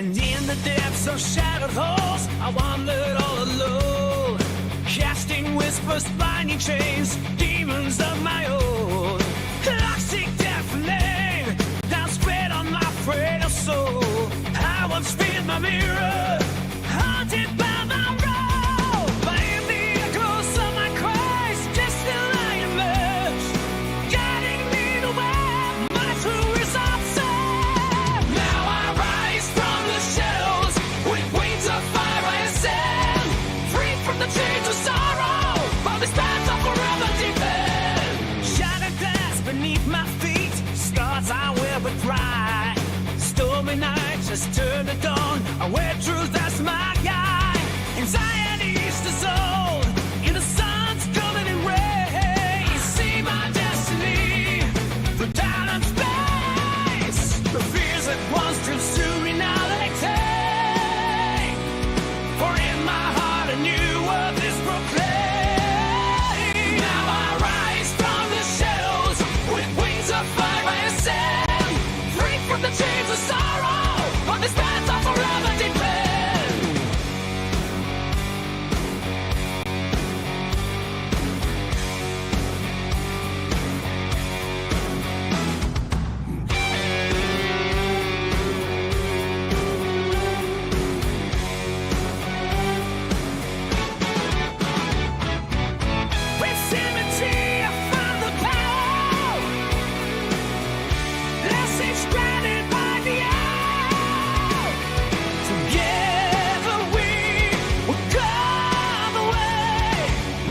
And in the depths of shattered halls, I wandered all alone, casting whispers, binding chains, demons of my own. Toxic deafening, down spread on my frail soul. I once feared my mirror, haunted by my role. But in the echoes of my cries, just still I emerge, guiding me to where my true results are. Now I rise from the shadows, with wings of fire I ascend, free from the chains of sorrow, from this path of forever defend. Shattered glass beneath my feet, scars I wear but dry. Stormy nights just turn to dawn, where truth that's my guide. Anxiety's dissolved in the sun's golden rays. See my destiny through time and space. The fears that once consumed me now they take. For in my heart a new world is proclaimed. Now I rise from the shadows, with wings of fire I ascend, free from the chains of sorrow, on this path of forever depend. With symmetry I found the power, blessings granted by the hour. Together we will carve the way.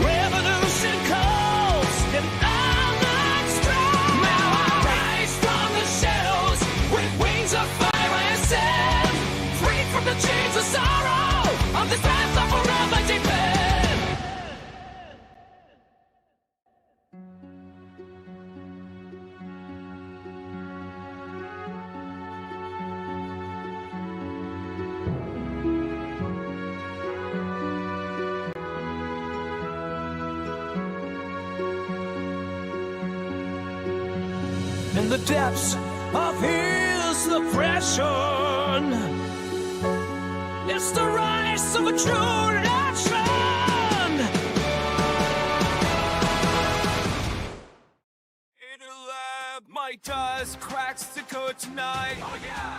Revolution calls and I'm not strong. Now I rise from the shadows, with wings of fire I ascend, free from the chains of sorrow, on this path of forever depend. In the depths of his oppression, it's the rise of a true nation. In a lab, my dust cracks the code tonight.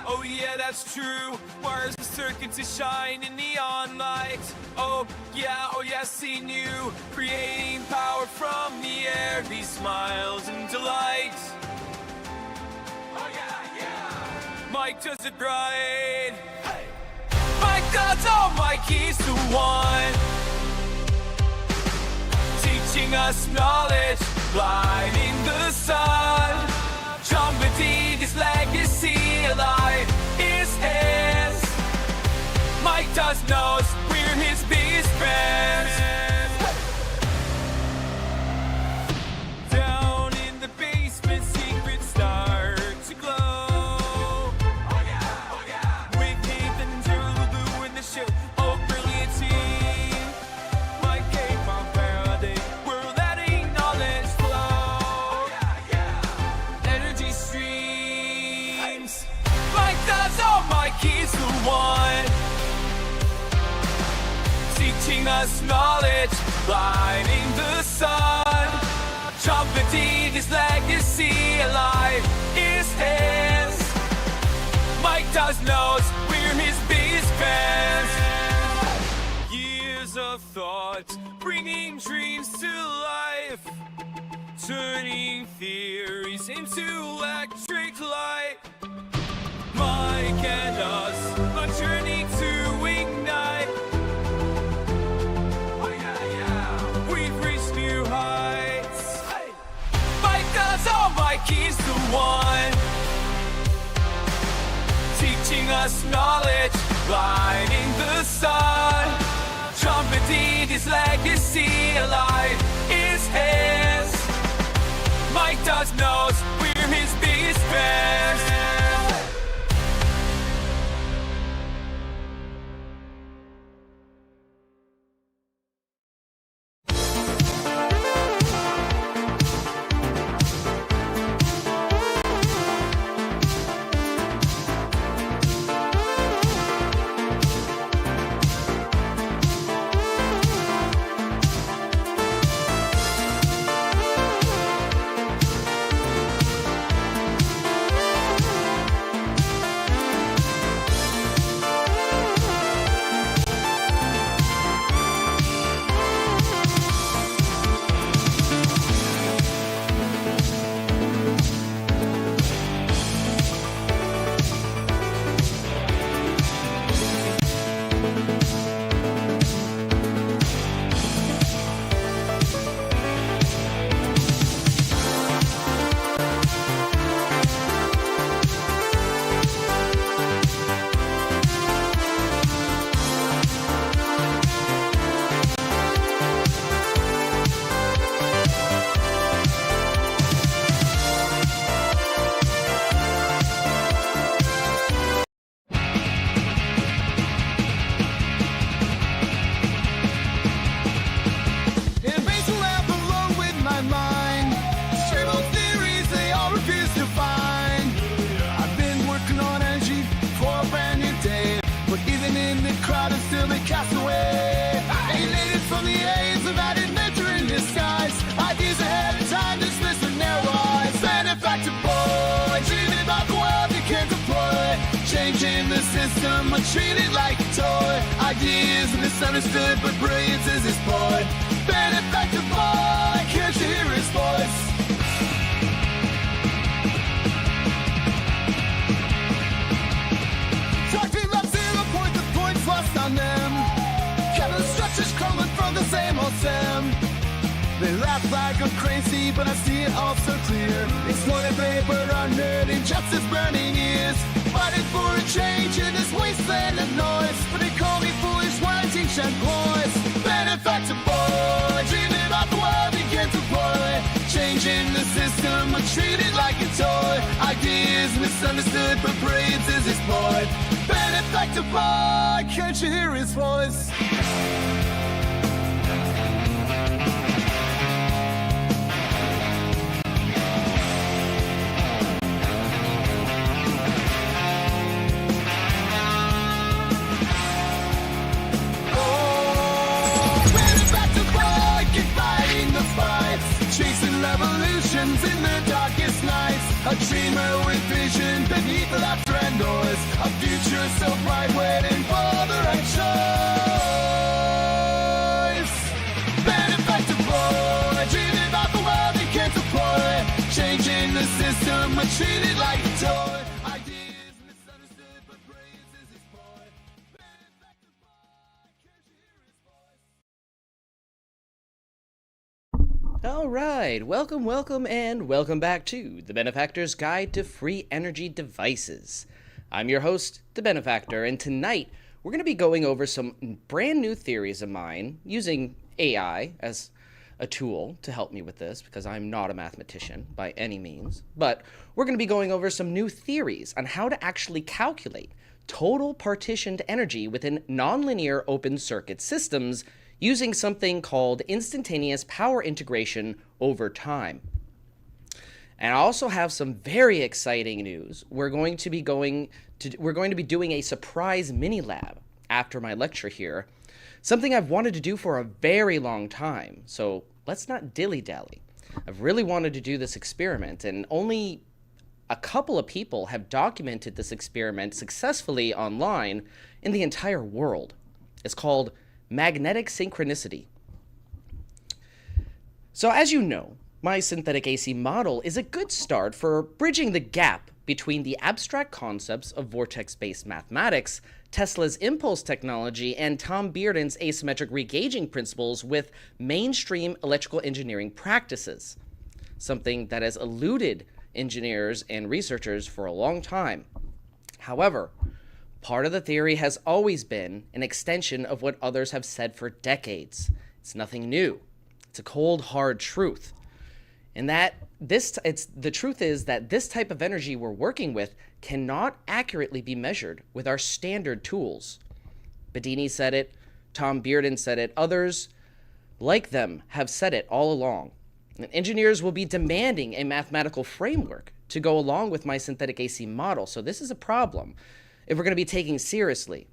Oh yeah, that's true. Wires and circuits to shine in neon light. Oh yeah, seen you creating power from the air. These smiles and delight. Mike does it right. Hey. Mike does all my keys to one, teaching us knowledge, lighting the sun, trumpeting his legacy alive. His hands. Mike does knows we're his biggest fans. Down in the basement, secrets start to glow. Keys to one, teaching us knowledge, lighting the sun, trumpeting his legacy alive. His hands. Mike does knows we're his biggest fans. Years of thought, bringing dreams to life, turning theories into electric light. Mike and us, a journey to ignite. Oh yeah, we've reached new heights. Hey. Mike does all my keys to one, teaching us knowledge, lighting the sun, trumpeting his legacy alive. His hands. Mike does knows we're his biggest fans. out and still they cast away. Alienated from the aims of added nature in disguise. Ideas ahead of time dismissed with narrow eyes. Benefactor boy, dreaming about the world you can't deploy. Changing the system, but treated like a toy. Ideas misunderstood, but brilliance is his point. Benefactor boy, can't you hear his voice? On them, Kevin structures crumbling from the same old Sam. They laugh like I'm crazy, but I see it all so clear. Exploited paper under injustice burning ears. Fighting for a change in this wasteland of noise. But they call me foolish while I teach and boys. Benefactor boy, dreaming about the world you can't deploy. Changing the system, but treated like a toy. Ideas misunderstood, but brilliance is his point. Benefactor boy, can't you hear his voice? Chasing revolutions in the darkest nights. A dreamer with vision beneath the laughter and noise. A future so bright waiting for the right choice. Benefactor boy, dreaming about the world he can't deploy. Changing the system, but treated like a toy. Ideas misunderstood, but brilliance is his boy. Benefactor boy, can't you hear his voice? Alright, welcome, and welcome back to the Benefactor's Guide to Free Energy Devices. I'm your host, the Benefactor, and tonight we're going to be going over some brand new theories of mine using AI as a tool to help me with this, because I'm not a mathematician by any means. But we're going to be going over some new theories on how to actually calculate total partitioned energy within nonlinear open circuit systems using something called instantaneous power integration over time. And I also have some very exciting news. We're going to be doing a surprise mini lab after my lecture here, something I've wanted to do for a very long time. So let's not dilly-dally. I've really wanted to do this experiment, and only a couple of people have documented this experiment successfully online in the entire world. It's called magnetic synchronicity. So as you know, my synthetic AC model is a good start for bridging the gap between the abstract concepts of vortex-based mathematics, Tesla's impulse technology, and Tom Bearden's asymmetric regauging principles with mainstream electrical engineering practices, something that has eluded engineers and researchers for a long time. However, part of the theory has always been an extension of what others have said for decades. It's nothing new. It's a cold, hard truth. And the truth is that this type of energy we're working with cannot accurately be measured with our standard tools. Bedini said it, Tom Bearden said it, others like them have said it all along. And engineers will be demanding a mathematical framework to go along with my synthetic AC model. So this is a problem if we're going to be taken seriously.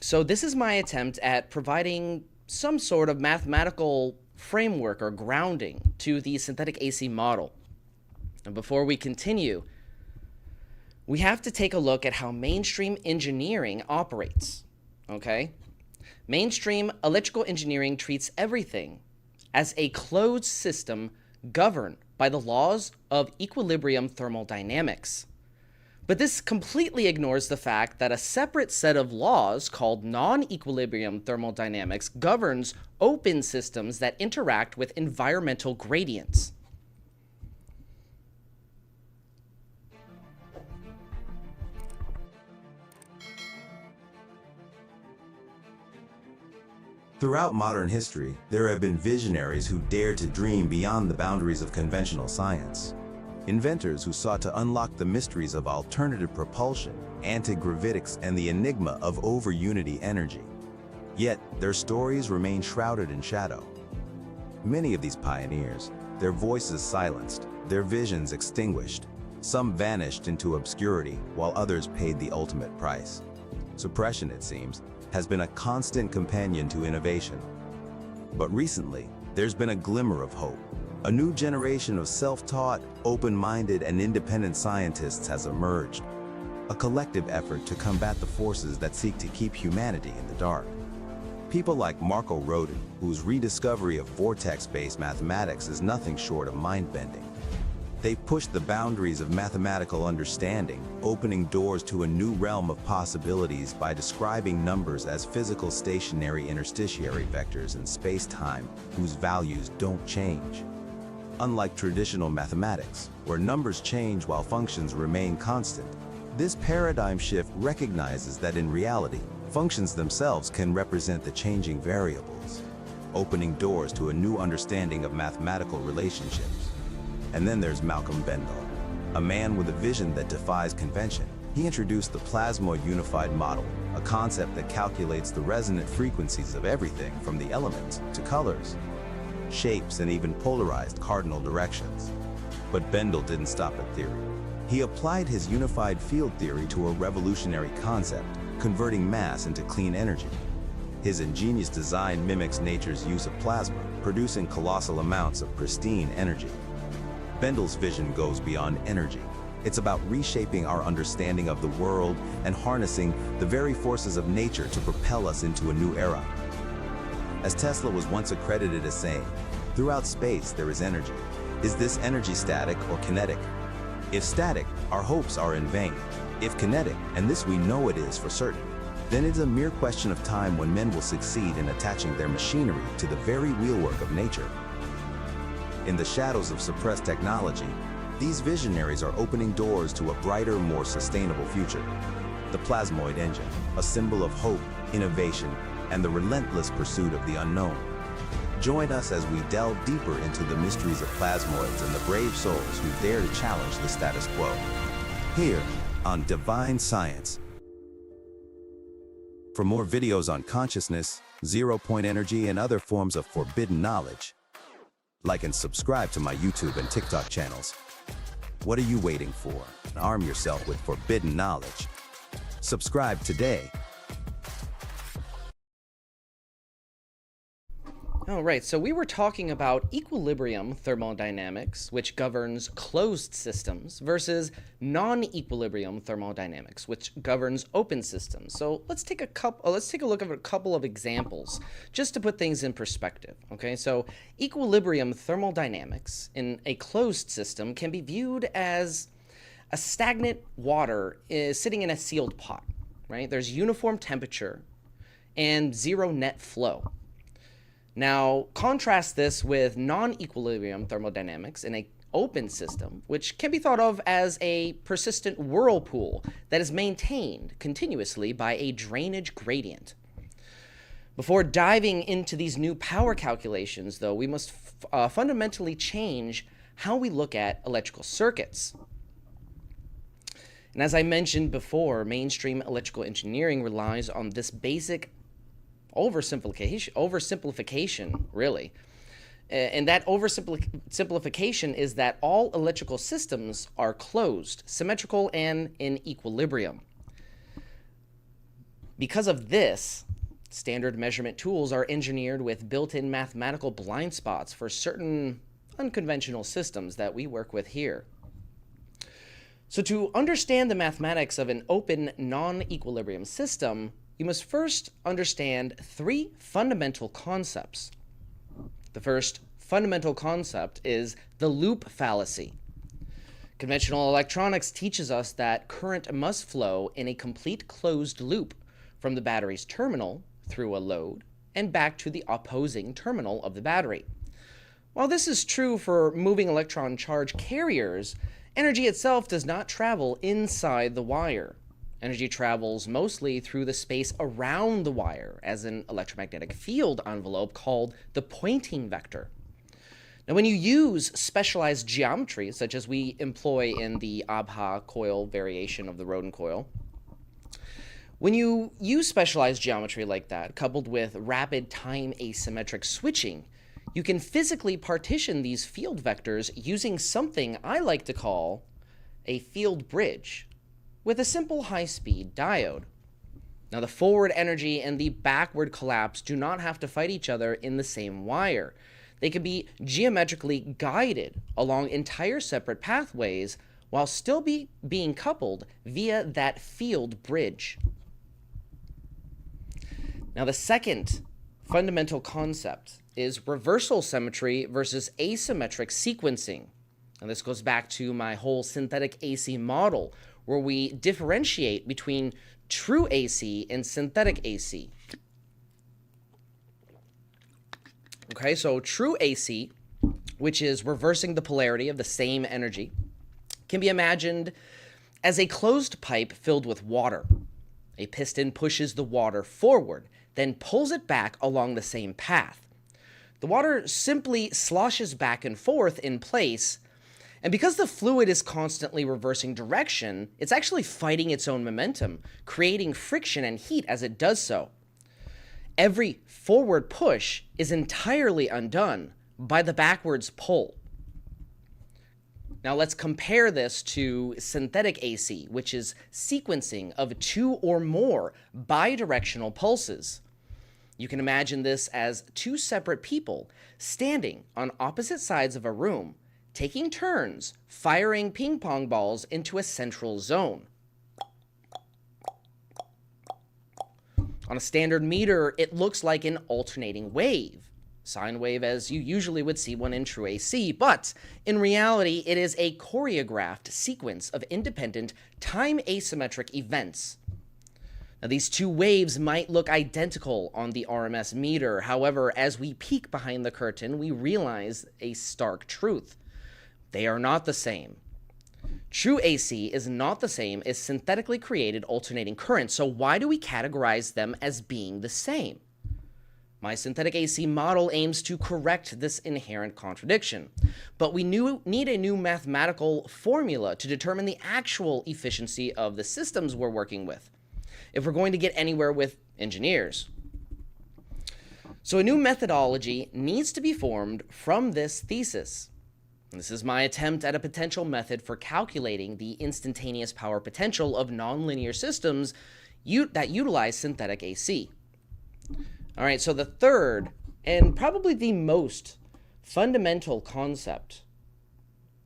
So this is my attempt at providing some sort of mathematical framework or grounding to the synthetic AC model. And before we continue, we have to take a look at how mainstream engineering operates, okay? Mainstream electrical engineering treats everything as a closed system governed by the laws of equilibrium thermodynamics. But this completely ignores the fact that a separate set of laws called non-equilibrium thermodynamics governs open systems that interact with environmental gradients. Throughout modern history, there have been visionaries who dared to dream beyond the boundaries of conventional science. Inventors who sought to unlock the mysteries of alternative propulsion, antigravitics, and the enigma of over-unity energy. Yet, their stories remain shrouded in shadow. Many of these pioneers, their voices silenced, their visions extinguished, Some vanished into obscurity, while others paid the ultimate price. Suppression, it seems, has been a constant companion to innovation. But recently, there's been a glimmer of hope. A new generation of self-taught, open-minded, and independent scientists has emerged. A collective effort to combat the forces that seek to keep humanity in the dark. People like Marco Rodin, whose rediscovery of vortex-based mathematics is nothing short of mind-bending. They pushed the boundaries of mathematical understanding, opening doors to a new realm of possibilities by describing numbers as physical stationary interstitiary vectors in space-time whose values don't change. Unlike traditional mathematics, where numbers change while functions remain constant, this paradigm shift recognizes that in reality, functions themselves can represent the changing variables, opening doors to a new understanding of mathematical relationships. And then there's Malcolm Bendall, a man with a vision that defies convention. He introduced the plasmoid unified model, a concept that calculates the resonant frequencies of everything from the elements to colors, shapes, and even polarized cardinal directions. But Bendall didn't stop at theory. He applied his unified field theory to a revolutionary concept, converting mass into clean energy. His ingenious design mimics nature's use of plasma, producing colossal amounts of pristine energy. Bendall's vision goes beyond energy. It's about reshaping our understanding of the world and harnessing the very forces of nature to propel us into a new era. As Tesla was once accredited as saying, "Throughout space there is energy. Is this energy static or kinetic? If static, our hopes are in vain. If kinetic, and this we know it is for certain, then it's a mere question of time when men will succeed in attaching their machinery to the very wheelwork of nature." In the shadows of suppressed technology, these visionaries are opening doors to a brighter, more sustainable future. The plasmoid engine, a symbol of hope, innovation, and the relentless pursuit of the unknown. Join us as we delve deeper into the mysteries of plasmoids and the brave souls who dare to challenge the status quo. Here on Divine Science. For more videos on consciousness, zero-point energy, and other forms of forbidden knowledge, like and subscribe to my YouTube and TikTok channels. What are you waiting for? Arm yourself with forbidden knowledge. Subscribe today. All right, so we were talking about equilibrium thermodynamics, which governs closed systems, versus non-equilibrium thermodynamics, which governs open systems. So let's take a look at a couple of examples, just to put things in perspective. Okay, so equilibrium thermodynamics in a closed system can be viewed as a stagnant water sitting in a sealed pot. Right? There's uniform temperature and zero net flow. Now, contrast this with non-equilibrium thermodynamics in an open system, which can be thought of as a persistent whirlpool that is maintained continuously by a drainage gradient. Before diving into these new power calculations, though, we must fundamentally change how we look at electrical circuits. And as I mentioned before, mainstream electrical engineering relies on this basic oversimplification, really. And that oversimplification is that all electrical systems are closed, symmetrical, and in equilibrium. Because of this, standard measurement tools are engineered with built-in mathematical blind spots for certain unconventional systems that we work with here. So to understand the mathematics of an open non-equilibrium system, you must first understand three fundamental concepts. The first fundamental concept is the loop fallacy. Conventional electronics teaches us that current must flow in a complete closed loop from the battery's terminal through a load and back to the opposing terminal of the battery. While this is true for moving electron charge carriers, energy itself does not travel inside the wire. Energy travels mostly through the space around the wire as an electromagnetic field envelope called the Poynting vector. Now, when you use specialized geometry, such as we employ in the Abha coil variation of the Rodin coil, when you use specialized geometry like that, coupled with rapid time asymmetric switching, you can physically partition these field vectors using something I like to call a field bridge with a simple high-speed diode. Now, the forward energy and the backward collapse do not have to fight each other in the same wire. They can be geometrically guided along entire separate pathways while still being coupled via that field bridge. Now, the second fundamental concept is reversal symmetry versus asymmetric sequencing. And this goes back to my whole synthetic AC model, where we differentiate between true AC and synthetic AC. Okay, so true AC, which is reversing the polarity of the same energy, can be imagined as a closed pipe filled with water. A piston pushes the water forward, then pulls it back along the same path. The water simply sloshes back and forth in place, and because the fluid is constantly reversing direction, it's actually fighting its own momentum, creating friction and heat as it does so. Every forward push is entirely undone by the backwards pull. Now let's compare this to synthetic AC, which is sequencing of 2 or more bidirectional pulses. You can imagine this as 2 separate people standing on opposite sides of a room, taking turns firing ping pong balls into a central zone. On a standard meter, it looks like an alternating wave, sine wave as you usually would see one in true AC, but in reality, it is a choreographed sequence of independent time asymmetric events. Now, these 2 waves might look identical on the RMS meter. However, as we peek behind the curtain, we realize a stark truth. They are not the same. True AC is not the same as synthetically created alternating current, so why do we categorize them as being the same? My synthetic AC model aims to correct this inherent contradiction, but we need a new mathematical formula to determine the actual efficiency of the systems we're working with, if we're going to get anywhere with engineers. So a new methodology needs to be formed from this thesis. This is my attempt at a potential method for calculating the instantaneous power potential of nonlinear systems that utilize synthetic AC. All right, so the third and probably the most fundamental concept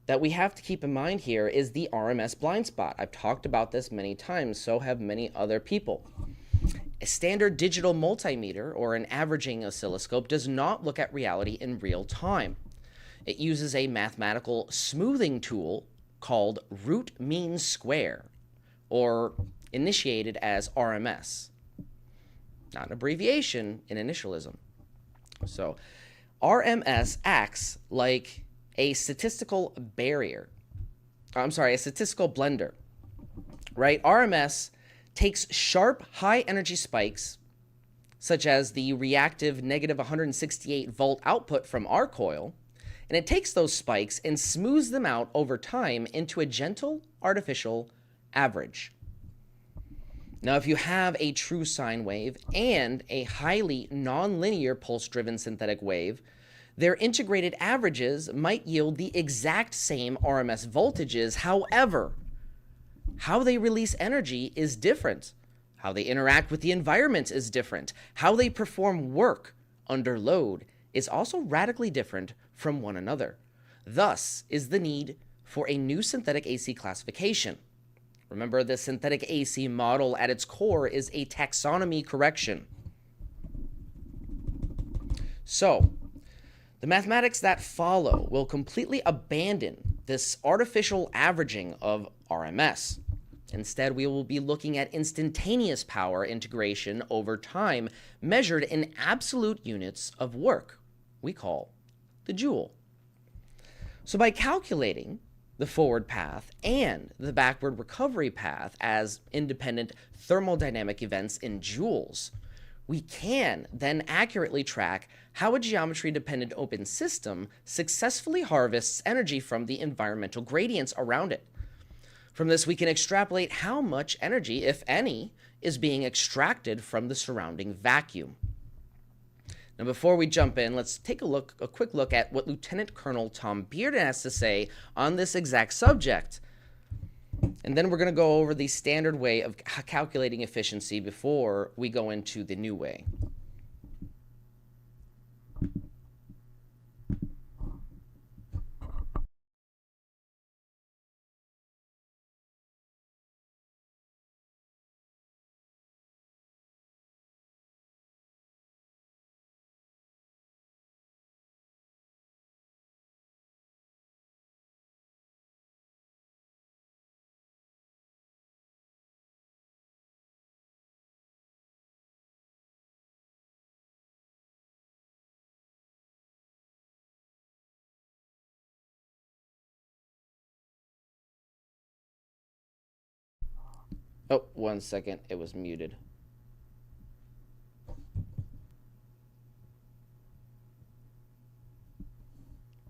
that we have to keep in mind here is the RMS blind spot. I've talked about this many times, so have many other people. A standard digital multimeter or an averaging oscilloscope does not look at reality in real time. It uses a mathematical smoothing tool called root mean square, or initiated as RMS. Not an abbreviation in initialism. So RMS acts like a statistical barrier. A statistical blender, right? RMS takes sharp high energy spikes, such as the reactive negative 168 volt output from our coil, and it takes those spikes and smooths them out over time into a gentle, artificial average. Now, if you have a true sine wave and a highly nonlinear pulse-driven synthetic wave, their integrated averages might yield the exact same RMS voltages. However, how they release energy is different. How they interact with the environment is different. How they perform work under load is also radically different from one another. Thus is the need for a new synthetic AC classification. Remember, the synthetic AC model at its core is a taxonomy correction. So, the mathematics that follow will completely abandon this artificial averaging of RMS. Instead, we will be looking at instantaneous power integration over time, measured in absolute units of work we call the joule. So by calculating the forward path and the backward recovery path as independent thermodynamic events in joules, we can then accurately track how a geometry-dependent open system successfully harvests energy from the environmental gradients around it. From this, we can extrapolate how much energy, if any, is being extracted from the surrounding vacuum. Now, before we jump in, let's take a quick look at what Lieutenant Colonel Tom Bearden has to say on this exact subject. And then we're going to go over the standard way of calculating efficiency before we go into the new way. Oh, 1 second. It was muted.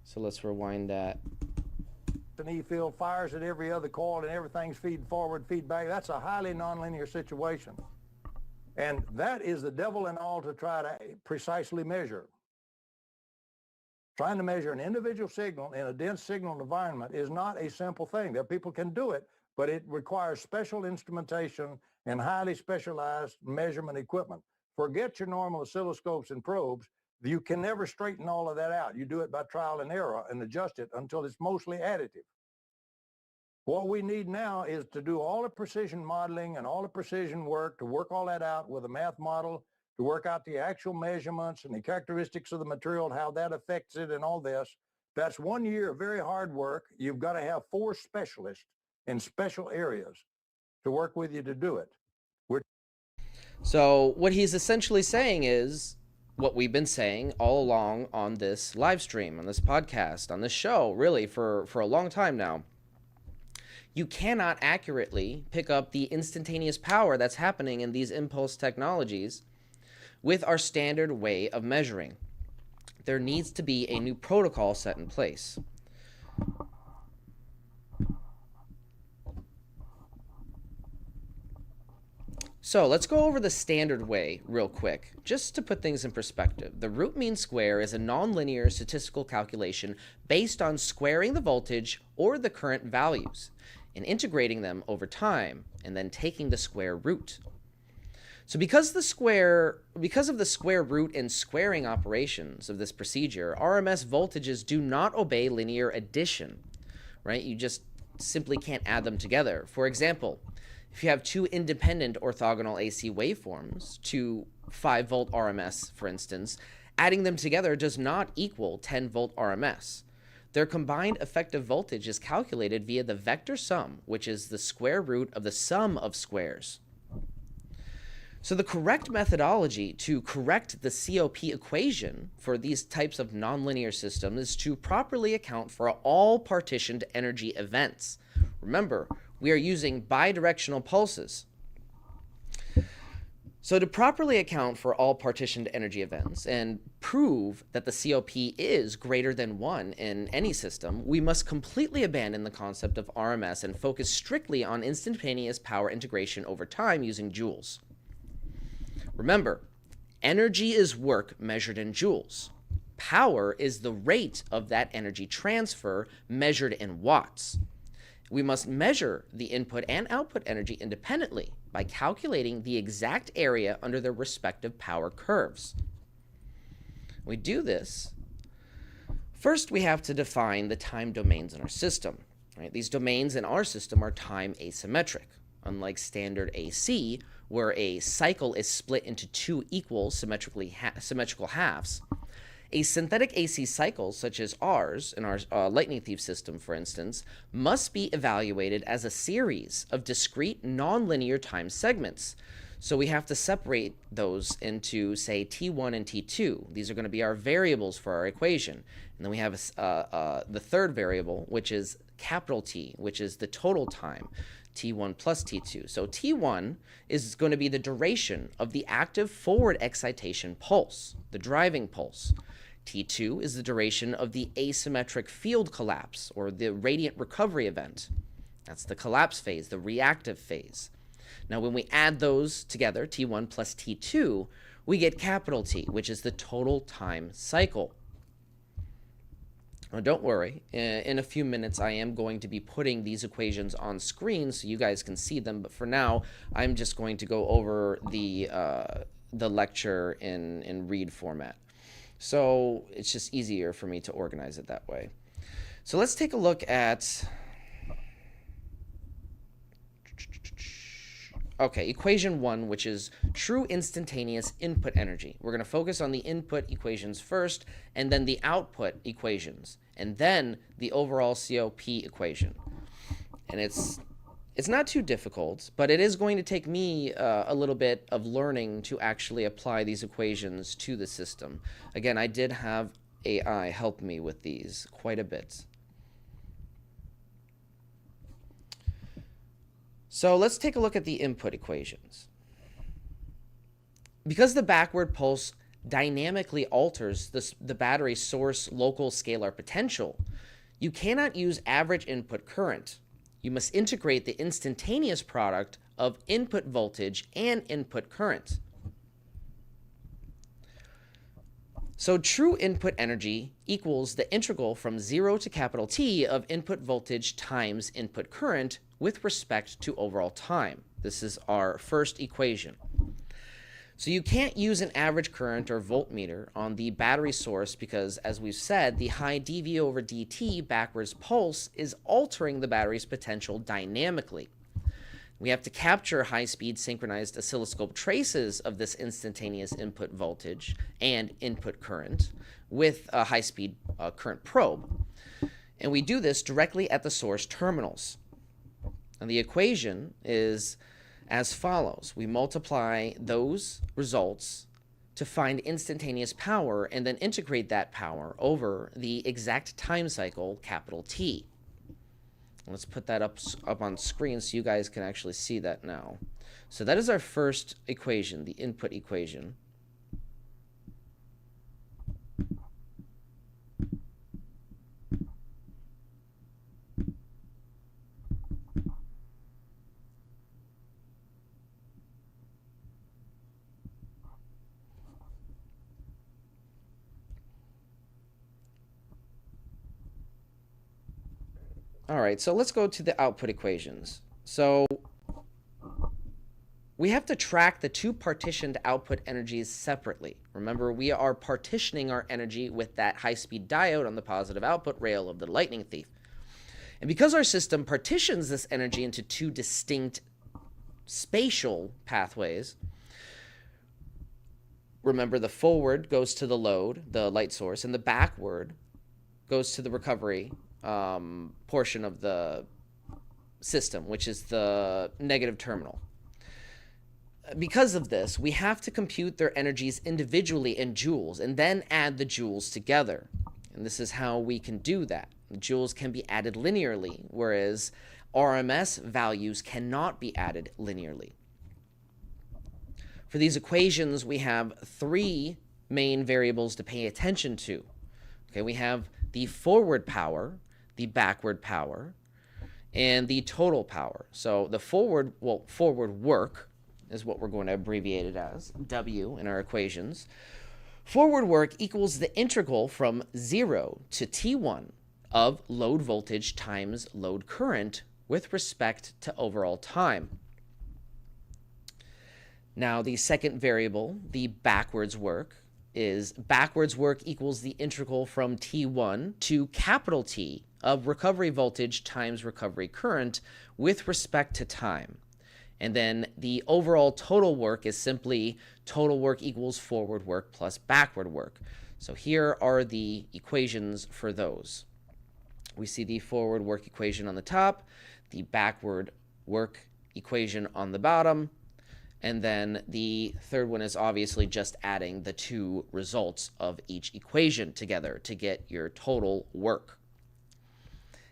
So let's rewind that. An E-field fires at every other coil and everything's feeding forward, feedback. That's a highly nonlinear situation. And that is the devil and all to try to precisely measure. Trying to measure an individual signal in a dense signal environment is not a simple thing. There people can do it, but it requires special instrumentation and highly specialized measurement equipment. Forget your normal oscilloscopes and probes. You can never straighten all of that out. You do it by trial and error and adjust it until it's mostly additive. What we need now is to do all the precision modeling and all the precision work, to work all that out with a math model, to work out the actual measurements and the characteristics of the material, how that affects it and all this. That's 1 year of very hard work. You've got to have 4 specialists in special areas to work with you to do it. So what he's essentially saying is what we've been saying all along on this live stream, on this podcast, on this show, really for a long time now. You cannot accurately pick up the instantaneous power that's happening in these impulse technologies with our standard way of measuring. There needs to be a new protocol set in place. So let's go over the standard way real quick, just to put things in perspective. The root mean square is a nonlinear statistical calculation based on squaring the voltage or the current values and integrating them over time and then taking the square root. So because of the square root and squaring operations of this procedure, RMS voltages do not obey linear addition, right? You just simply can't add them together. For example, if you have 2 independent orthogonal AC waveforms, to 5-volt RMS, for instance, adding them together does not equal 10-volt RMS. Their combined effective voltage is calculated via the vector sum, which is the square root of the sum of squares. So the correct methodology to correct the COP equation for these types of nonlinear systems is to properly account for all partitioned energy events. Remember, we are using bidirectional pulses. So to properly account for all partitioned energy events and prove that the COP is greater than 1 in any system, we must completely abandon the concept of RMS and focus strictly on instantaneous power integration over time using joules. Remember, energy is work measured in joules. Power is the rate of that energy transfer measured in watts. We must measure the input and output energy independently by calculating the exact area under their respective power curves. We do this. First, we have to define the time domains in our system. Right? These domains in our system are time asymmetric, unlike standard AC, where a cycle is split into 2 equal symmetrical halves. A synthetic AC cycle, such as ours, in our Lightning Thief system, for instance, must be evaluated as a series of discrete nonlinear time segments. So we have to separate those into, say, T1 and T2. These are going to be our variables for our equation. And then we have the third variable, which is capital T, which is the total time, T1 plus T2. So T1 is going to be the duration of the active forward excitation pulse, the driving pulse. T2 is the duration of the asymmetric field collapse, or the radiant recovery event. That's the collapse phase, the reactive phase. Now, when we add those together, T1 plus T2, we get capital T, which is the total time cycle. Don't worry, in a few minutes I am going to be putting these equations on screen so you guys can see them, but for now I'm just going to go over the lecture in read format. So it's just easier for me to organize it that way. So let's take a look at, okay, equation 1, which is true instantaneous input energy. We're going to focus on the input equations first, and then the output equations, and then the overall COP equation. And it's not too difficult, but it is going to take me a little bit of learning to actually apply these equations to the system. Again, I did have AI help me with these quite a bit. So let's take a look at the input equations. Because the backward pulse dynamically alters the battery source local scalar potential, you cannot use average input current. You must integrate the instantaneous product of input voltage and input current. So true input energy equals the integral from 0 to capital T of input voltage times input current with respect to overall time. This is our first equation. So you can't use an average current or voltmeter on the battery source because, as we've said, the high dV over dt backwards pulse is altering the battery's potential dynamically. We have to capture high-speed synchronized oscilloscope traces of this instantaneous input voltage and input current with a high-speed current probe. And we do this directly at the source terminals. And the equation is as follows. We multiply those results to find instantaneous power and then integrate that power over the exact time cycle, capital T. Let's put that up on screen so you guys can actually see that now. So that is our first equation, the input equation. All right, so let's go to the output equations. So we have to track the two partitioned output energies separately. Remember, we are partitioning our energy with that high-speed diode on the positive output rail of the lightning thief. And because our system partitions this energy into two distinct spatial pathways, remember the forward goes to the load, the light source, and the backward goes to the recovery portion of the system, which is the negative terminal. Because of this, we have to compute their energies individually in joules and then add the joules together. And this is how we can do that. The joules can be added linearly, whereas RMS values cannot be added linearly. For these equations, we have three main variables to pay attention to. Okay, we have the forward power, the backward power, and the total power. So the forward work is what we're going to abbreviate it as, W in our equations. Forward work equals the integral from 0 to T1 of load voltage times load current with respect to overall time. Now the second variable, the backwards work, is backwards work equals the integral from T1 to capital T of recovery voltage times recovery current with respect to time. And then the overall total work is simply total work equals forward work plus backward work. So here are the equations for those. We see the forward work equation on the top, the backward work equation on the bottom, and then the third one is obviously just adding the two results of each equation together to get your total work.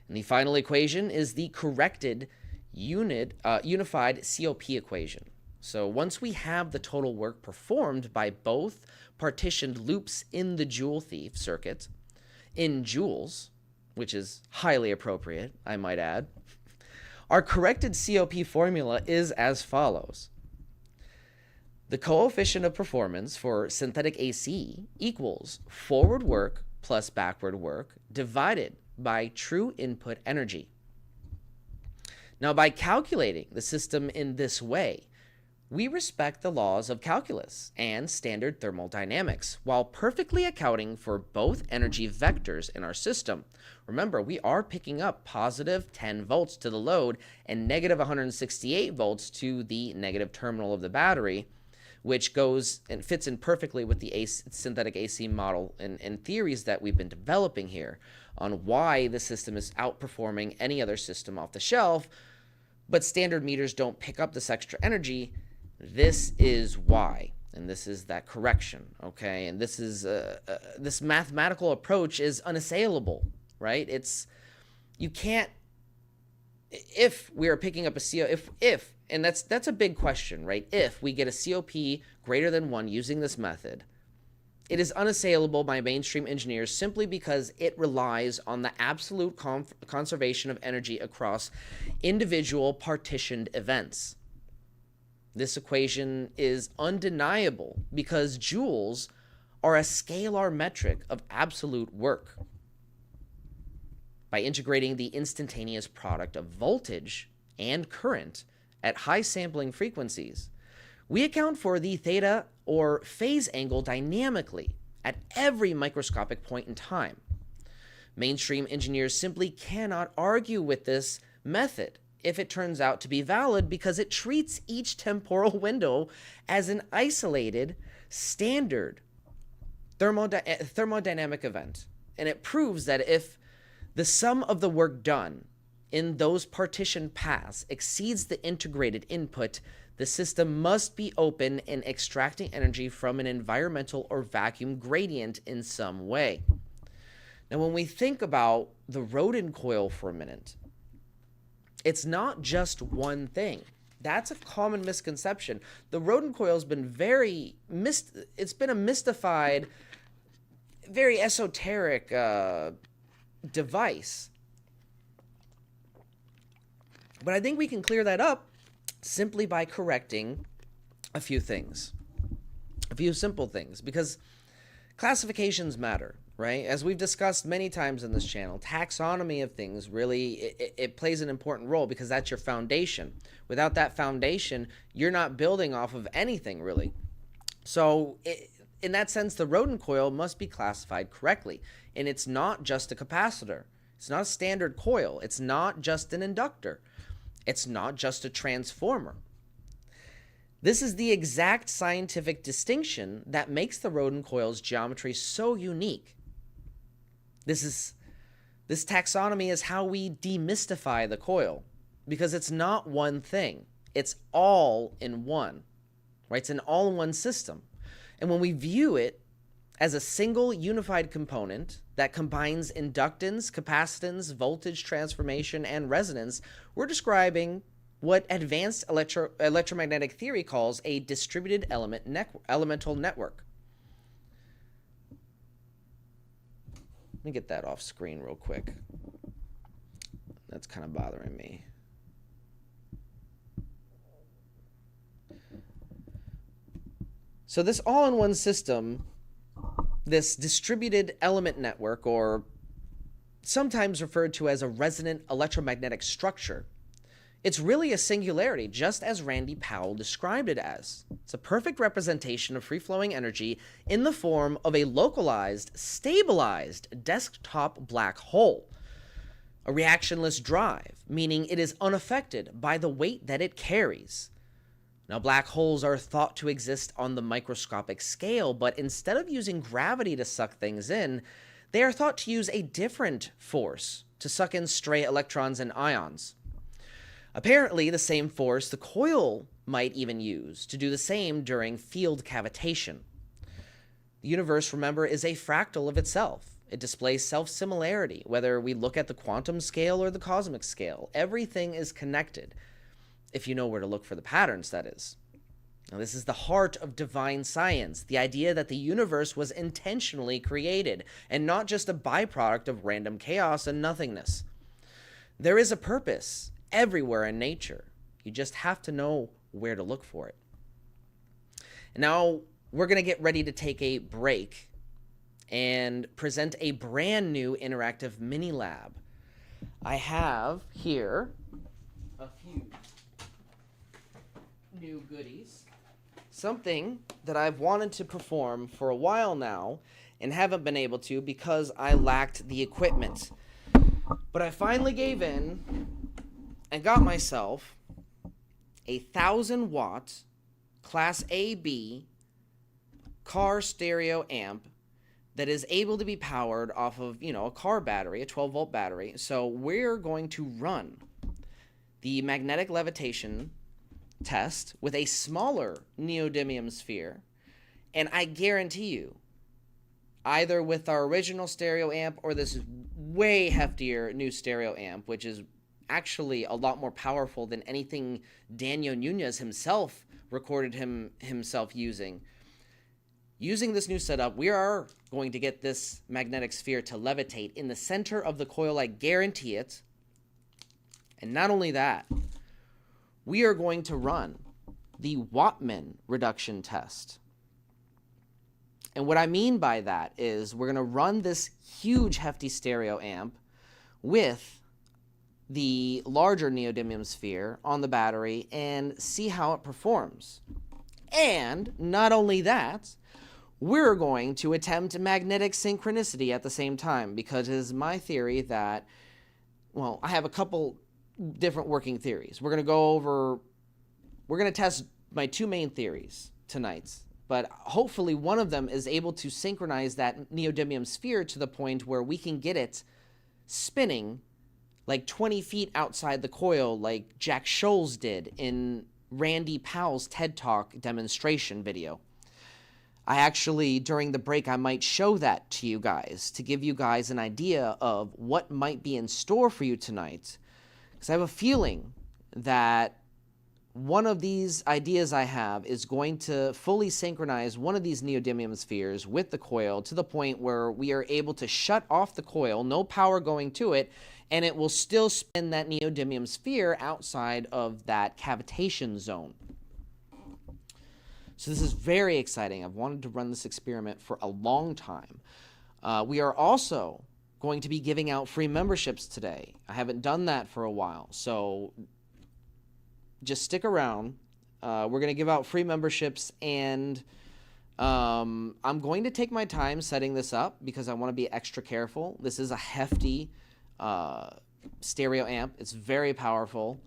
And the final equation is the corrected unified COP equation. So once we have the total work performed by both partitioned loops in the Joule thief circuit in joules, which is highly appropriate, I might add, our corrected COP formula is as follows. The coefficient of performance for synthetic AC equals forward work plus backward work divided by true input energy. Now, by calculating the system in this way, we respect the laws of calculus and standard thermodynamics while perfectly accounting for both energy vectors in our system. Remember, we are picking up positive 10 volts to the load and negative 168 volts to the negative terminal of the battery, which goes and fits in perfectly with the synthetic AC model and theories that we've been developing here on why the system is outperforming any other system off the shelf, but standard meters don't pick up this extra energy. This is why, and this is that correction, okay? And this is this mathematical approach is unassailable, right? You can't, if we are picking up a CO, if and that's a big question, right? If we get a COP greater than 1 using this method, it is unassailable by mainstream engineers simply because it relies on the absolute conservation of energy across individual partitioned events. This equation is undeniable because joules are a scalar metric of absolute work. By integrating the instantaneous product of voltage and current at high sampling frequencies, we account for the theta or phase angle dynamically at every microscopic point in time. Mainstream engineers simply cannot argue with this method if it turns out to be valid because it treats each temporal window as an isolated, standard thermodynamic event. And it proves that if the sum of the work done in those partition paths exceeds the integrated input, the system must be open in extracting energy from an environmental or vacuum gradient in some way. Now, when we think about the Rodin coil for a minute, it's not just one thing. That's a common misconception. The Rodin coil has been it's been a mystified, very esoteric device. But I think we can clear that up simply by correcting a few things, a few simple things, because classifications matter, right? As we've discussed many times in this channel, taxonomy of things really, it plays an important role because that's your foundation. Without that foundation, you're not building off of anything really. So in that sense, the Rodin coil must be classified correctly. And it's not just a capacitor. It's not a standard coil. It's not just an inductor. It's not just a transformer. This is the exact scientific distinction that makes the Rodin coil's geometry so unique. This taxonomy is how we demystify the coil, because it's not one thing. It's all in one, right? It's an all-in-one system. And when we view it as a single unified component that combines inductance, capacitance, voltage transformation, and resonance, we're describing what advanced electromagnetic theory calls a distributed elemental network. Let me get that off screen real quick. That's kind of bothering me. So this all-in-one system, this distributed element network, or sometimes referred to as a resonant electromagnetic structure, it's really a singularity, just as Randy Powell described it as. It's a perfect representation of free-flowing energy in the form of a localized, stabilized desktop black hole. A reactionless drive, meaning it is unaffected by the weight that it carries. Now, black holes are thought to exist on the microscopic scale, but instead of using gravity to suck things in, they are thought to use a different force to suck in stray electrons and ions. Apparently, the same force the coil might even use to do the same during field cavitation. The universe, remember, is a fractal of itself. It displays self-similarity, whether we look at the quantum scale or the cosmic scale. Everything is connected, if you know where to look for the patterns, that is. Now, this is the heart of divine science, the idea that the universe was intentionally created and not just a byproduct of random chaos and nothingness. There is a purpose everywhere in nature. You just have to know where to look for it. And now we're going to get ready to take a break. and present a brand new interactive mini lab. I have here a few new goodies. Something that I've wanted to perform for a while now and haven't been able to because I lacked the equipment. But I finally gave in and got myself a 1,000-watt Class AB car stereo amp that is able to be powered off of, a car battery, a 12-volt battery. So we're going to run the magnetic levitation test with a smaller neodymium sphere, and I guarantee you, either with our original stereo amp or this way heftier new stereo amp, which is actually a lot more powerful than anything Daniel Nunez himself recorded himself using this new setup, we are going to get this magnetic sphere to levitate in the center of the coil. I guarantee it. And not only that, we are going to run the Wattman reduction test. And what I mean by that is we're going to run this huge hefty stereo amp with the larger neodymium sphere on the battery and see how it performs. And not only that, we're going to attempt magnetic synchronicity at the same time, because it is my theory that, well, I have a couple different working theories. We're going to test my two main theories tonight, but hopefully one of them is able to synchronize that neodymium sphere to the point where we can get it spinning like 20 feet outside the coil, like Jack Scholes did in Randy Powell's TED Talk demonstration video. I actually, during the break, I might show that to you guys to give you guys an idea of what might be in store for you tonight. Because I have a feeling that one of these ideas I have is going to fully synchronize one of these neodymium spheres with the coil to the point where we are able to shut off the coil, no power going to it, and it will still spin that neodymium sphere outside of that cavitation zone. So this is very exciting. I've wanted to run this experiment for a long time. We are also going to be giving out free memberships today. I haven't done that for a while, so just stick around. We're going to give out free memberships, and I'm going to take my time setting this up because I want to be extra careful. This is a hefty stereo amp. It's very powerful.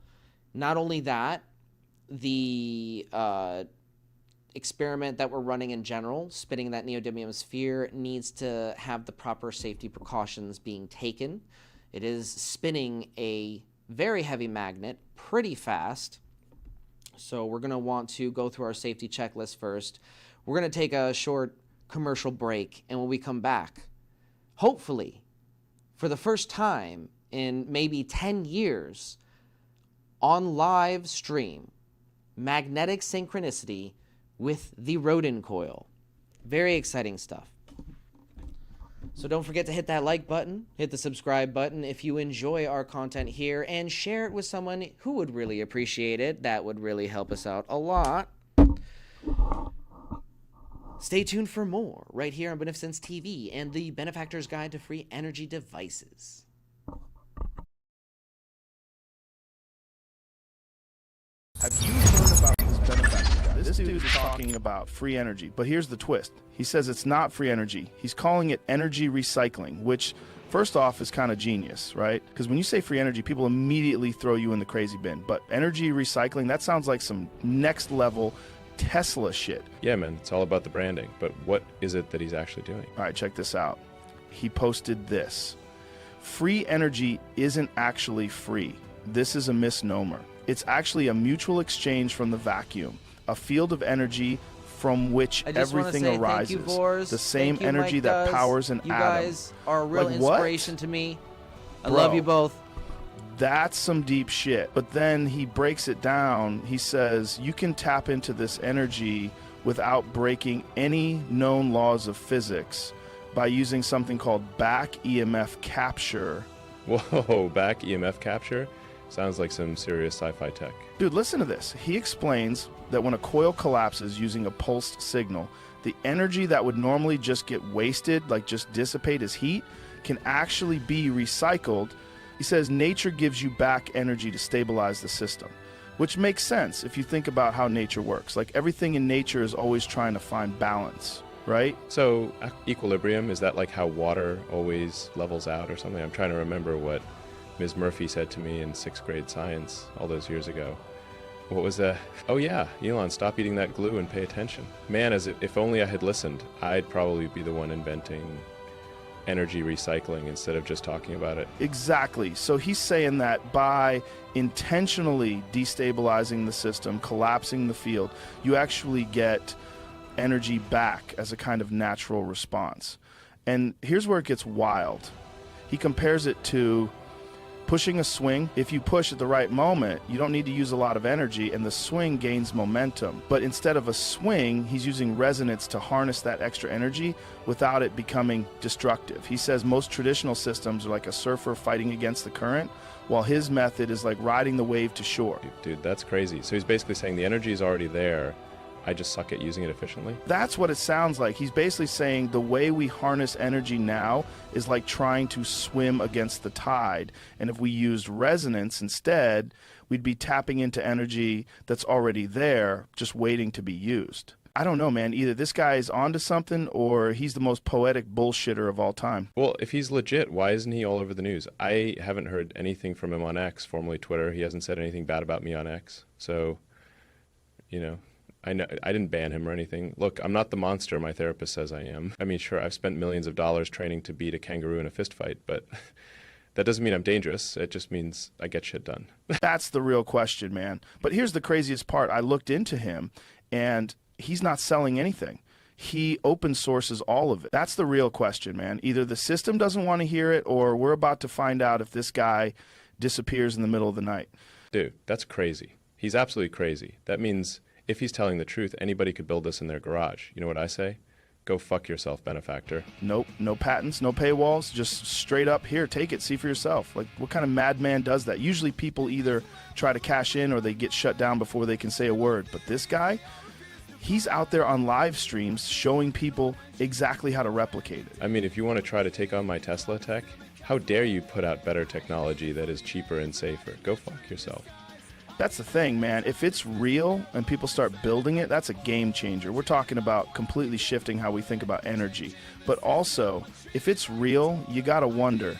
Not only that, the experiment that we're running in general, spinning that neodymium sphere, needs to have the proper safety precautions being taken. It is spinning a very heavy magnet pretty fast, so we're going to want to go through our safety checklist first. We're going to take a short commercial break, and when we come back, hopefully, for the first time in maybe 10 years, on live stream, magnetic synchronicity with the Rodin coil. Very exciting stuff. So don't forget to hit that like button, hit the subscribe button if you enjoy our content here, and share it with someone who would really appreciate it. That would really help us out a lot. Stay tuned for more right here on Beneficence TV and the Benefactor's Guide to Free Energy Devices. Have you heard about this Benefactor guy? This dude is talking about free energy, but here's the twist. He says it's not free energy. He's calling it energy recycling, which first off is kind of genius, right? Because when you say free energy, people immediately throw you in the crazy bin. But energy recycling, that sounds like some next level Tesla shit. Yeah, man, it's all about the branding. But what is it that he's actually doing? All right, check this out. He posted this. Free energy isn't actually free. This is a misnomer. It's actually a mutual exchange from the vacuum, a field of energy from which everything arises. Thank you, Vors. The same Thank you, energy Mike that does. powers an you atom. You guys are a real Like, what? inspiration to me. I Bro, love you both. That's some deep shit. But then he breaks it down. He says you can tap into this energy without breaking any known laws of physics by using something called back EMF capture. Whoa, back EMF capture? Sounds like some serious sci-fi tech. Dude, listen to this. He explains that when a coil collapses using a pulsed signal, The energy that would normally just get wasted, like just dissipate as heat, can actually be recycled. He says nature gives you back energy to stabilize the system, which makes sense if you think about how nature works. Like everything in nature is always trying to find balance, right? So equilibrium, is that like how water always levels out or something? I'm trying to remember what Ms. Murphy said to me in 6th grade science all those years ago. What was that? Oh yeah, Elon, stop eating that glue and pay attention. Man, if only I had listened, I'd probably be the one inventing energy recycling instead of just talking about it. Exactly. So he's saying that by intentionally destabilizing the system, collapsing the field, you actually get energy back as a kind of natural response. And here's where it gets wild. He compares it to pushing a swing. If you push at the right moment, you don't need to use a lot of energy and the swing gains momentum. But instead of a swing, he's using resonance to harness that extra energy without it becoming destructive. He says most traditional systems are like a surfer fighting against the current, while his method is like riding the wave to shore. Dude, that's crazy. So he's basically saying the energy is already there. I just suck at using it efficiently? That's what it sounds like. He's basically saying the way we harness energy now is like trying to swim against the tide. And if we used resonance instead, we'd be tapping into energy that's already there, just waiting to be used. I don't know, man. Either this guy is onto something or he's the most poetic bullshitter of all time. Well, if he's legit, why isn't he all over the news? I haven't heard anything from him on X, formerly Twitter. He hasn't said anything bad about me on X. So, you know, I didn't ban him or anything. Look, I'm not the monster my therapist says I am. I mean, sure, I've spent millions of dollars training to beat a kangaroo in a fist fight, but that doesn't mean I'm dangerous. It just means I get shit done. That's the real question, man. But here's the craziest part. I looked into him, and he's not selling anything. He open sources all of it. That's the real question, man. Either the system doesn't want to hear it, or we're about to find out if this guy disappears in the middle of the night. Dude, that's crazy. He's absolutely crazy. That means if he's telling the truth, anybody could build this in their garage. You know what I say? Go fuck yourself, Benefactor. Nope, no patents, no paywalls, just straight up, here, take it, see for yourself. Like, what kind of madman does that? Usually people either try to cash in or they get shut down before they can say a word. But this guy, he's out there on live streams showing people exactly how to replicate it. I mean, if you want to try to take on my Tesla tech, how dare you put out better technology that is cheaper and safer? Go fuck yourself. That's the thing, man. If it's real and people start building it, that's a game changer. We're talking about completely shifting how we think about energy. But also, if it's real, you got to wonder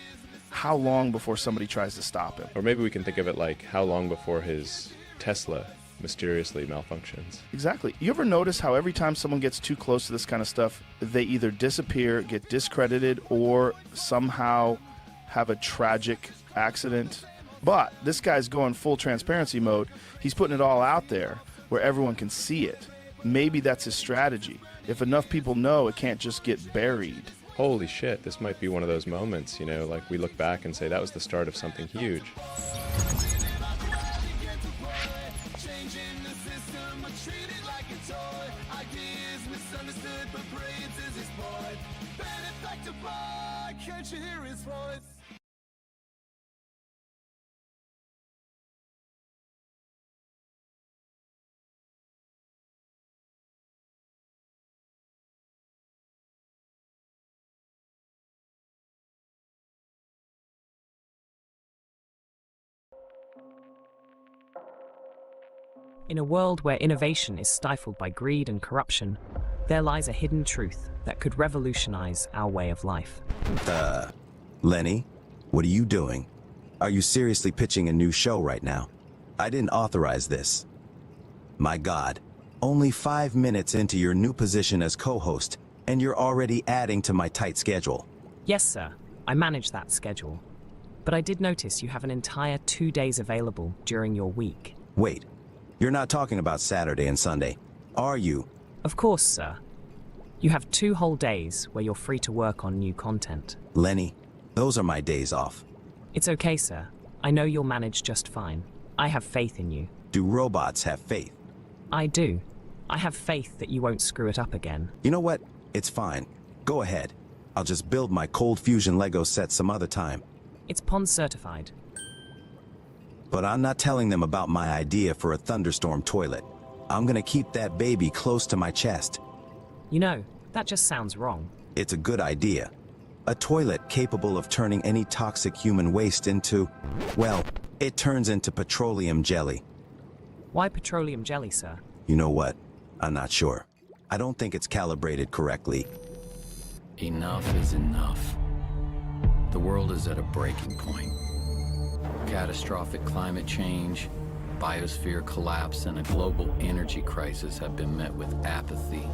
how long before somebody tries to stop it. Or maybe we can think of it like how long before his Tesla mysteriously malfunctions. Exactly. You ever notice how every time someone gets too close to this kind of stuff, they either disappear, get discredited, or somehow have a tragic accident? But this guy's going full transparency mode. He's putting it all out there where everyone can see it. Maybe that's his strategy. If enough people know, it can't just get buried. Holy shit, this might be one of those moments, you know, like we look back and say that was the start of something huge. Can't you hear his voice? In a world where innovation is stifled by greed and corruption, there lies a hidden truth that could revolutionize our way of life. Lenny, what are you doing? Are you seriously pitching a new show right now? I didn't authorize this. My God, only 5 minutes into your new position as co-host, and you're already adding to my tight schedule. Yes, sir, I manage that schedule. But I did notice you have an entire 2 days available during your week. Wait, you're not talking about Saturday and Sunday, are you? Of course, sir. You have 2 whole days where you're free to work on new content. Lenny, those are my days off. It's okay, sir. I know you'll manage just fine. I have faith in you. Do robots have faith? I do. I have faith that you won't screw it up again. You know what? It's fine. Go ahead. I'll just build my cold fusion Lego set some other time. It's Pond certified. But I'm not telling them about my idea for a thunderstorm toilet. I'm gonna keep that baby close to my chest. You know, that just sounds wrong. It's a good idea. A toilet capable of turning any toxic human waste into, well, it turns into petroleum jelly. Why petroleum jelly, sir? You know what? I'm not sure. I don't think it's calibrated correctly. Enough is enough. The world is at a breaking point. Catastrophic climate change, biosphere collapse, and a global energy crisis have been met with apathy,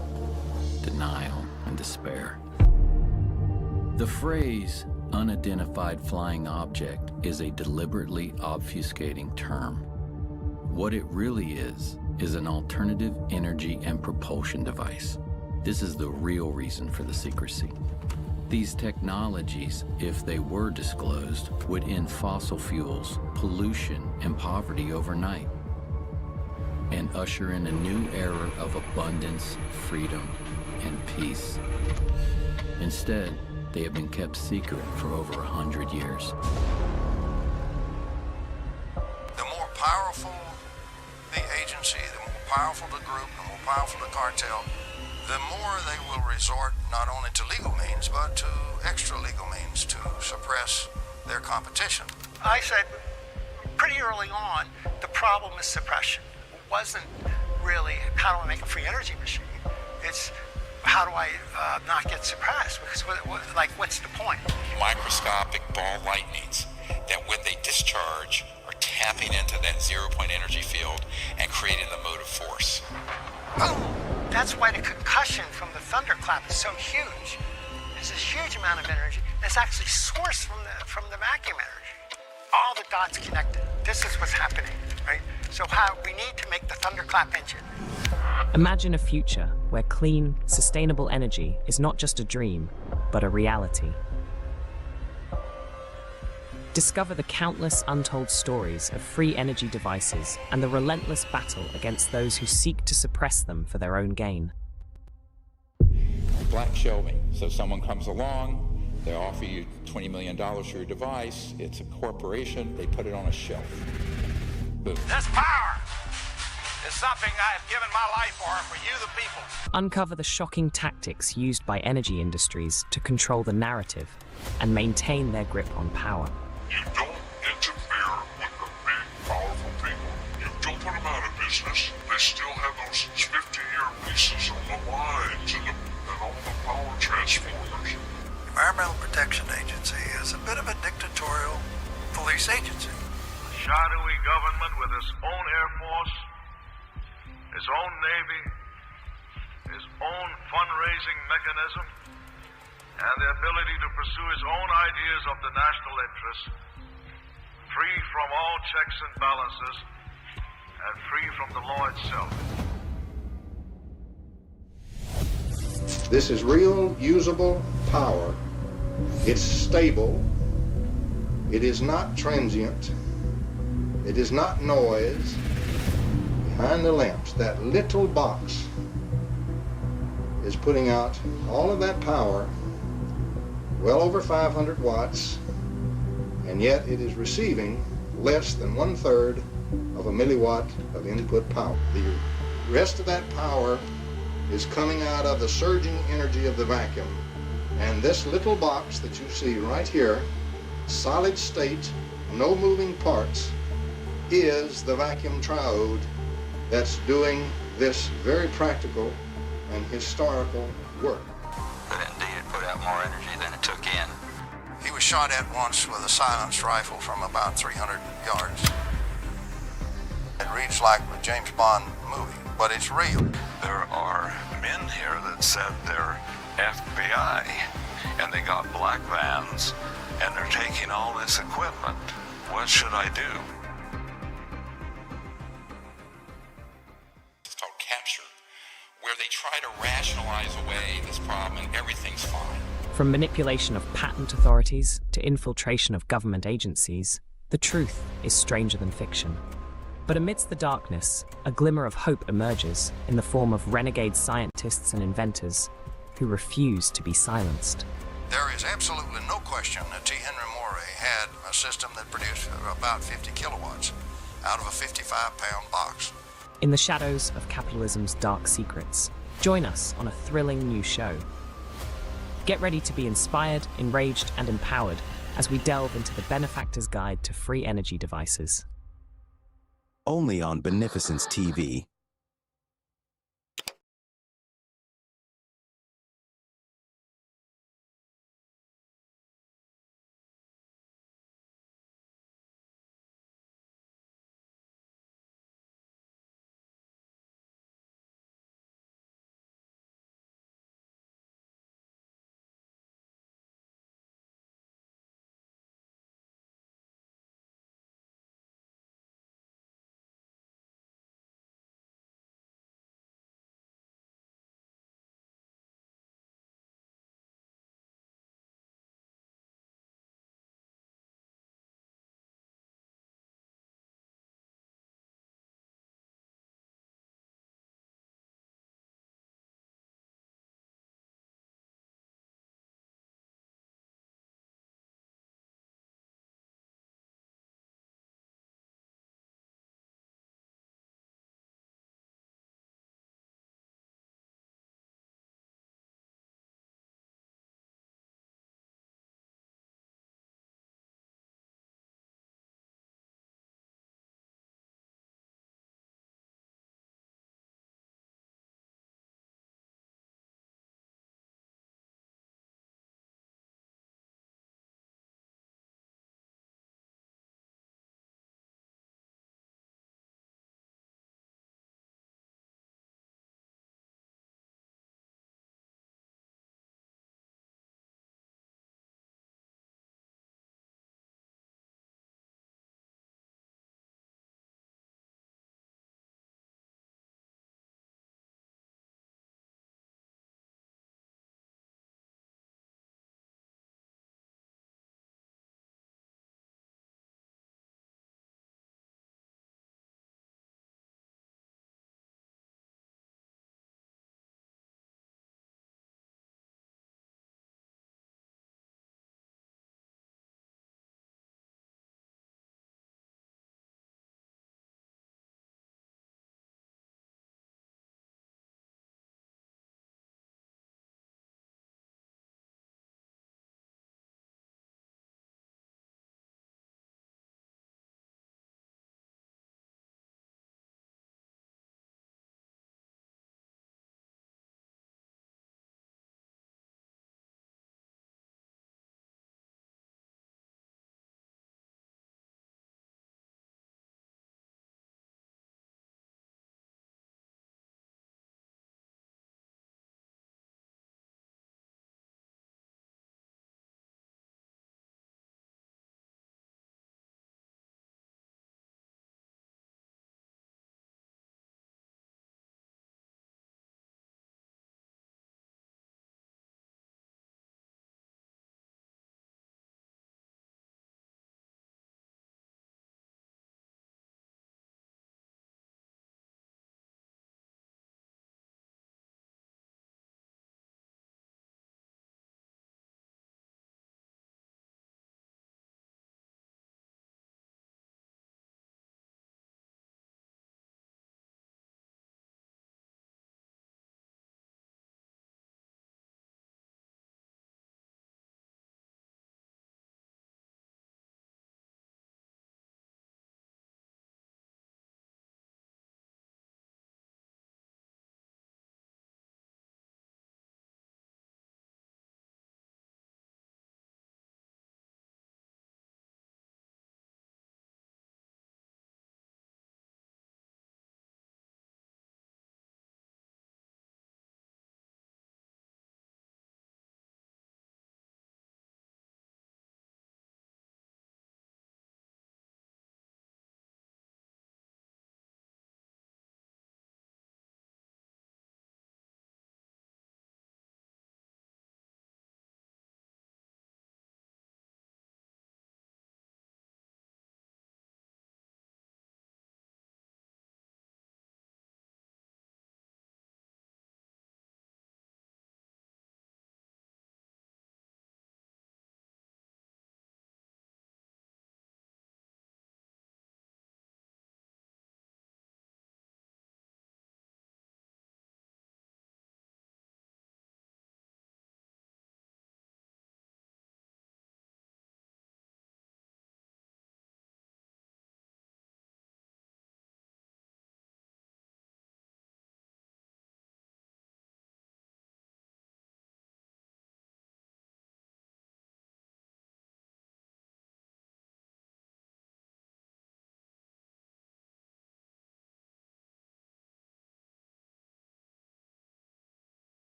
denial, and despair. The phrase unidentified flying object is a deliberately obfuscating term. What it really is an alternative energy and propulsion device. This is the real reason for the secrecy. These technologies, if they were disclosed, would end fossil fuels, pollution, and poverty overnight, and usher in a new era of abundance, freedom, and peace. Instead, they have been kept secret for over 100 years. The more powerful the agency, the more powerful the group, the more powerful the cartel, the more they will resort not only to legal means, but to extra legal means to suppress their competition. I said pretty early on, the problem is suppression. It wasn't really how do I make a free energy machine. It's how do I not get suppressed? Because what's the point? Microscopic ball lightnings that when they discharge are tapping into that zero-point energy field and creating the motive force. Boom! That's why the concussion from the thunderclap is so huge. There's this huge amount of energy that's actually sourced from the vacuum energy. All the dots connected. This is what's happening, right? So we need to make the thunderclap engine. Imagine a future where clean, sustainable energy is not just a dream, but a reality. Discover the countless untold stories of free energy devices and the relentless battle against those who seek to suppress them for their own gain. Black shelving. So someone comes along, they offer you $20 million for your device, it's a corporation, they put it on a shelf. Boom. This power is something I have given my life for you the people. Uncover the shocking tactics used by energy industries to control the narrative and maintain their grip on power. You don't interfere with the big, powerful people. You don't put them out of business. They still have those 50-year leases on the lines and all the power transformers. Environmental Protection Agency is a bit of a dictatorial police agency. A shadowy government with its own Air Force, its own Navy, its own fundraising mechanism, and the ability to pursue its own ideas of the national interest, free from all checks and balances, and free from the law itself. This is real, usable power. It's stable. It is not transient. It is not noise. Behind the lamps, that little box is putting out all of that power, well over 500 watts, and yet it is receiving less than 1/3 of a milliwatt of input power. The rest of that power is coming out of the surging energy of the vacuum. And this little box that you see right here, solid state, no moving parts, is the vacuum triode that's doing this very practical and historical work. But indeed, it put out more energy than it took in. He was shot at once with a silenced rifle from about 300 yards. It reads like a James Bond movie, but it's real. There are men here that said they're FBI, and they got black vans, and they're taking all this equipment. What should I do? It's called capture, where they try to rationalize away this problem and everything's fine. From manipulation of patent authorities to infiltration of government agencies, the truth is stranger than fiction. But amidst the darkness, a glimmer of hope emerges in the form of renegade scientists and inventors who refuse to be silenced. There is absolutely no question that T. Henry Morey had a system that produced about 50 kilowatts out of a 55-pound box. In the shadows of capitalism's dark secrets, Join us on a thrilling new show. Get ready to be inspired, enraged, and empowered as we delve into the Benefactor's Guide to Free Energy Devices. Only on Beneficence TV.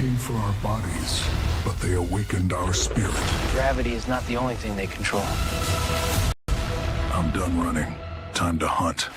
came for our bodies, but they awakened our spirit. Gravity is not the only thing they control. I'm done running. Time to hunt.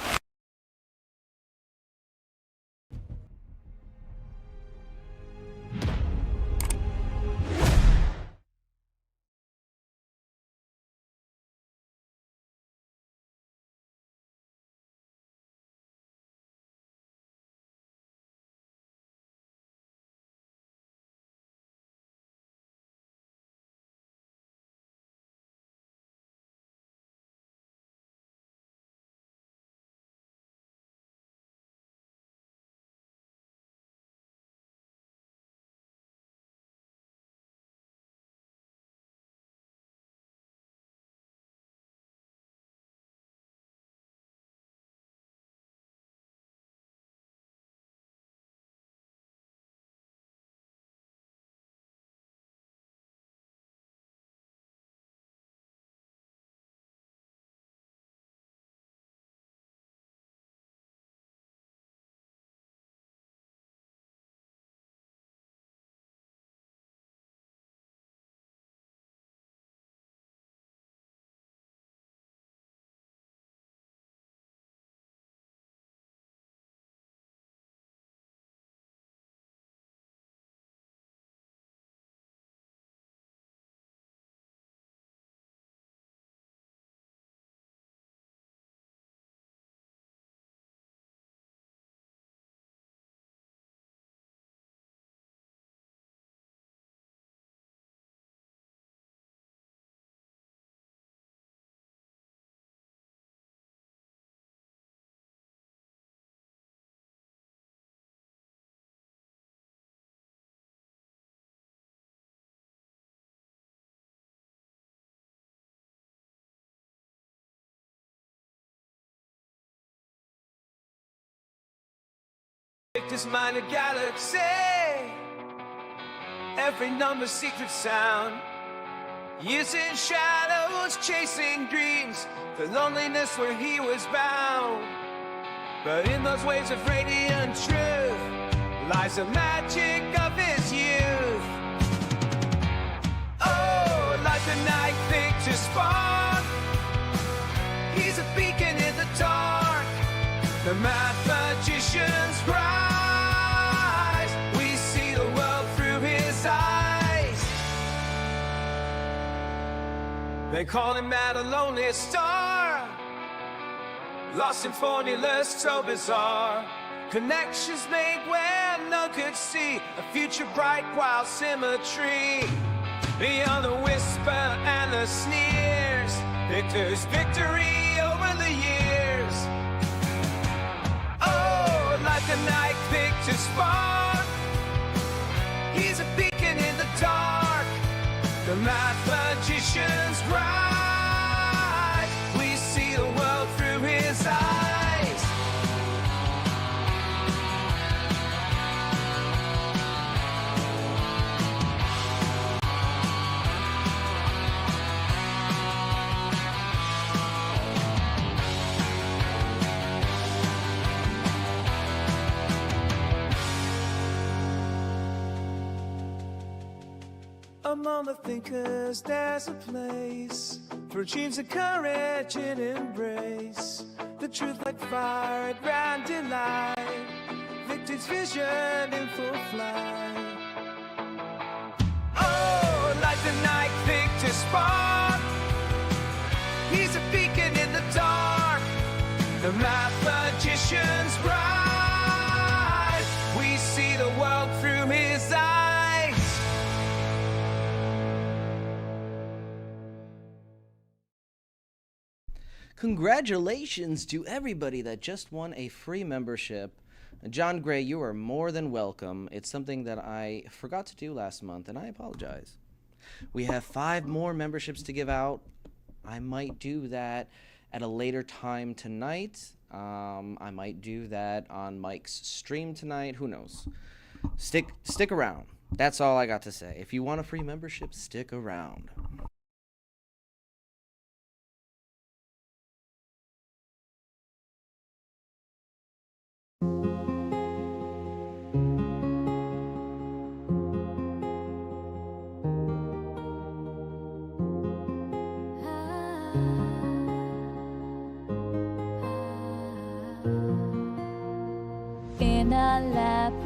This minor galaxy, every number secret sound, using shadows, chasing dreams, the loneliness where he was bound. But in those waves of radiant truth lies the magic of his youth. Oh, like the night picture spark, he's a beacon in the dark, the mathematician's pride. They call him out a lonely star, lost in formulas so bizarre. Connections made where none could see, a future bright while symmetry. Beyond the whisper and the sneers, Victor's victory over the years. Oh, like a night picture spark, he's a beacon in the dark, the mathematician's pride. We see the world through his eyes. Among the thinkers, there's a place for dreams of courage and embrace the truth like fire at grand delight. Victor's vision in full flight. Oh, like the night Victor spark, he's a beacon in the dark, the mathematician's bride. We see the world through his eyes. Congratulations to everybody that just won a free membership. John Gray, you are more than welcome. It's something that I forgot to do last month, and I apologize. We have 5 more memberships to give out. I might do that at a later time tonight. I might do that on Mike's stream tonight. Who knows? Stick around. That's all I got to say. If you want a free membership, stick around.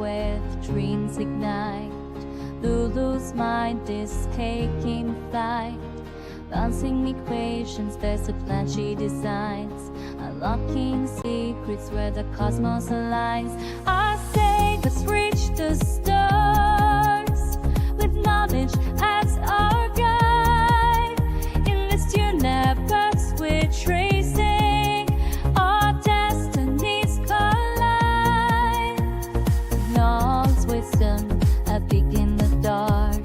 with dreams ignite. Lulu's mind is taking flight. Bouncing equations, there's a plan she designs. Unlocking secrets where the cosmos aligns. I say let's reach the stars with knowledge as our guide. In this universe we're tracing our destinies collide. Knowledge, wisdom, a peek in the dark.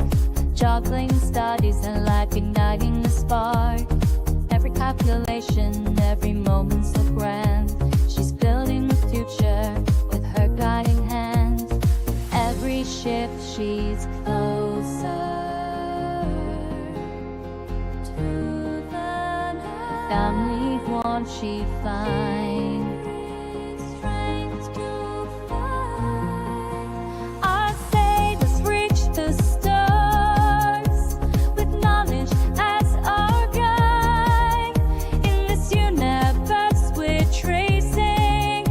Juggling studies and life igniting the spark. Every calculation, every moment so grand. She's building the future with her guiding hand. Every shift she's closer to the night. Family won't she find strength to find. I say let's reach the stars with knowledge as our guide. In this universe we're tracing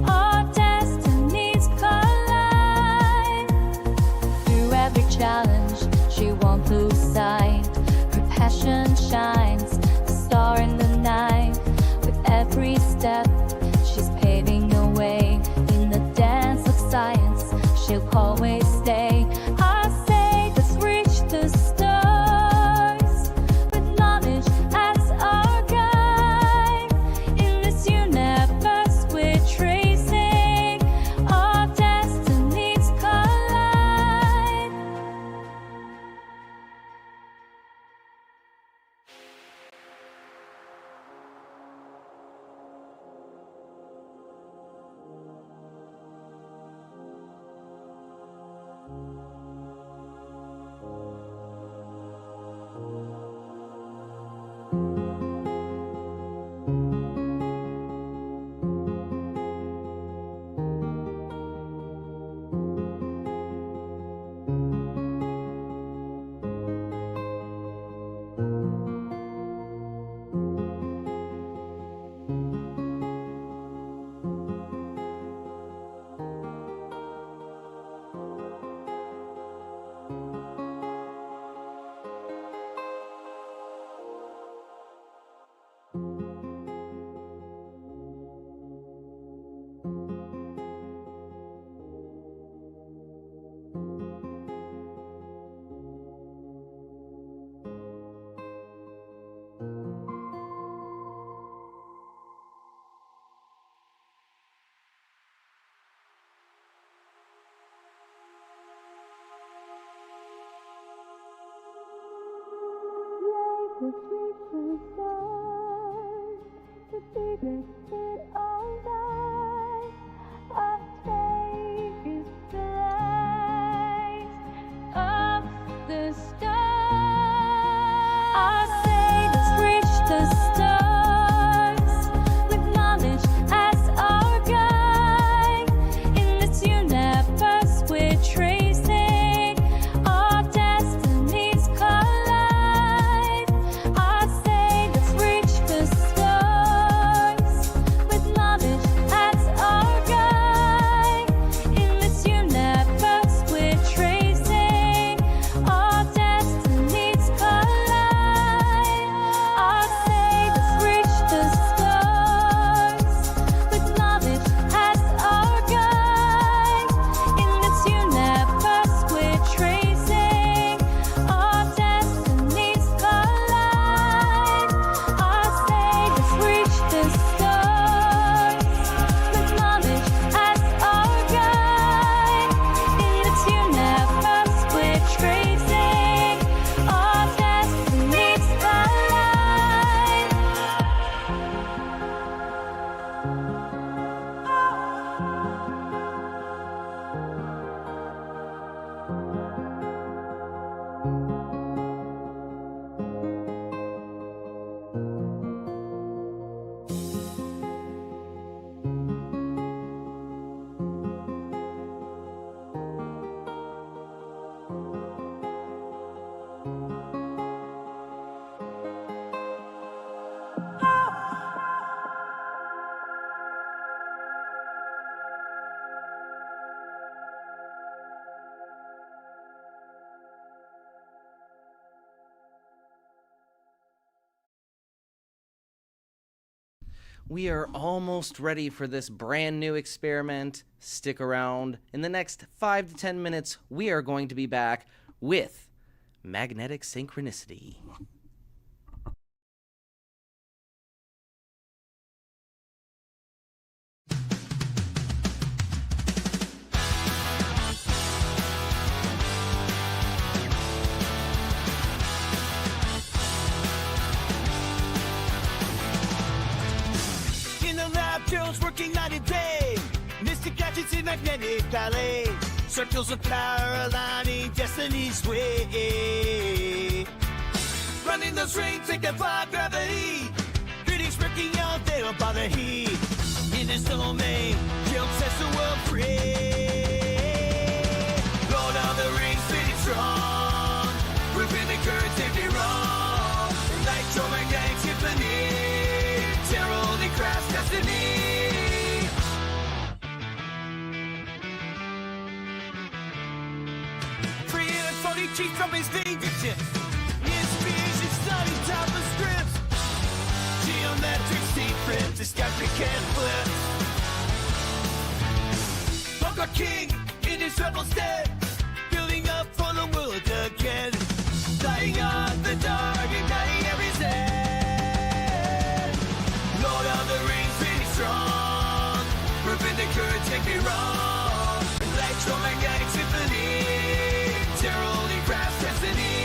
our destinies collide. Through every challenge she won't lose sight. Her passion shines, a star in the night. With every step she's paving the way. In the dance of science she'll always stay. I say let's reach the stars with knowledge as our guide. In this universe we're tracing our destinies collide. Let's reach the stars, the biggest hit of life. Our take is the light of the stars. I say let's reach the stars with knowledge as our guide. In this universe we're tracing our destinies collide. I say let's reach the stars with knowledge as we are almost ready for this brand new experiment. Stick around. In the next 5 to 10 minutes, we are going to be back with magnetic synchronicity. In the lab, Joe's working night and day. Mystic gadgets in magnetic ballet. Circles of power aligning destiny's way. Running those rings, they defy gravity. Critics working out, they don't bother heat. In his domain, Joe sets the world free. Lord of the rings, pretty strong. Proving the currents if they wrong. Electromagnetic symphony. Only craft destiny. Free electronic cheat from his fingertips. Inspiration study top of scripts. Geometric secrets, discovery can't flip. Bunker King in his rebel stead. Building up for the world again. Lighting up the dark, igniting every set. Lord of the rings, really strong. Proving the current, take me wrong. Electromagnetic symphony. Terror only crafts destiny.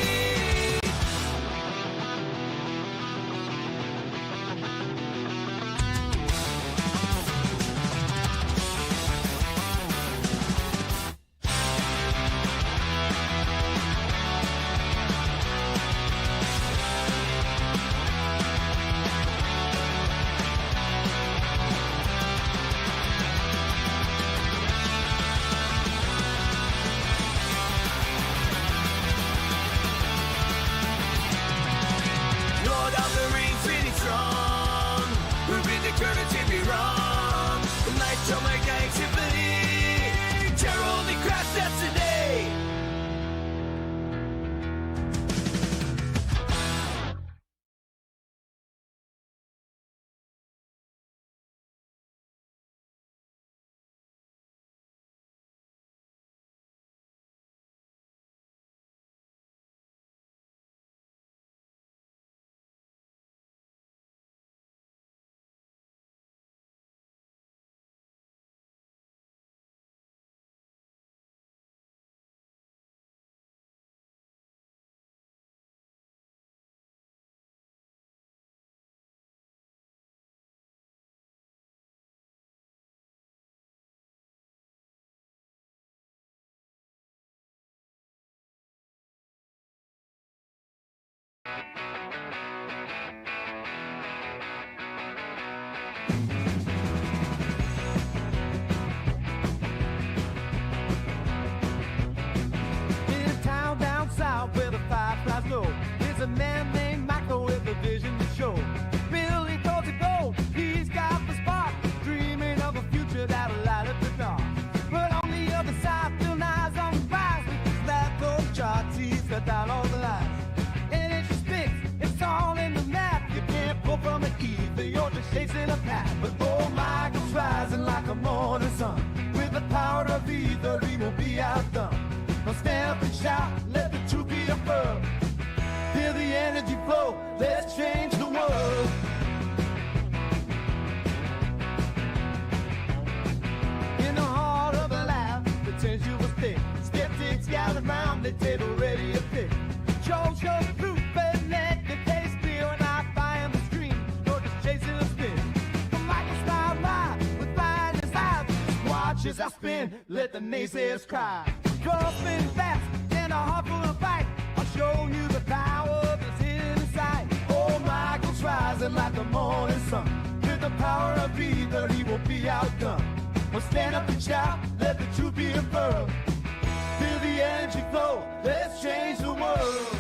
There's a man named Michael with a vision to show. Building towards a goal, he's got the spark, dreaming of a future that'll light up the dark. But on the other side, Bill Nye's on the rise with his laptop charts. He's cut down all the lines, and it just sticks. It's all in the map. You can't pull from the ether. You're just chasing a path. But oh, Michael's rising like a morning sun. With the power of ether, he won't be outdone. Now stand up and shout, let the truth be affirmed. Feel the energy flow, let's change the world. In the heart of the lab, the tension was thick. Skeptics gathered round the table ready to pick. Show proof, and let the case clear. And I find the stream, you're just chasing a spin. But Michael smiled by with fire in his eyes. Watch as I spin, let the naysayers cry. Girl spinning fast, and a heart full of fight. I'll show you the power that's hidden inside. Oh, Michael's rising like the morning sun. With the power of ether, he won't be outdone. Well, stand up and shout, let the truth be affirmed. Feel the energy flow, let's change the world.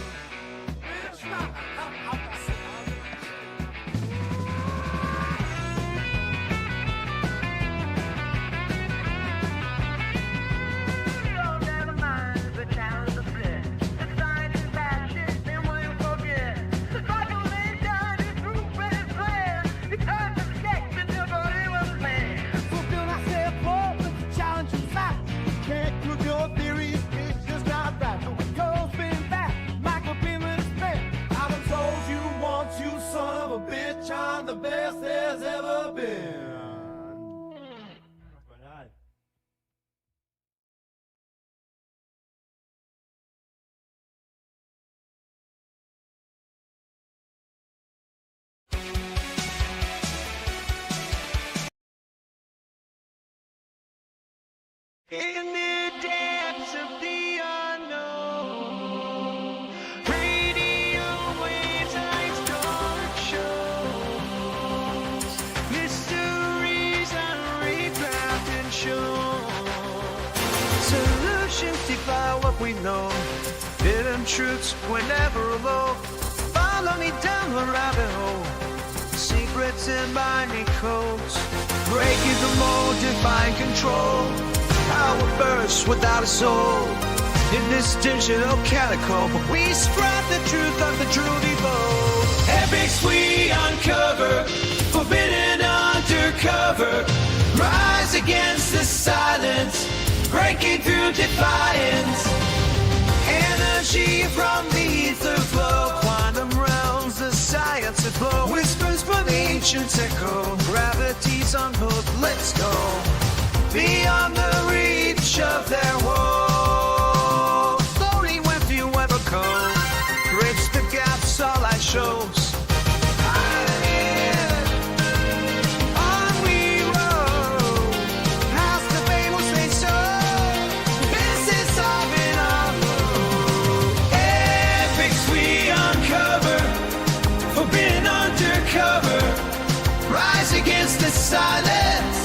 the best there's ever been. In the depths of the unknown, radio waves like dark shows, mysteries unrepacked and shown. Solutions defy what we know, hidden truths we're never alone. Follow me down the rabbit hole, secrets and binding codes, breaking the mold, define control. Power bursts without a soul in this digital catacomb. We spread the truth of the truly bold. Epics we uncover, forbidden undercover. Rise against the silence, breaking through defiance. Energy from the ether flow, quantum realms, the science aglow. Whispers from ancients echo, gravity's on hold, let's go. Beyond the reach of their woe, slowly when few ever come, bridge the gaps, all light shows. On we roll, past the fabled say so. This is solving our road. Epics we uncover, forbidden undercover. Rise against the silence,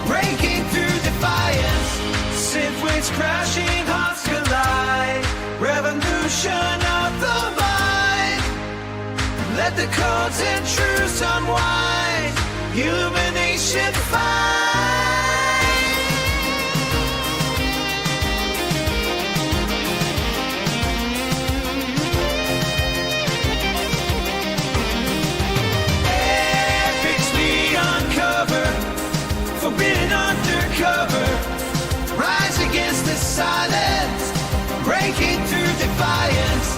breaking through defiance. Synth waves crashing, hearts collide. Revolution of the mind. Let the codes and truths unwind. Illumination find. Epics we uncover, forbidden undercover. Rise against the silence, breaking through defiance.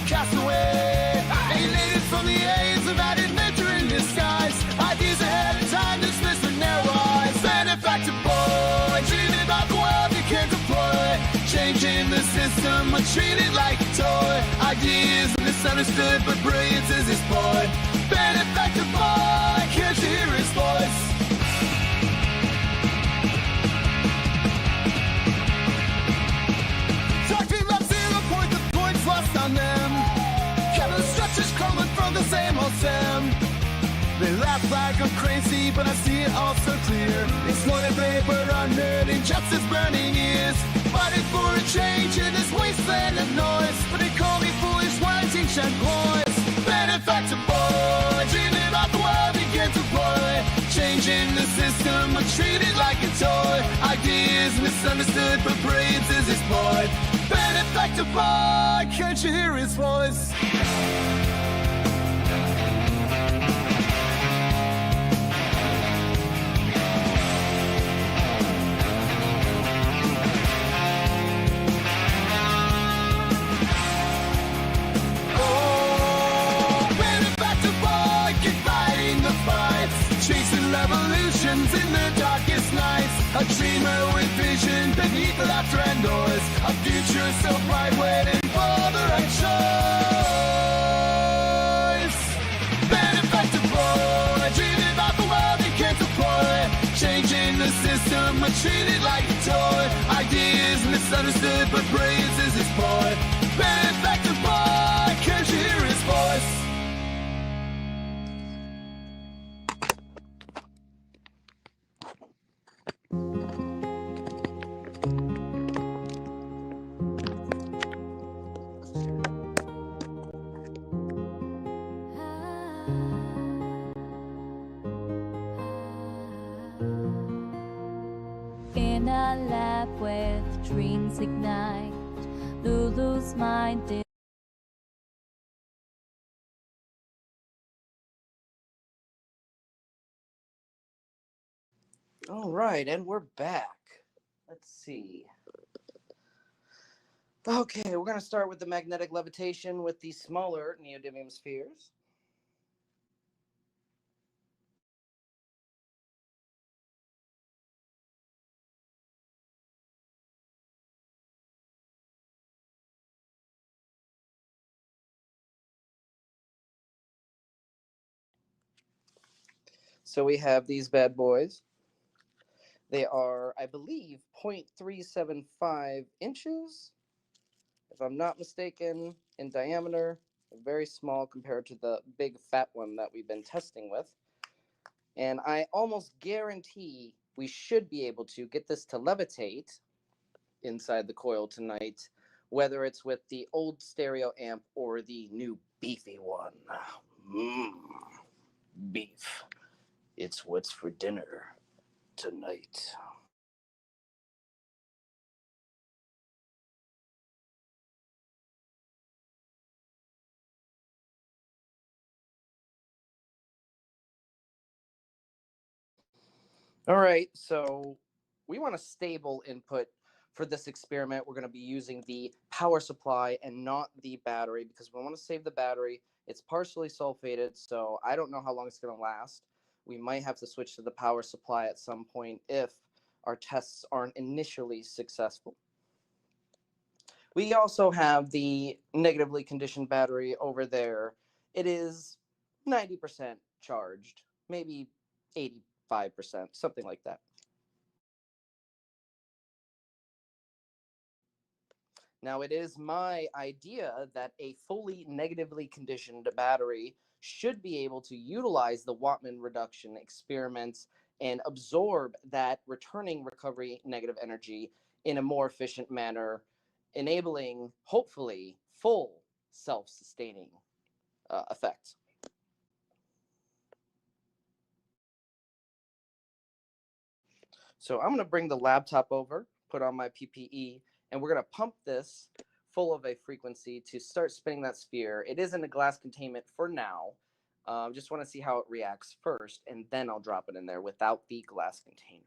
Cast away, alienated from the aids of added nature in disguise. Ideas ahead of time, dismissed with narrow eyes. Benefactor boy, dreaming about the world you can't deploy. Changing the system, but treated like a toy. Ideas misunderstood, but brilliance is his boy. Benefactor boy, can't you hear his voice? Talking about 0 point, the points lost on them. Structures coming from the same old Sam. They laugh like I'm crazy, but I see it all so clear. Exploited paper, unheard injustice, burning ears. Fighting for a change in this wasteland of noise. But they call me foolish, wanting shed boys. Benefactor boy, dreaming about the world he can't deploy. Changing the system, but treated like a toy. Ideas misunderstood, but brilliance is his boy. Benefactor boy, can't you hear his voice? Revolutions in the darkest nights. A dreamer with vision beneath the laughter and noise. A future so bright waiting for treated like a toy. Ideas misunderstood, but brains is his boy. Benefactor boy, can't you hear his voice? In a lab where the dreams ignite, Lulu's mind is. All right, and we're back. Let's see. Okay, we're going to start with the magnetic levitation with the smaller neodymium spheres. So we have these bad boys. They are, I believe, 0.375 inches, if I'm not mistaken, in diameter. Very small compared to the big fat one that we've been testing with. And I almost guarantee we should be able to get this to levitate inside the coil tonight, whether it's with the old stereo amp or the new beefy one. Beef. It's what's for dinner tonight. All right, so we want a stable input for this experiment. We're going to be using the power supply and not the battery because we want to save the battery. It's partially sulfated, so I don't know how long it's going to last. We might have to switch to the power supply at some point if our tests aren't initially successful. We also have the negatively conditioned battery over there. It is 90% charged, maybe 85%, something like that. Now, it is my idea that a fully negatively conditioned battery should be able to utilize the Wattman reduction experiments and absorb that returning recovery negative energy in a more efficient manner, enabling, hopefully, full self-sustaining effects. So I'm going to bring the laptop over, put on my PPE, and we're going to pump this full of a frequency to start spinning that sphere. It is in a glass containment for now. Just want to see how it reacts first, and then I'll drop it in there without the glass container.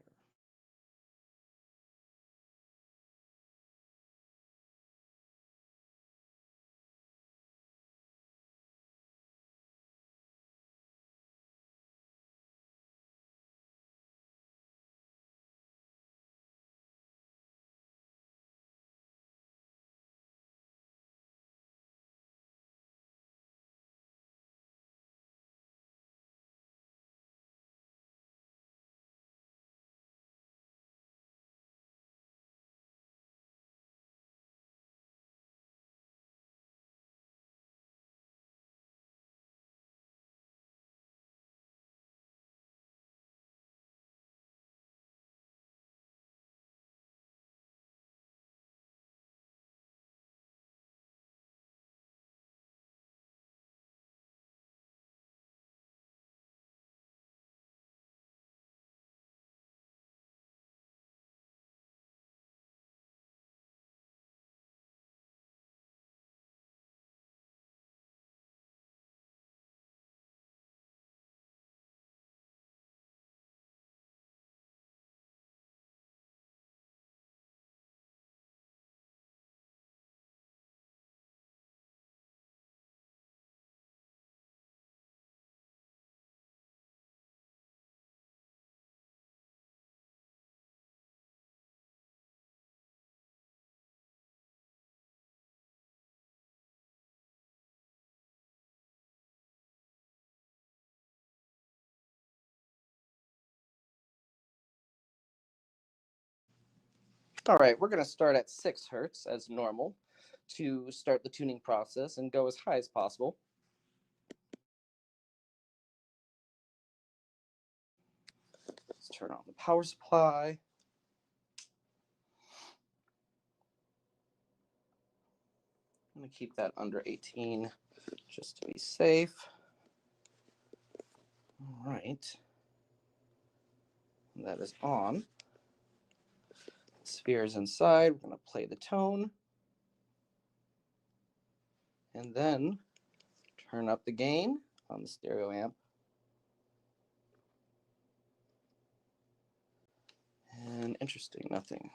All right, we're going to start at 6 hertz as normal to start the tuning process and go as high as possible. Let's turn on the power supply. I'm going to keep that under 18 just to be safe. All right. That is on. The sphere is inside. We're going to play the tone. And then turn up the gain on the stereo amp. And interesting, nothing.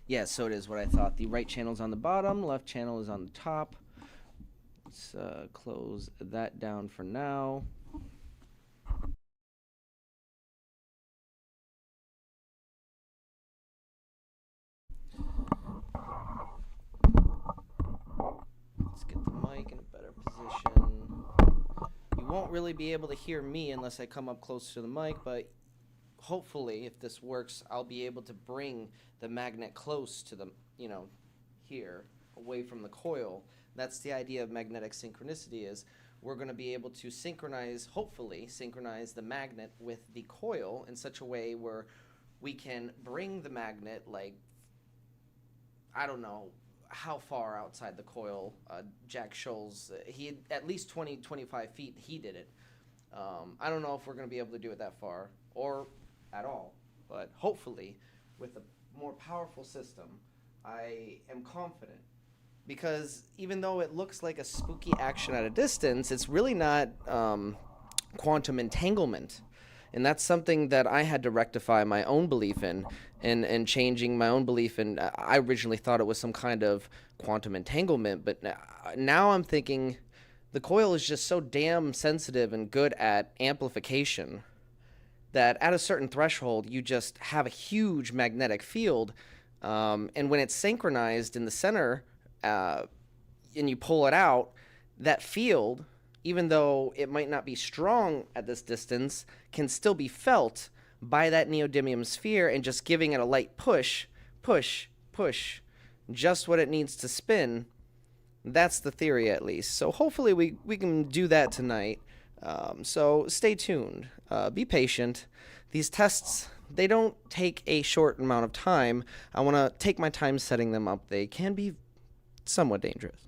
Yeah, so it is what I thought. The right channel is on the bottom, left channel is on the top. Let's close that down for now. Let's get the mic in a better position. You won't really be able to hear me unless I come up close to the mic, but hopefully, if this works, I'll be able to bring the magnet close to the, here, away from the coil. That's the idea of magnetic synchronicity, is we're going to be able to hopefully synchronize the magnet with the coil in such a way where we can bring the magnet, like, I don't know how far outside the coil. Jack Scholes, he had at least 20, 25 feet, he did it. I don't know if we're going to be able to do it that far or at all, but hopefully with a more powerful system, I am confident. Because even though it looks like a spooky action at a distance, it's really not quantum entanglement. And that's something that I had to rectify my own belief in, and changing my own belief in. I originally thought it was some kind of quantum entanglement, but now I'm thinking the coil is just so damn sensitive and good at amplification that at a certain threshold, you just have a huge magnetic field. And when it's synchronized in the center, and you pull it out, that field, even though it might not be strong at this distance, can still be felt by that neodymium sphere, and just giving it a light push, just what it needs to spin. That's the theory, at least. So hopefully we can do that tonight. So stay tuned. Be patient. These tests, they don't take a short amount of time. I want to take my time setting them up. They can be somewhat dangerous.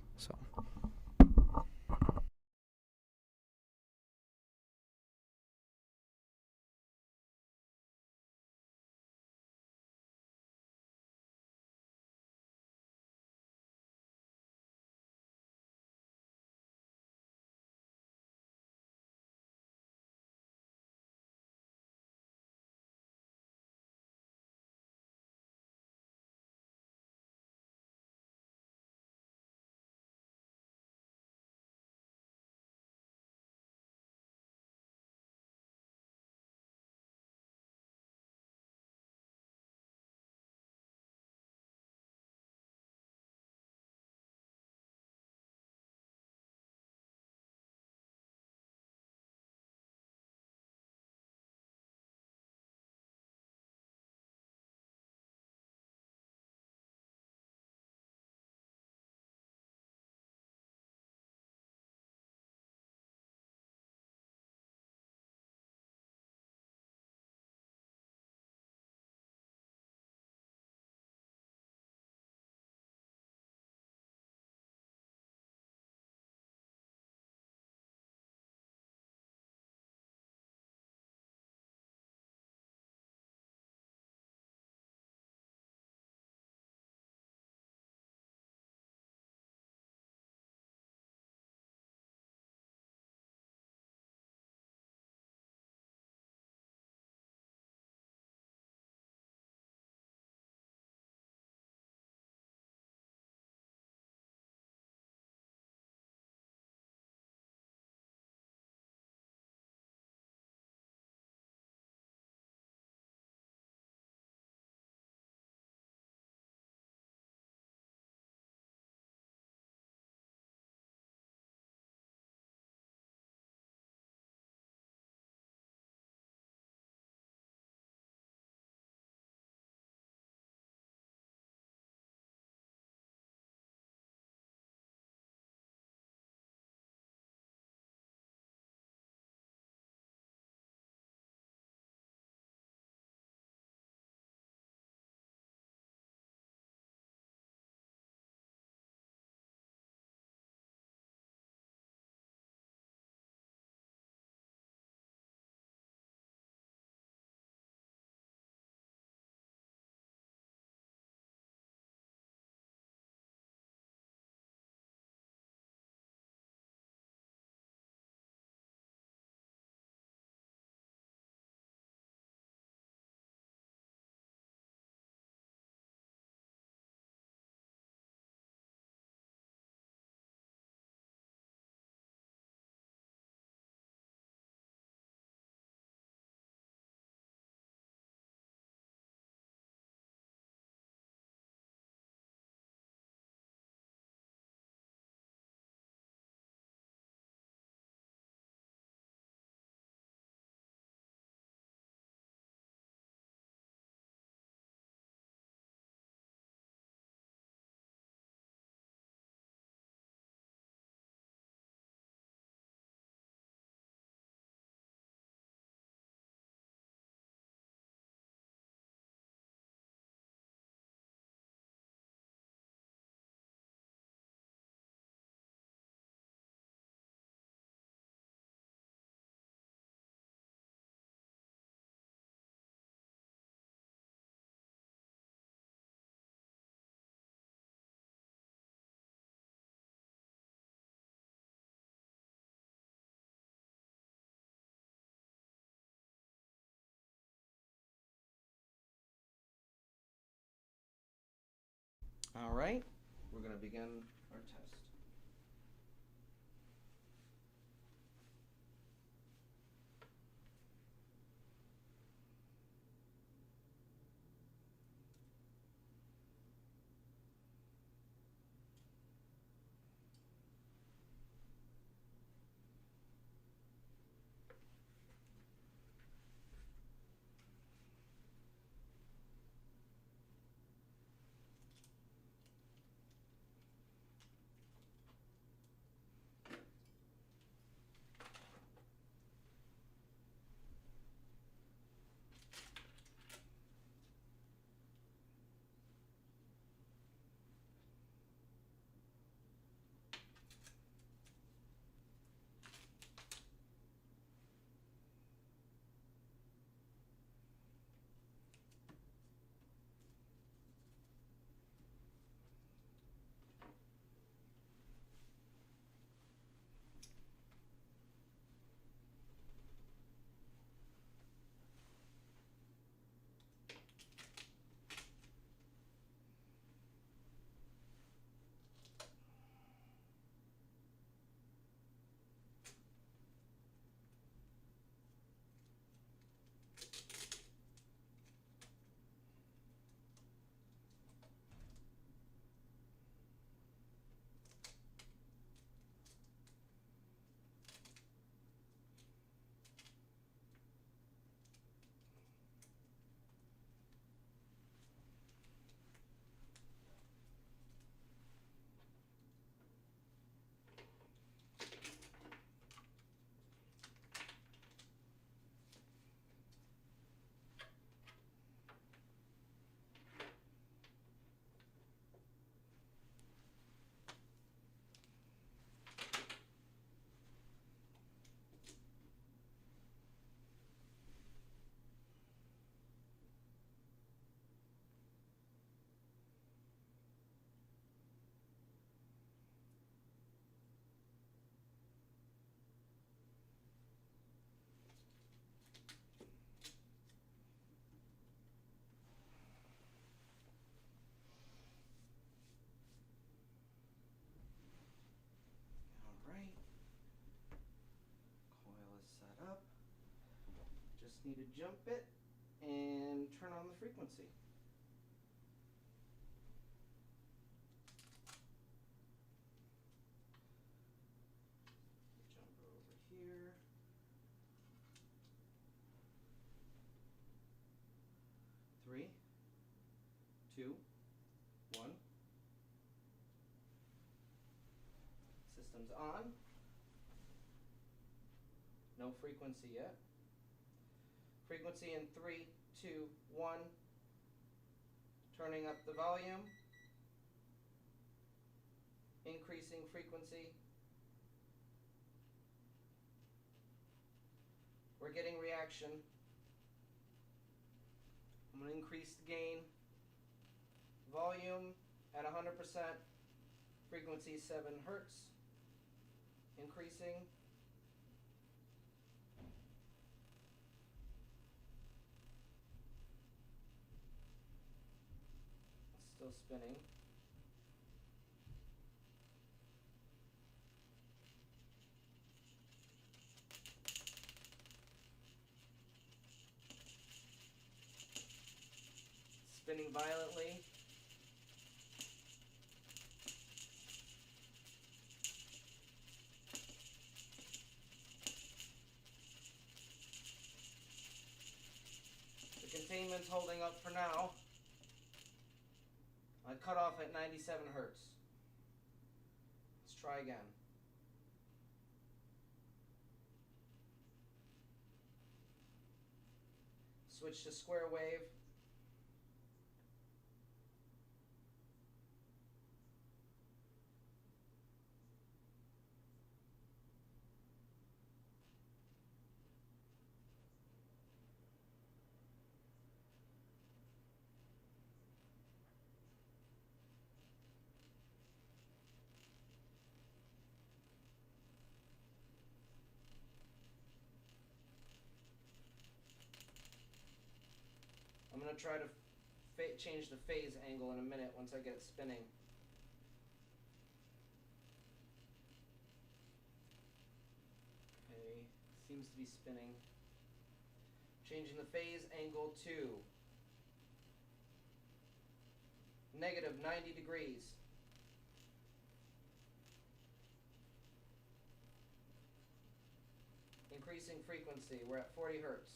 All right, we're going to begin our test. Need to jump it and turn on the frequency. Jump over here. 3, 2, 1. System's on. No frequency yet. Frequency in 3, 2, 1. Turning up the volume. Increasing frequency. We're getting reaction. I'm going to increase the gain. Volume at 100%. Frequency 7 hertz. Increasing. Still spinning. Spinning violently. The containment's holding up for now. I cut off at 97 hertz. Let's try again. Switch to square wave. I'm going to try to change the phase angle in a minute once I get it spinning. Okay, seems to be spinning. Changing the phase angle to negative 90 degrees. Increasing frequency, we're at 40 hertz.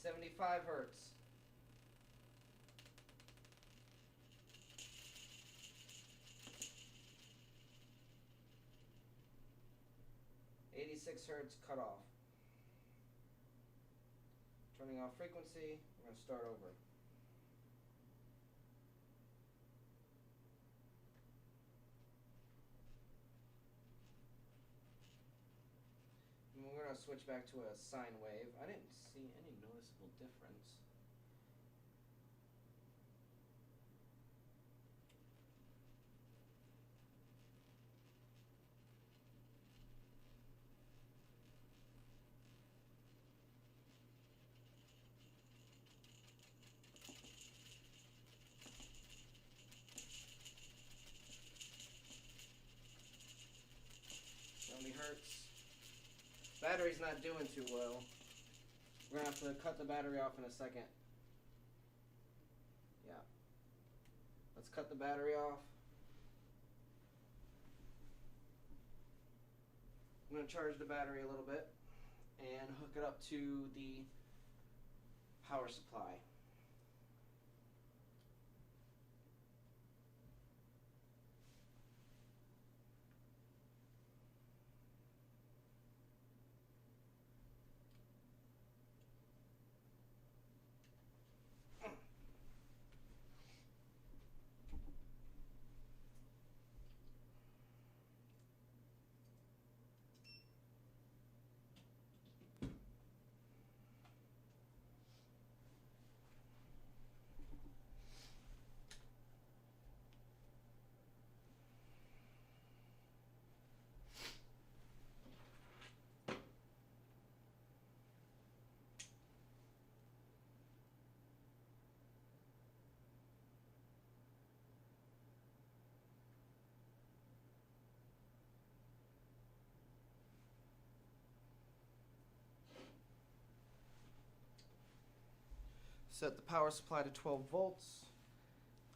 $75 hertz. $86 hertz cutoff. Turning off frequency, we're going to start over. And we're going to switch back to a sine wave. I didn't see any noticeable difference. Hertz. Battery's not doing too well. We're gonna have to cut the battery off in a second. Yeah. Let's cut the battery off. I'm gonna charge the battery a little bit and hook it up to the power supply. Set the power supply to 12 volts.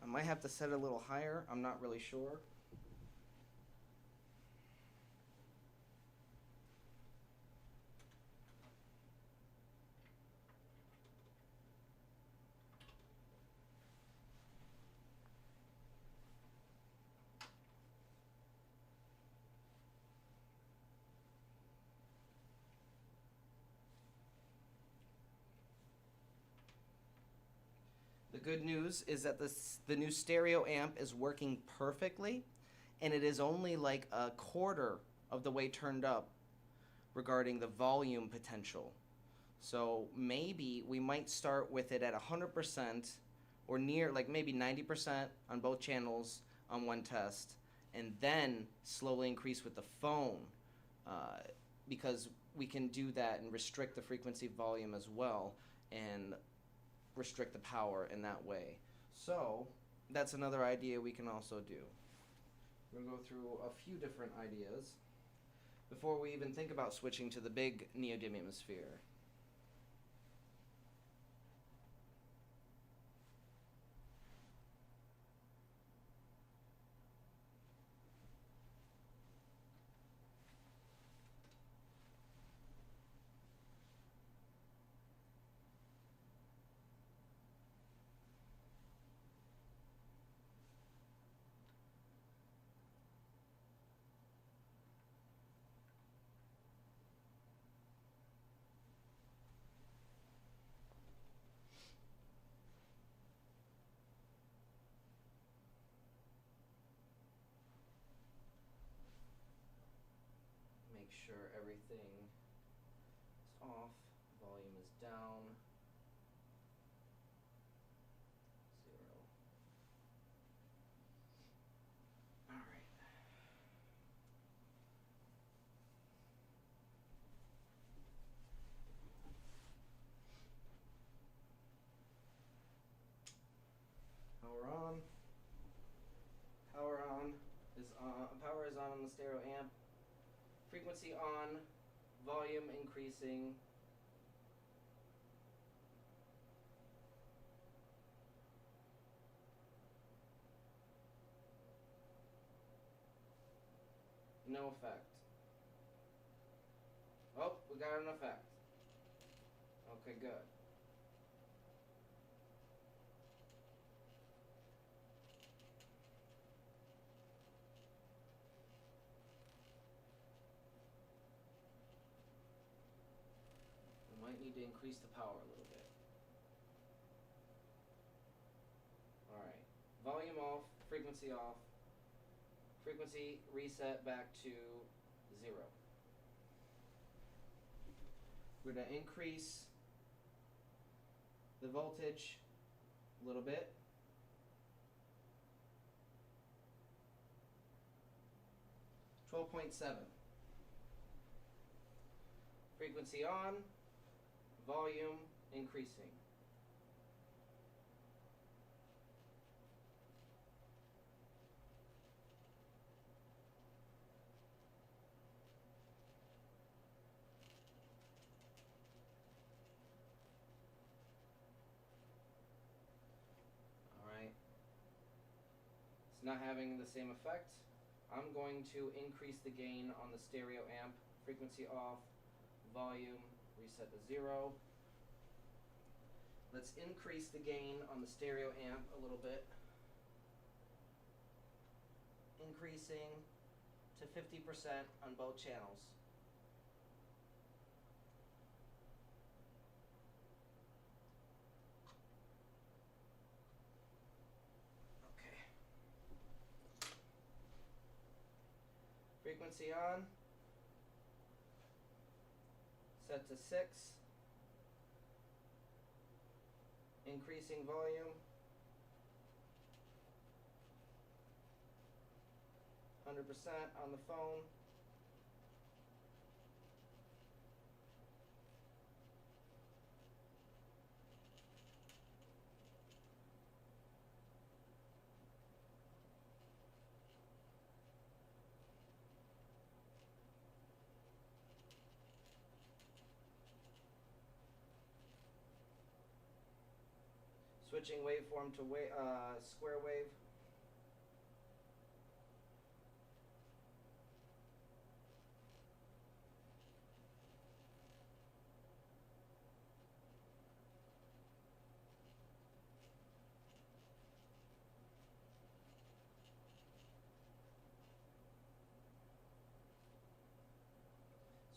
I might have to set it a little higher. I'm not really sure. The good news is that the new stereo amp is working perfectly, and it is only like a quarter of the way turned up regarding the volume potential. So maybe we might start with it at 100% or near, like maybe 90% on both channels on one test, and then slowly increase with the phone, because we can do that and restrict the frequency volume as well, and restrict the power in that way. So that's another idea we can also do. We're going to go through a few different ideas before we even think about switching to the big neodymium sphere. Make sure everything is off, volume is down, 0. All right. Power on. Power is on the stereo amp. Frequency on. Volume increasing. No effect. Oh, we got an effect. Okay, good. We might need to increase the power a little bit. Alright. Volume off, frequency off. Frequency reset back to 0. We're going to increase the voltage a little bit. .7. Frequency on, volume increasing. It's not having the same effect. I'm going to increase the gain on the stereo amp. Frequency off, volume reset to 0. Let's increase the gain on the stereo amp a little bit. Increasing to 50% on both channels. Frequency on, set to 6, increasing volume, 100% on the phone, switching waveform to square wave.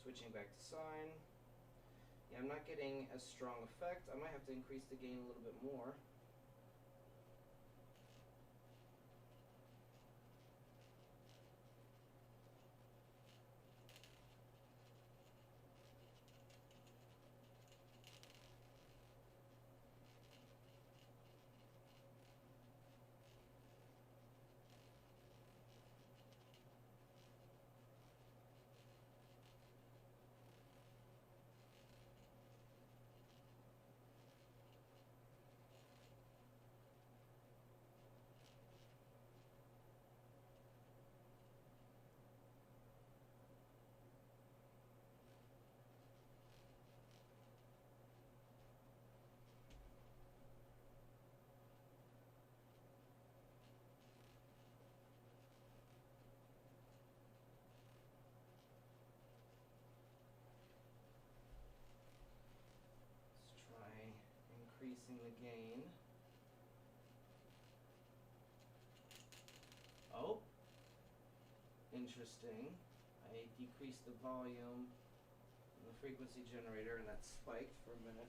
Switching back to sine. Yeah, I'm not getting a strong effect. I might have to increase the gain a little bit more. Increasing the gain. Oh, interesting. I decreased the volume on the frequency generator and that spiked for a minute.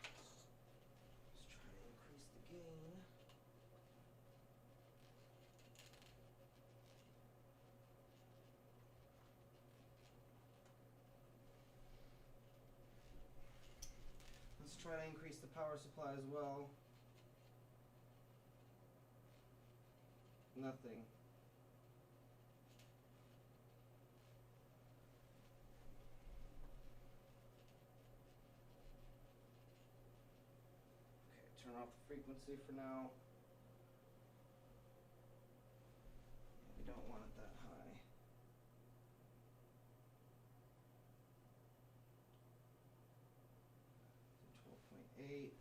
Okay. Let's try to increase the gain. Let's try to increase the power supply as well. Nothing. turn off the frequency for now. We don't want it that high. So 12.8.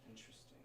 Interesting.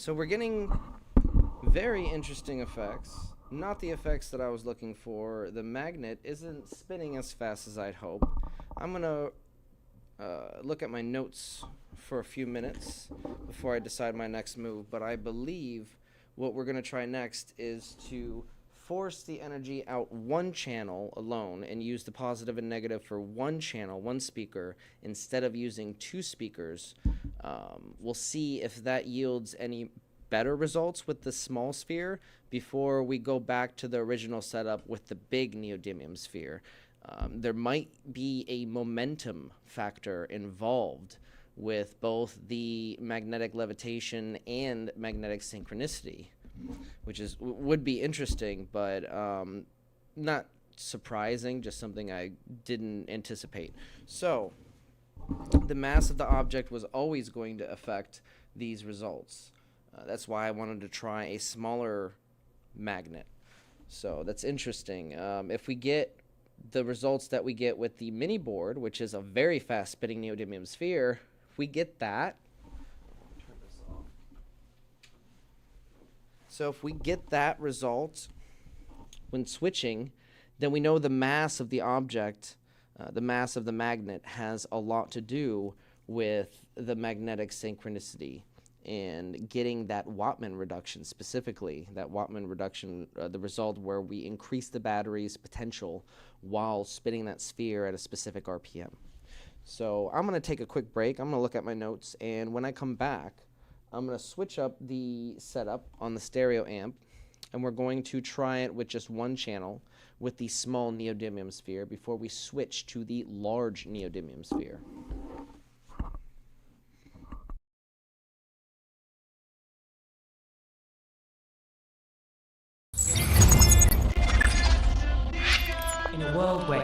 So we're getting very interesting effects. Not the effects that I was looking for. The magnet isn't spinning as fast as I'd hope. I'm gonna look at my notes for a few minutes before I decide my next move, but I believe what we're gonna try next is to force the energy out one channel alone and use the positive and negative for one channel, one speaker, instead of using two speakers. We'll see if that yields any better results with the small sphere before we go back to the original setup with the big neodymium sphere. There might be a momentum factor involved with both the magnetic levitation and magnetic synchronicity, which would be interesting, but not surprising, just something I didn't anticipate. So the mass of the object was always going to affect these results. That's why I wanted to try a smaller magnet. So that's interesting. If we get the results that we get with the mini board, which is a very fast spinning neodymium sphere, if we get that, turn this off. So if we get that result when switching, then we know the mass of the object, the mass of the magnet, has a lot to do with the magnetic synchronicity and getting that Wattman reduction specifically. That Wattman reduction, the result where we increase the battery's potential while spinning that sphere at a specific RPM. So I'm going to take a quick break. I'm going to look at my notes, and when I come back, I'm going to switch up the setup on the stereo amp, and we're going to try it with just one channel with the small neodymium sphere before we switch to the large neodymium sphere. In a world where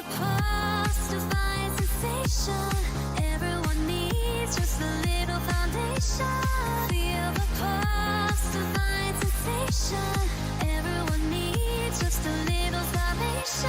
the pulse, divine sensation. Everyone needs just a little foundation. Feel the pulse, divine sensation. Everyone needs just a little salvation.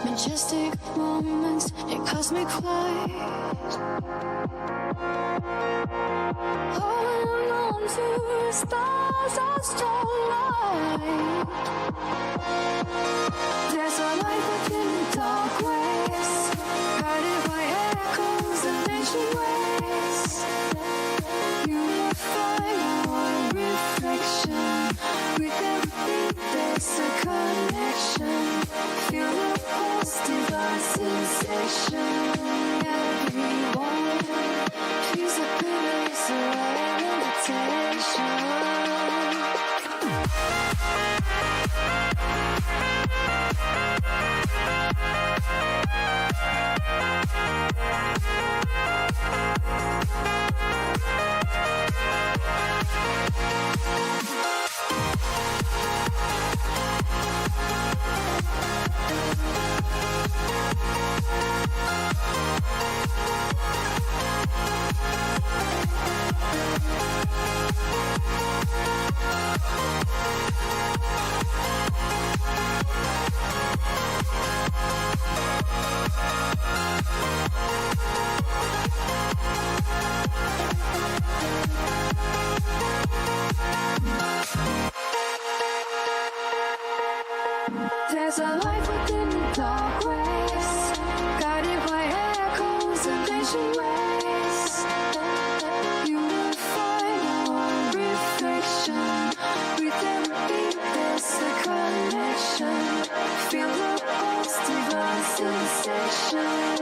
Majestic moments in cosmic flight, holding on to stars of starlight. There's a light within the dark waves, guided by echoes of ancient ways. Unify our connection. Feel the pulse, divine sensation. Everyone feels the goodness of invitation. There's a life within the dark waves, guided by echoes of ancient ways. Unifying one reflection, with every beat there's a connection. Feel the pulse, divine sensation.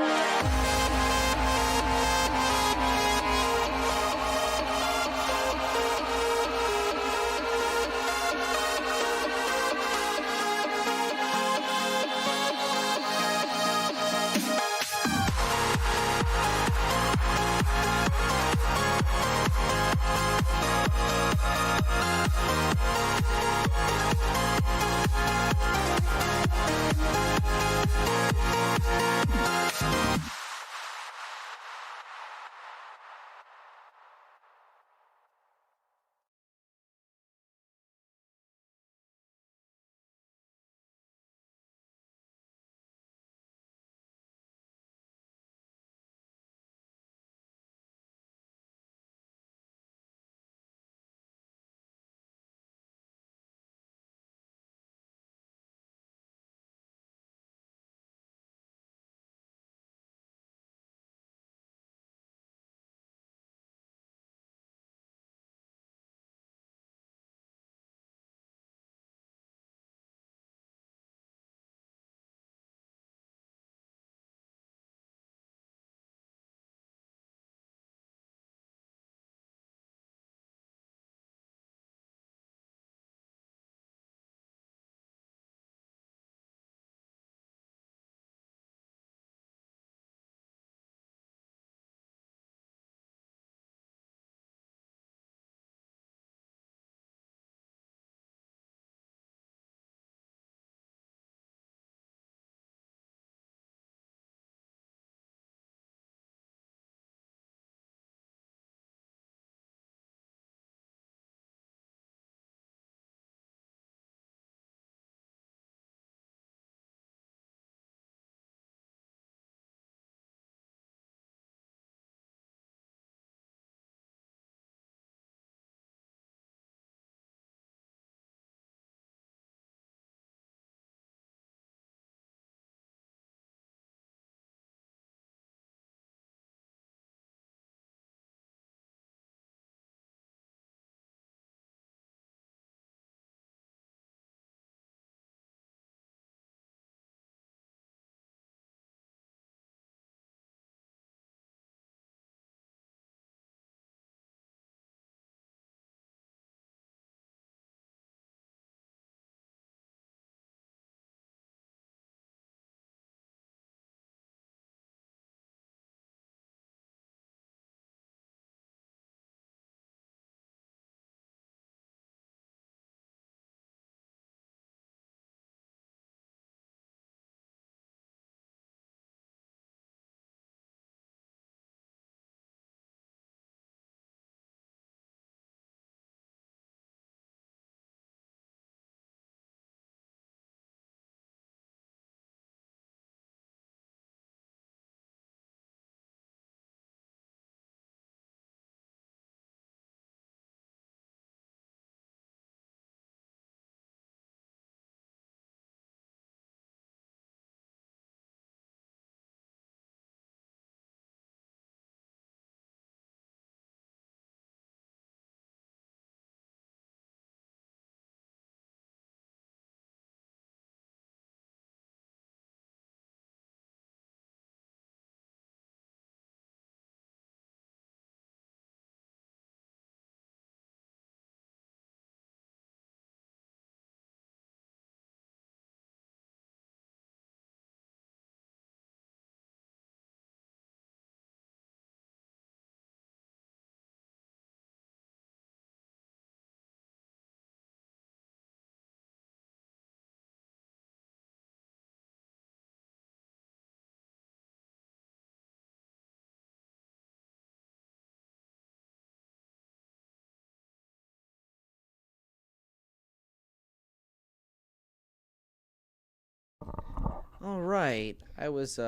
All right. I was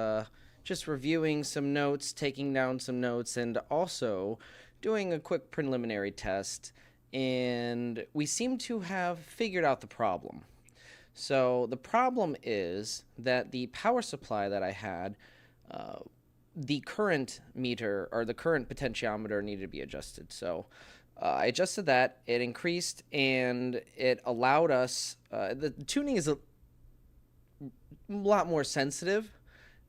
just reviewing some notes, taking down some notes, and also doing a quick preliminary test, and we seem to have figured out the problem. So the problem is that the power supply that I had, the current meter or the current potentiometer needed to be adjusted. So I adjusted that, it increased, and it allowed us, the tuning is a lot more sensitive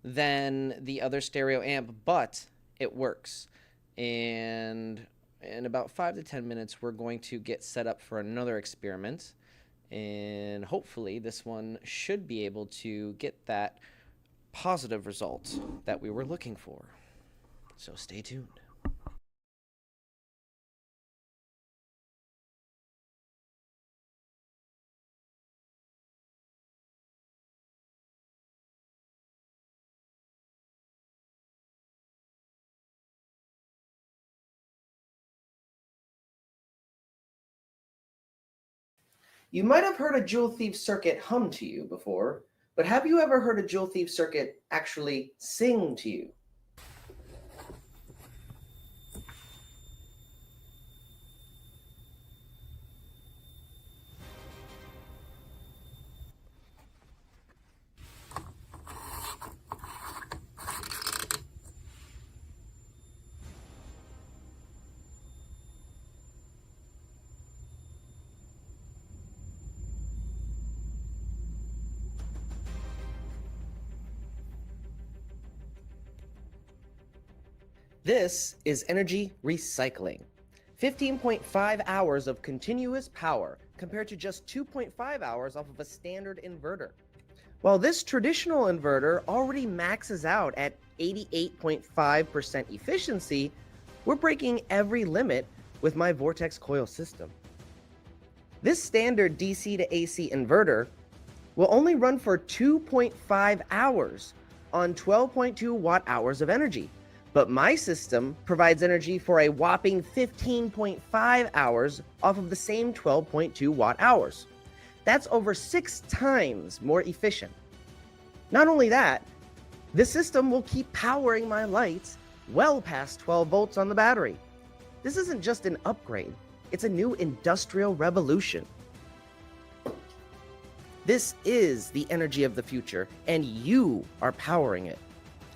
than the other stereo amp, but it works. And in about 5 to 10 minutes, we're going to get set up for another experiment. And hopefully this one should be able to get that positive result that we were looking for. So stay tuned. You might have heard a Joule Thief circuit hum to you before, but have you ever heard a Joule Thief circuit actually sing to you? This is energy recycling. 15.5 hours of continuous power compared to just 2.5 hours off of a standard inverter. While this traditional inverter already maxes out at 88.5% efficiency, we're breaking every limit with my Vortex coil system. This standard DC to AC inverter will only run for 2.5 hours on 12.2 watt hours of energy. But my system provides energy for a whopping 15.5 hours off of the same 12.2 watt hours. That's over 6 times more efficient. Not only that, the system will keep powering my lights well past 12 volts on the battery. This isn't just an upgrade, it's a new industrial revolution. This is the energy of the future, and you are powering it.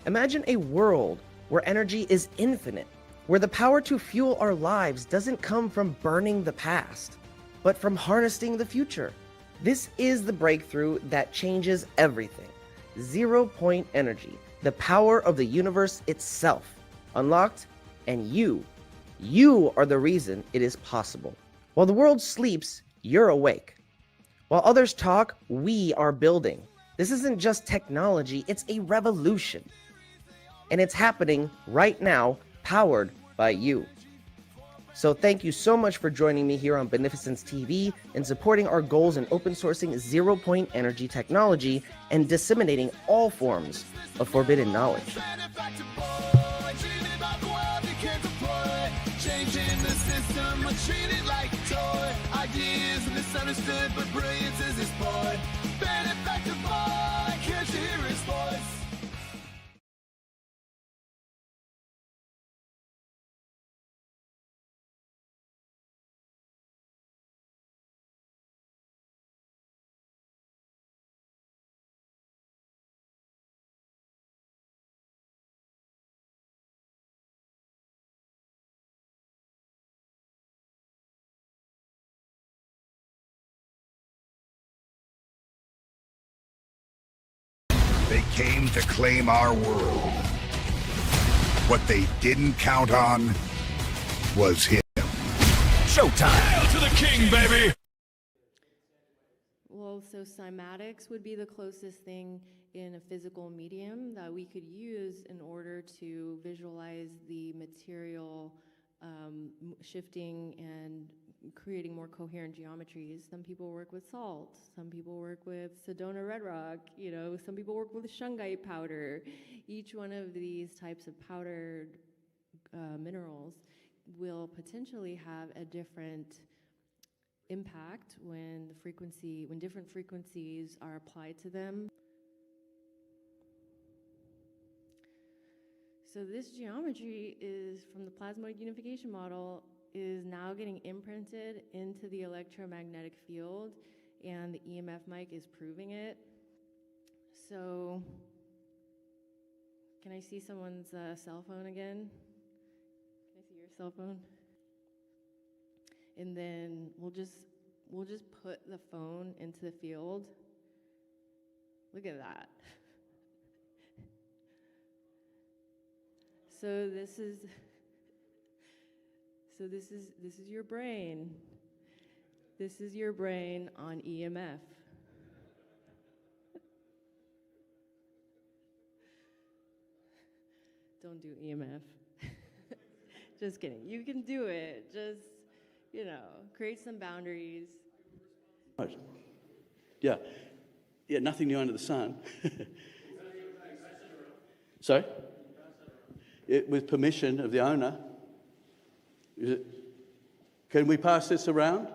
Imagine a world where energy is infinite, where the power to fuel our lives doesn't come from burning the past, but from harnessing the future. This is the breakthrough that changes everything. 0-point energy, the power of the universe itself, unlocked, and you are the reason it is possible. While the world sleeps, you're awake. While others talk, we are building. This isn't just technology, it's a revolution. And it's happening right now, powered by you. So thank you so much for joining me here on Beneficence TV and supporting our goals in open sourcing 0-point energy technology and disseminating all forms of forbidden knowledge. Changing the system, treated like a toy. Ideas misunderstood, but brilliance is his boy. Benefactor boy, can't you hear his voice? They came to claim our world. What they didn't count on was him. Showtime! Hail to the king, baby! Well, so cymatics would be the closest thing in a physical medium that we could use in order to visualize the material shifting and creating more coherent geometries. Some people work with salt, some people work with Sedona red rock, some people work with shungite powder. Each one of these types of powdered minerals will potentially have a different impact when different frequencies are applied to them. So this geometry is from the plasmoid unification model is now getting imprinted into the electromagnetic field, and the EMF mic is proving it. So can I see someone's cell phone again? Can I see your cell phone? And then we'll just put the phone into the field. Look at that. So this is your brain. This is your brain on EMF. Don't do EMF. Just kidding. You can do it. Just, create some boundaries. Right. Yeah. Yeah, nothing new under the sun. Sorry? With permission of the owner. Can we pass this around?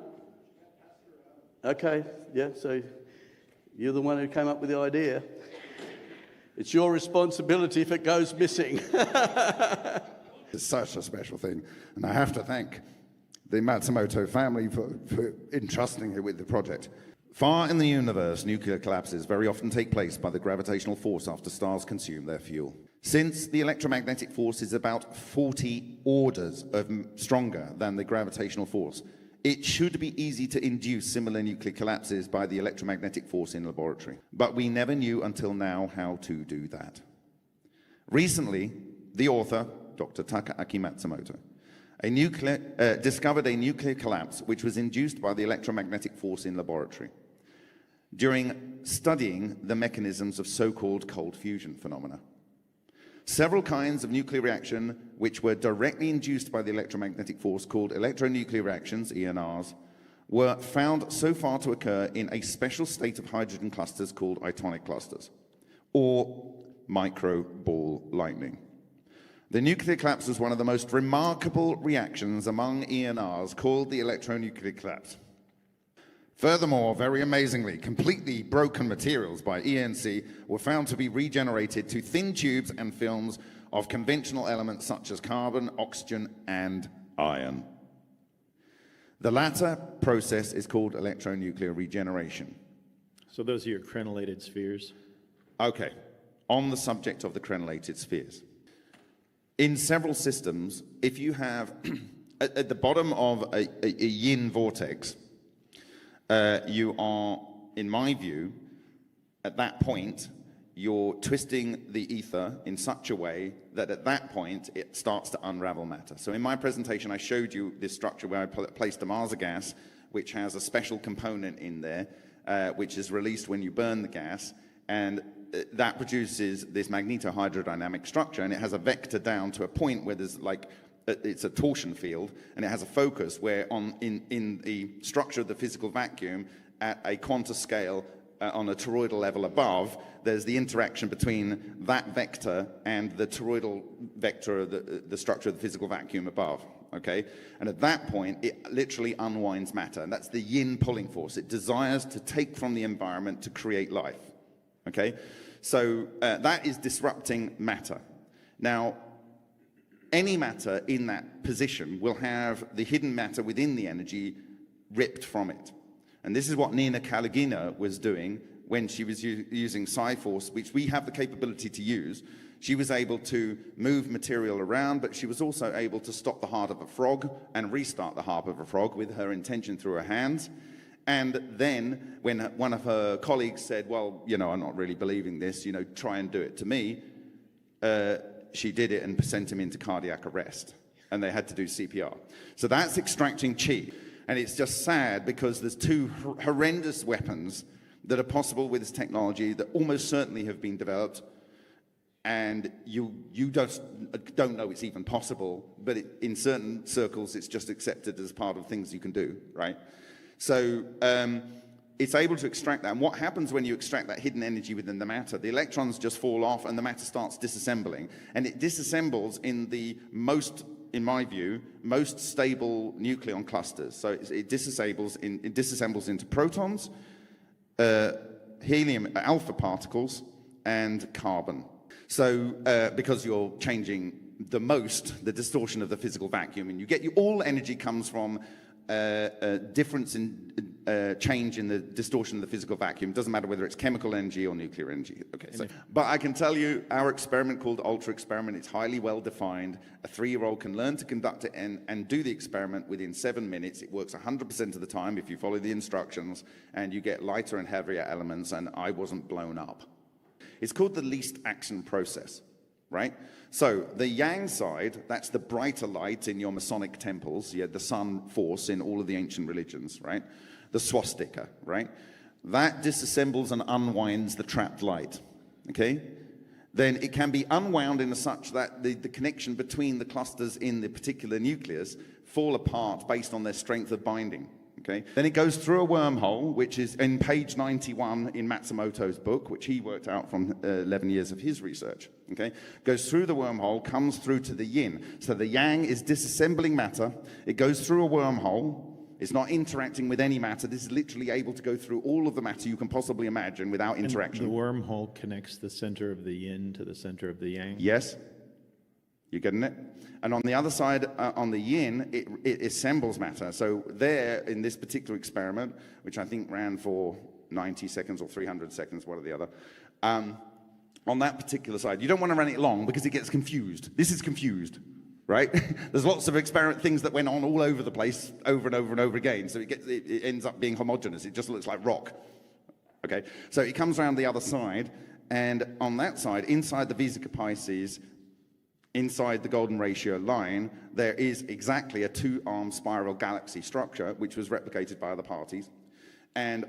Okay, yeah, so you're the one who came up with the idea. It's your responsibility if it goes missing. It's such a special thing, and I have to thank the Matsumoto family for entrusting me with the project. Far in the universe, nuclear collapses very often take place by the gravitational force after stars consume their fuel. Since the electromagnetic force is about 40 orders stronger than the gravitational force, it should be easy to induce similar nuclear collapses by the electromagnetic force in laboratory. But we never knew until now how to do that. Recently, the author, Dr. Takaaki Matsumoto, discovered a nuclear collapse which was induced by the electromagnetic force in laboratory during studying the mechanisms of so-called cold fusion phenomena. Several kinds of nuclear reaction which were directly induced by the electromagnetic force, called electronuclear reactions, ENRs, were found so far to occur in a special state of hydrogen clusters called itonic clusters, or micro ball lightning. The nuclear collapse was one of the most remarkable reactions among ENRs, called the electronuclear collapse. Furthermore, very amazingly, completely broken materials by ENC were found to be regenerated to thin tubes and films of conventional elements such as carbon, oxygen, and iron. The latter process is called electronuclear regeneration. So those are your crenellated spheres? Okay, on the subject of the crenellated spheres. In several systems, if you have, at the bottom of a yin vortex, you are, in my view, at that point, you're twisting the ether in such a way that at that point, it starts to unravel matter. So in my presentation, I showed you this structure where I placed a Marsa gas, which has a special component in there, which is released when you burn the gas, and that produces this magnetohydrodynamic structure, and it has a vector down to a point where there's it's a torsion field, and it has a focus where in the structure of the physical vacuum at a quanta scale on a toroidal level above, there's the interaction between that vector and the toroidal vector of the structure of the physical vacuum above, okay? And at that point, it literally unwinds matter, and that's the yin pulling force. It desires to take from the environment to create life, okay? So that is disrupting matter. Now, any matter in that position will have the hidden matter within the energy ripped from it. And this is what Nina Kaligina was doing when she was using Psi-Force, which we have the capability to use. She was able to move material around, but she was also able to stop the heart of a frog and restart the heart of a frog with her intention through her hands. And then when one of her colleagues said, well, I'm not really believing this, try and do it to me, she did it and sent him into cardiac arrest, and they had to do CPR. So that's extracting chi, and it's just sad because there's two horrendous weapons that are possible with this technology that almost certainly have been developed, and you don't know it's even possible, but in certain circles it's just accepted as part of things you can do, right? So it's able to extract that. And what happens when you extract that hidden energy within the matter? The electrons just fall off and the matter starts disassembling. And it disassembles in the most, in my view, most stable nucleon clusters. So it disassembles into protons, helium alpha particles, and carbon. So because you're changing the distortion of the physical vacuum, and all energy comes from a difference in change in the distortion of the physical vacuum. It doesn't matter whether it's chemical energy or nuclear energy. Okay, but I can tell you our experiment called Ultra Experiment, it's highly well defined. A 3-year-old can learn to conduct it and do the experiment within 7 minutes. It works 100% of the time if you follow the instructions, and you get lighter and heavier elements, and I wasn't blown up. It's called the least action process, right? So the yang side, that's the brighter light in your Masonic temples. You had the sun force in all of the ancient religions, right? The swastika, right? That disassembles and unwinds the trapped light, okay? Then it can be unwound in such that the connection between the clusters in the particular nucleus fall apart based on their strength of binding. Okay. Then it goes through a wormhole, which is in page 91 in Matsumoto's book, which he worked out from 11 years of his research. Okay. Goes through the wormhole, comes through to the yin. So the yang is disassembling matter. It goes through a wormhole. It's not interacting with any matter. This is literally able to go through all of the matter you can possibly imagine without interaction. And the wormhole connects the center of the yin to the center of the yang? Yes. You getting it? And on the other side, on the yin, it assembles matter. So there, in this particular experiment, which I think ran for 90 seconds or 300 seconds, one or the other, on that particular side, you don't want to run it long because it gets confused. This is confused, right? There's lots of experiment things that went on all over the place, over and over and over again. So it ends up being homogeneous. It just looks like rock. Okay, so it comes around the other side, and on that side, inside the Vesica Pisces, inside the golden ratio line, there is exactly a 2-arm spiral galaxy structure, which was replicated by other parties. And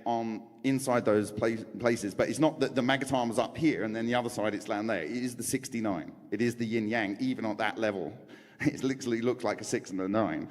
inside those places, but it's not that the Magatarm is up here and then the other side it's down there. It is the 69. It is the yin-yang, even on that level. It literally looks like a 6 and a 9.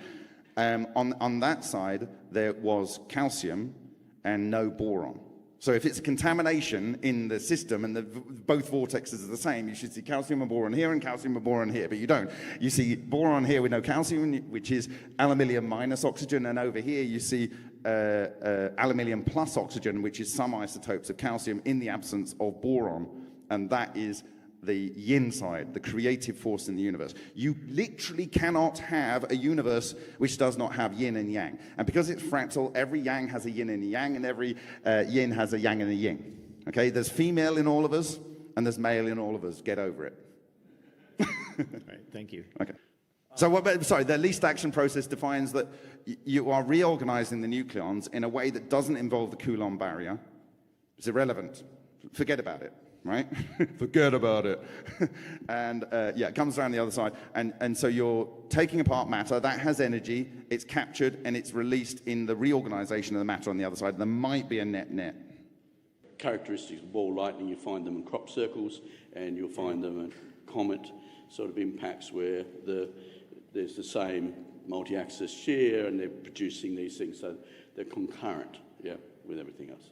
On that side, there was calcium and no boron. So if it's a contamination in the system and both vortexes are the same, you should see calcium and boron here and calcium and boron here, but you don't. You see boron here with no calcium, which is aluminium minus oxygen, and over here you see aluminium plus oxygen, which is some isotopes of calcium in the absence of boron, and that is the yin side, the creative force in the universe. You literally cannot have a universe which does not have yin and yang. And because it's fractal, every yang has a yin and a yang, and every yin has a yang and a yin. Okay, there's female in all of us, and there's male in all of us. Get over it. All right, thank you. Okay. So, the least action process defines that you are reorganizing the nucleons in a way that doesn't involve the Coulomb barrier. It's irrelevant. Forget about it. Right? Forget about it. And it comes around the other side. And so you're taking apart matter. That has energy. It's captured and it's released in the reorganization of the matter on the other side. There might be a net-net. Characteristics of ball lightning, you find them in crop circles, and you'll find them in comet sort of impacts where there's the same multi-axis shear, and they're producing these things. So they're concurrent, with everything else.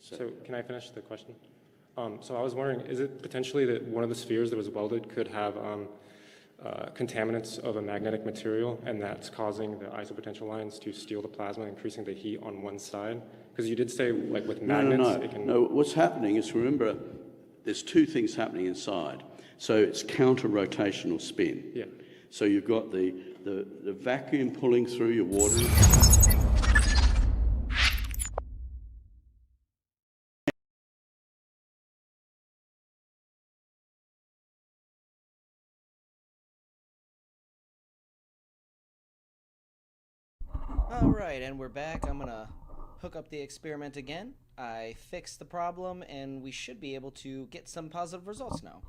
So can I finish the question? So I was wondering, is it potentially that one of the spheres that was welded could have contaminants of a magnetic material, and that's causing the isopotential lines to steal the plasma, increasing the heat on one side? Because you did say, like with magnets, it can... No, what's happening is, remember, there's two things happening inside. So it's counter-rotational spin. Yeah. So you've got the vacuum pulling through your water. Alright, and we're back. I'm gonna hook up the experiment again. I fixed the problem, and we should be able to get some positive results now.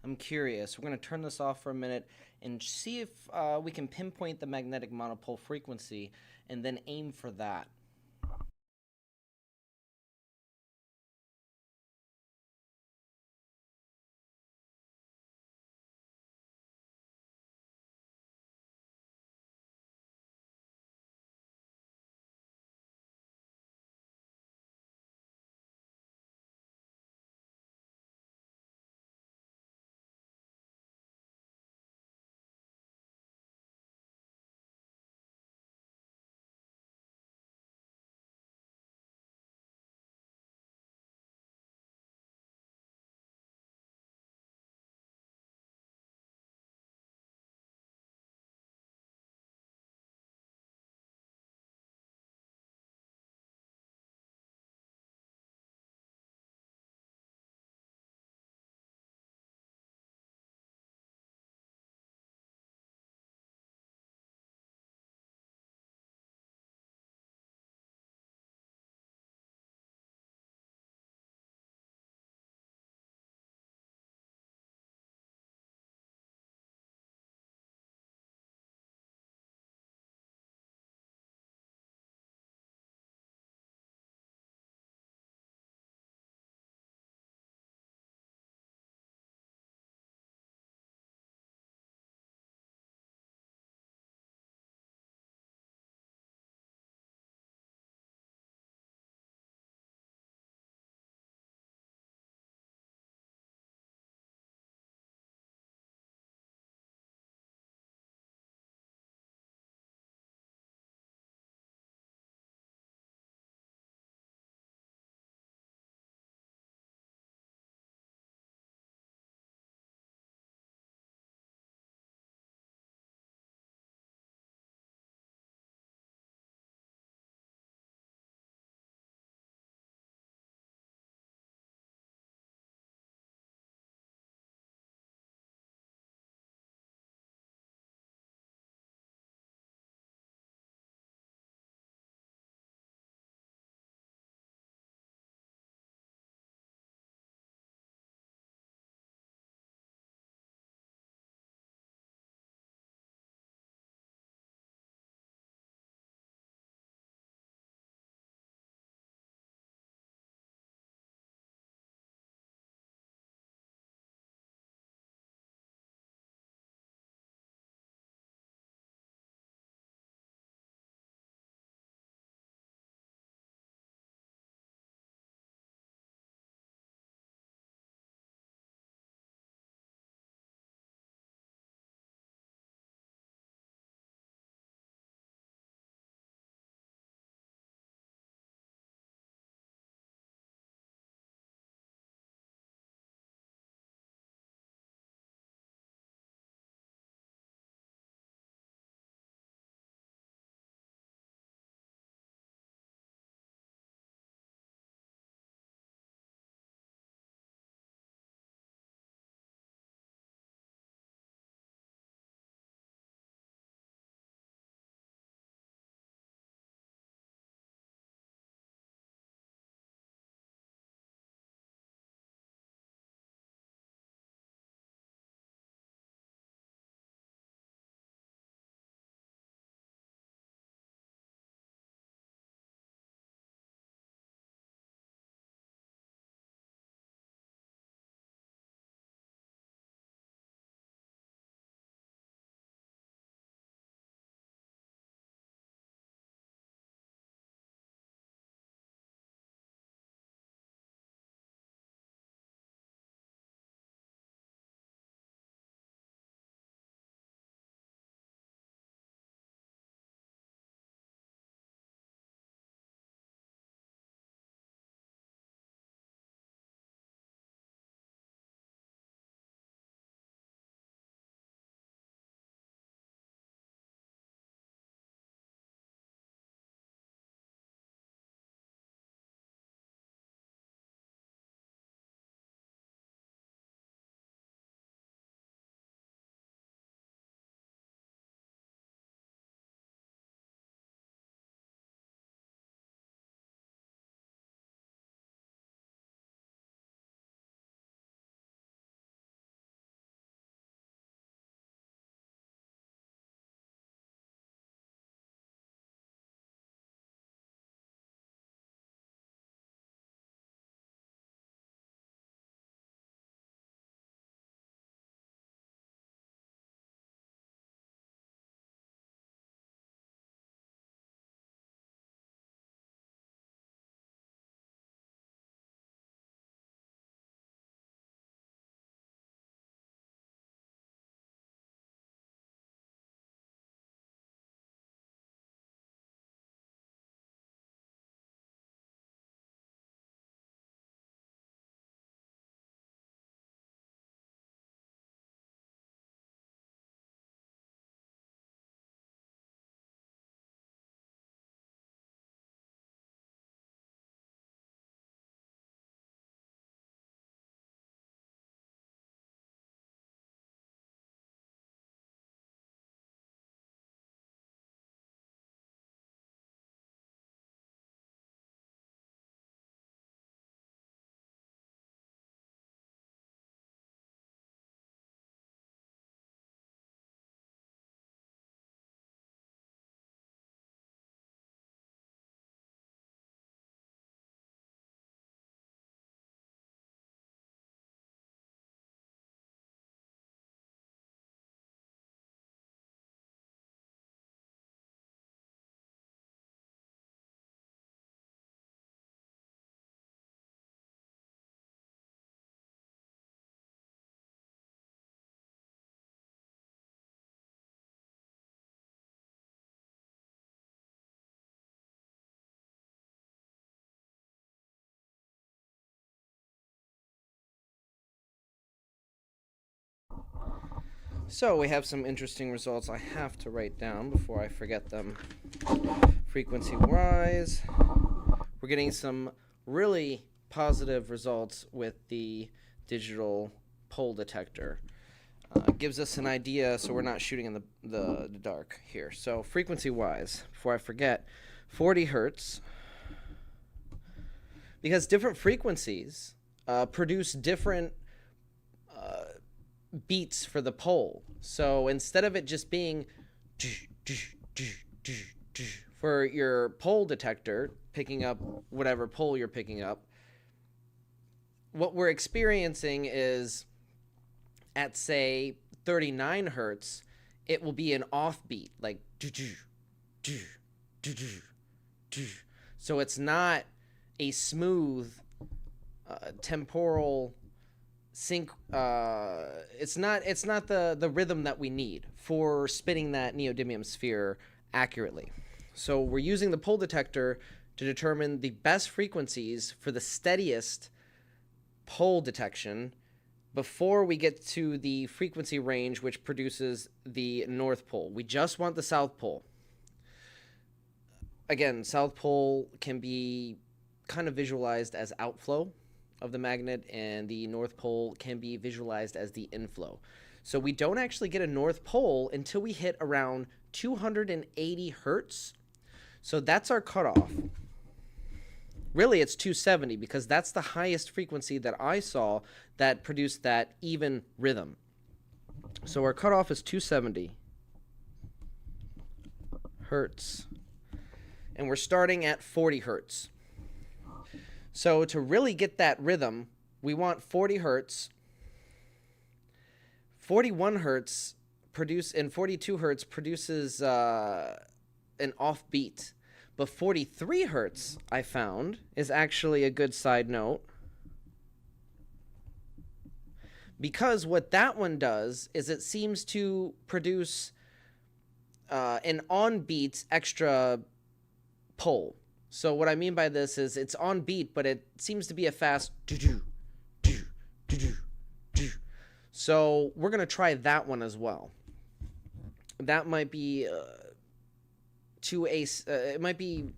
I'm curious. We're going to turn this off for a minute and see if we can pinpoint the magnetic monopole frequency and then aim for that. So we have some interesting results I have to write down before I forget them. Frequency rise. We're getting some really positive results with the digital pole detector. Gives us an idea so we're not shooting in the dark here. So frequency wise, before I forget, 40 hertz. Because different frequencies produce different beats for the pole. So instead of it just being for your pole detector picking up whatever pole you're picking up, what we're experiencing is at, say, 39 hertz, it will be an offbeat, like so it's not a smooth temporal sync. It's not the rhythm that we need for spinning that neodymium sphere accurately. So we're using the pole detector to determine the best frequencies for the steadiest pole detection before we get to the frequency range which produces the North Pole. We just want the South Pole. Again, South Pole can be kind of visualized as outflow of the magnet, and the North Pole can be visualized as the inflow. So we don't actually get a North Pole until we hit around 280 hertz. So that's our cutoff. Really, it's 270 because that's the highest frequency that I saw that produced that even rhythm. So our cutoff is 270 hertz. And we're starting at 40 hertz. So to really get that rhythm, we want 40 hertz. 41 hertz and 42 hertz produces an offbeat. But 43 hertz, I found, is actually a good side note. Because what that one does is it seems to produce an on-beat extra pole. So what I mean by this is it's on beat, but it seems to be a fast do-do, do-do, do-do, do. So we're going to try that one as well. That might be it might be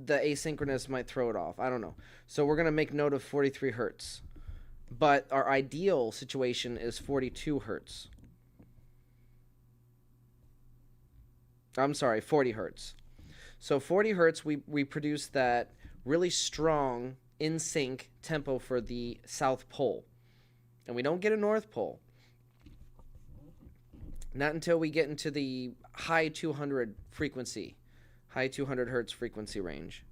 the asynchronous might throw it off. I don't know. So we're going to make note of 43 hertz. But our ideal situation is 42 hertz. I'm sorry, 40 hertz. So 40 hertz, we produce that really strong in sync tempo for the South Pole. And we don't get a North Pole. Not until we get into the high 200 frequency, high 200 hertz frequency range.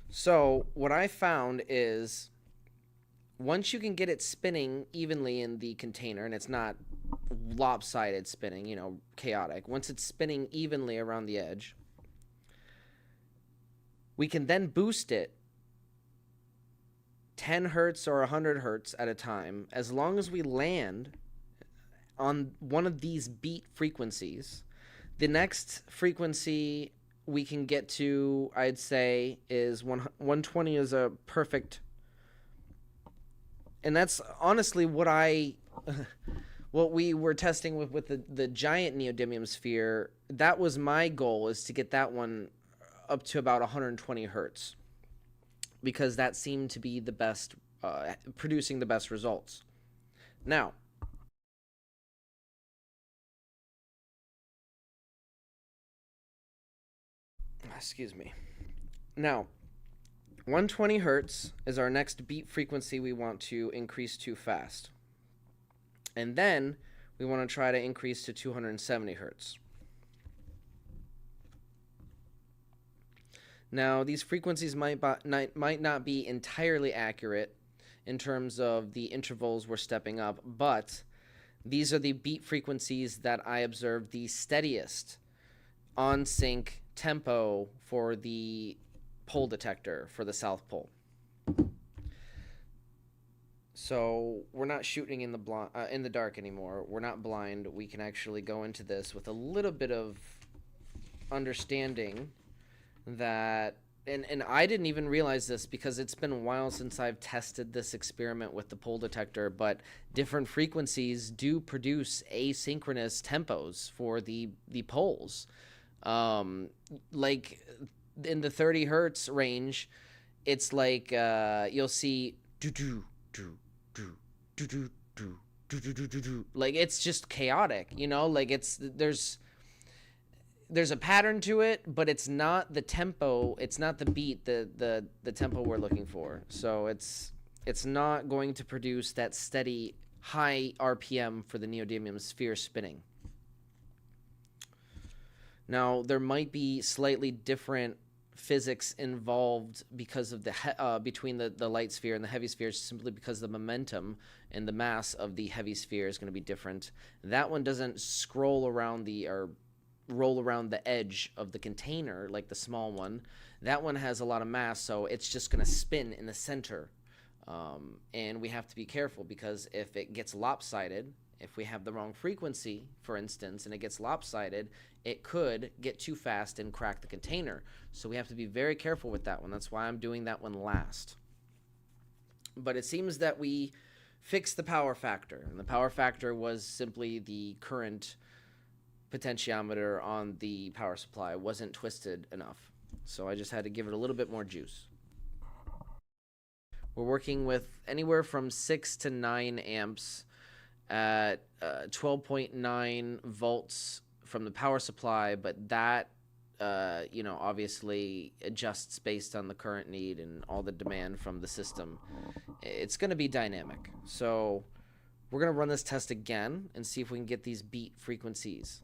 So what I found is once you can get it spinning evenly in the container, and it's not lopsided spinning, chaotic. Once it's spinning evenly around the edge, we can then boost it 10 hertz or 100 hertz at a time, as long as we land on one of these beat frequencies. The next frequency we can get to, I'd say, is 120 is a perfect. And that's honestly what what we were testing with the giant neodymium sphere. That was my goal, is to get that one up to about 120 hertz, because that seemed to be the best, producing the best results. Now, excuse me. Now, 120 hertz is our next beat frequency we want to increase to fast. And then we want to try to increase to 270 hertz. Now, these frequencies might not be entirely accurate in terms of the intervals we're stepping up, but these are the beat frequencies that I observed the steadiest on-sync tempo for the pole detector for the South Pole. So we're not shooting in the dark anymore. We're not blind. We can actually go into this with a little bit of understanding that and I didn't even realize this because it's been a while since I've tested this experiment with the pole detector, but different frequencies do produce asynchronous tempos for the poles. Like in the 30 hertz range, it's like you'll see do do do do do do do do do do do, like it's just chaotic, you know, like there's a pattern to it, but it's not the tempo, it's not the beat, the tempo we're looking for. So it's not going to produce that steady high RPM for the neodymium sphere spinning. Now, there might be slightly different physics involved because of the between the light sphere and the heavy sphere, simply because the momentum and the mass of the heavy sphere is going to be different. That one doesn't scroll around or roll around the edge of the container like the small one. That one has a lot of mass, so it's just going to spin in the center. And we have to be careful, because if it gets lopsided, if we have the wrong frequency, for instance, and it gets lopsided, it could get too fast and crack the container. So we have to be very careful with that one. That's why I'm doing that one last. But it seems that we fixed the power factor, and the power factor was simply the current potentiometer on the power supply wasn't twisted enough. So I just had to give it a little bit more juice. We're working with anywhere from 6 to 9 amps at 12.9 volts from the power supply, but that obviously adjusts based on the current need and all the demand from the system. It's going to be dynamic. So we're going to run this test again and see if we can get these beat frequencies.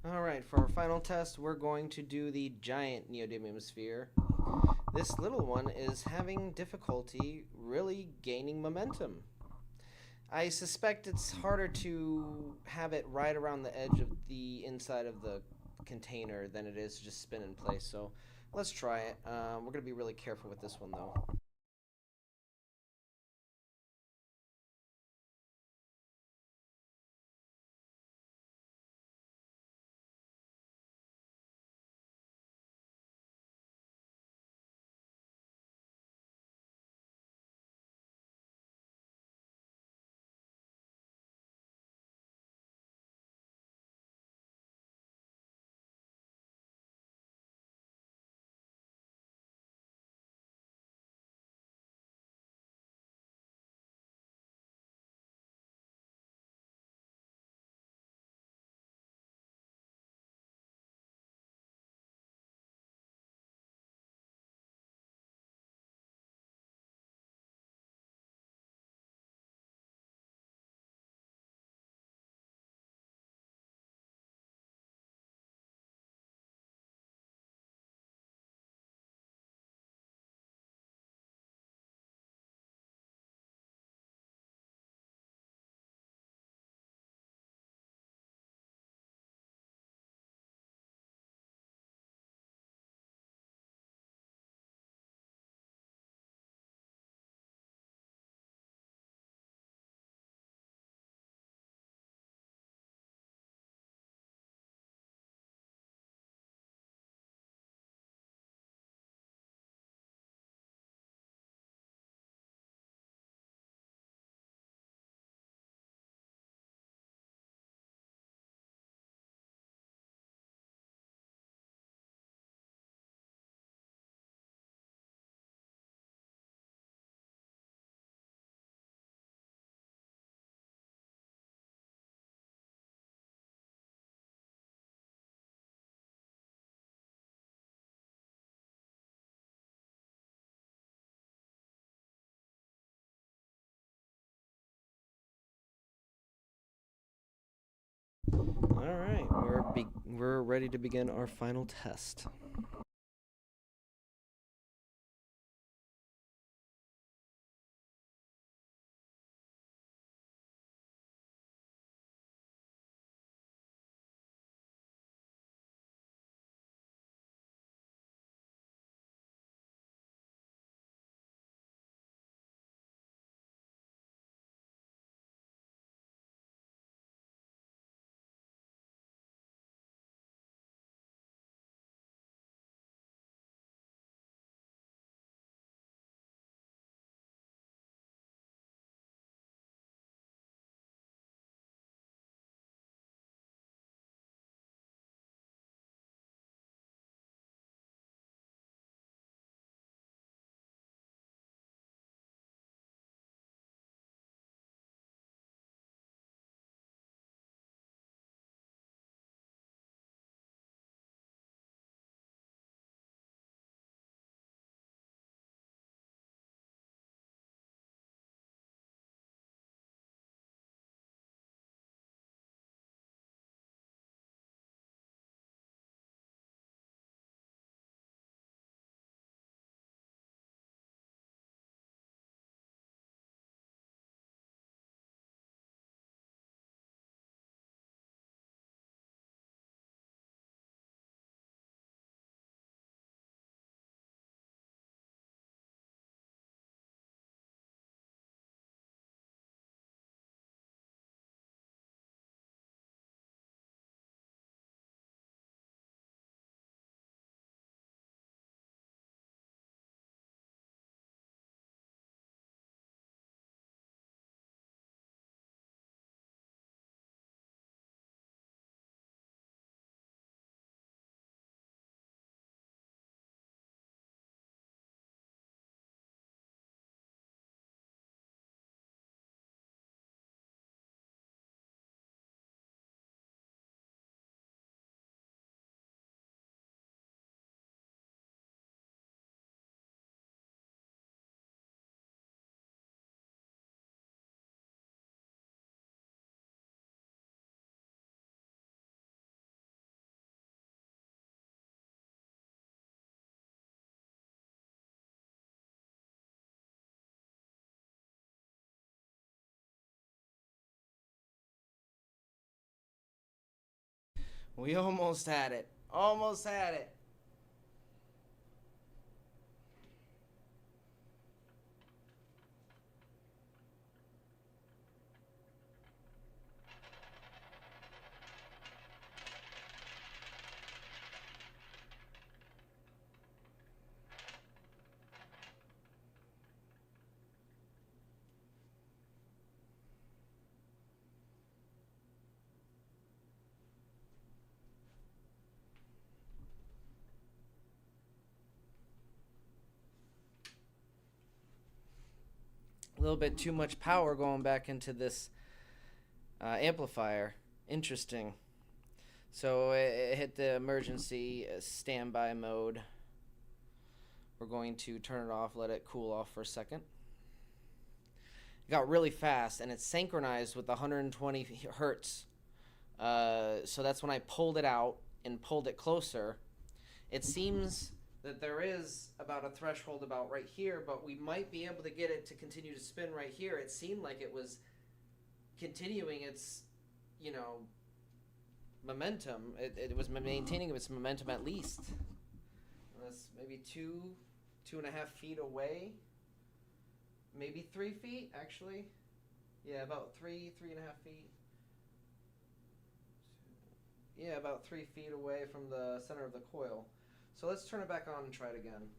Alright, for our final test, we're going to do the giant neodymium sphere. This little one is having difficulty really gaining momentum. I suspect it's harder to have it right around the edge of the inside of the container than it is to just spin in place, so let's try it. We're going to be really careful with this one, though. Alright, we're ready to begin our final test. We almost had it. Almost had it. A little bit too much power going back into this amplifier. Interesting. So it hit the emergency standby mode. We're going to turn it off, let it cool off for a second. It got really fast, and it's synchronized with 120 hertz. So that's when I pulled it out and pulled it closer. It seems that there is about a threshold about right here, but we might be able to get it to continue to spin right here. It seemed like it was continuing its, you know, momentum. It was maintaining its momentum at least. That's maybe 2.5 feet away. Maybe 3 feet, actually. Yeah, about 3.5 feet. Yeah, about 3 feet away from the center of the coil. So let's turn it back on and try it again.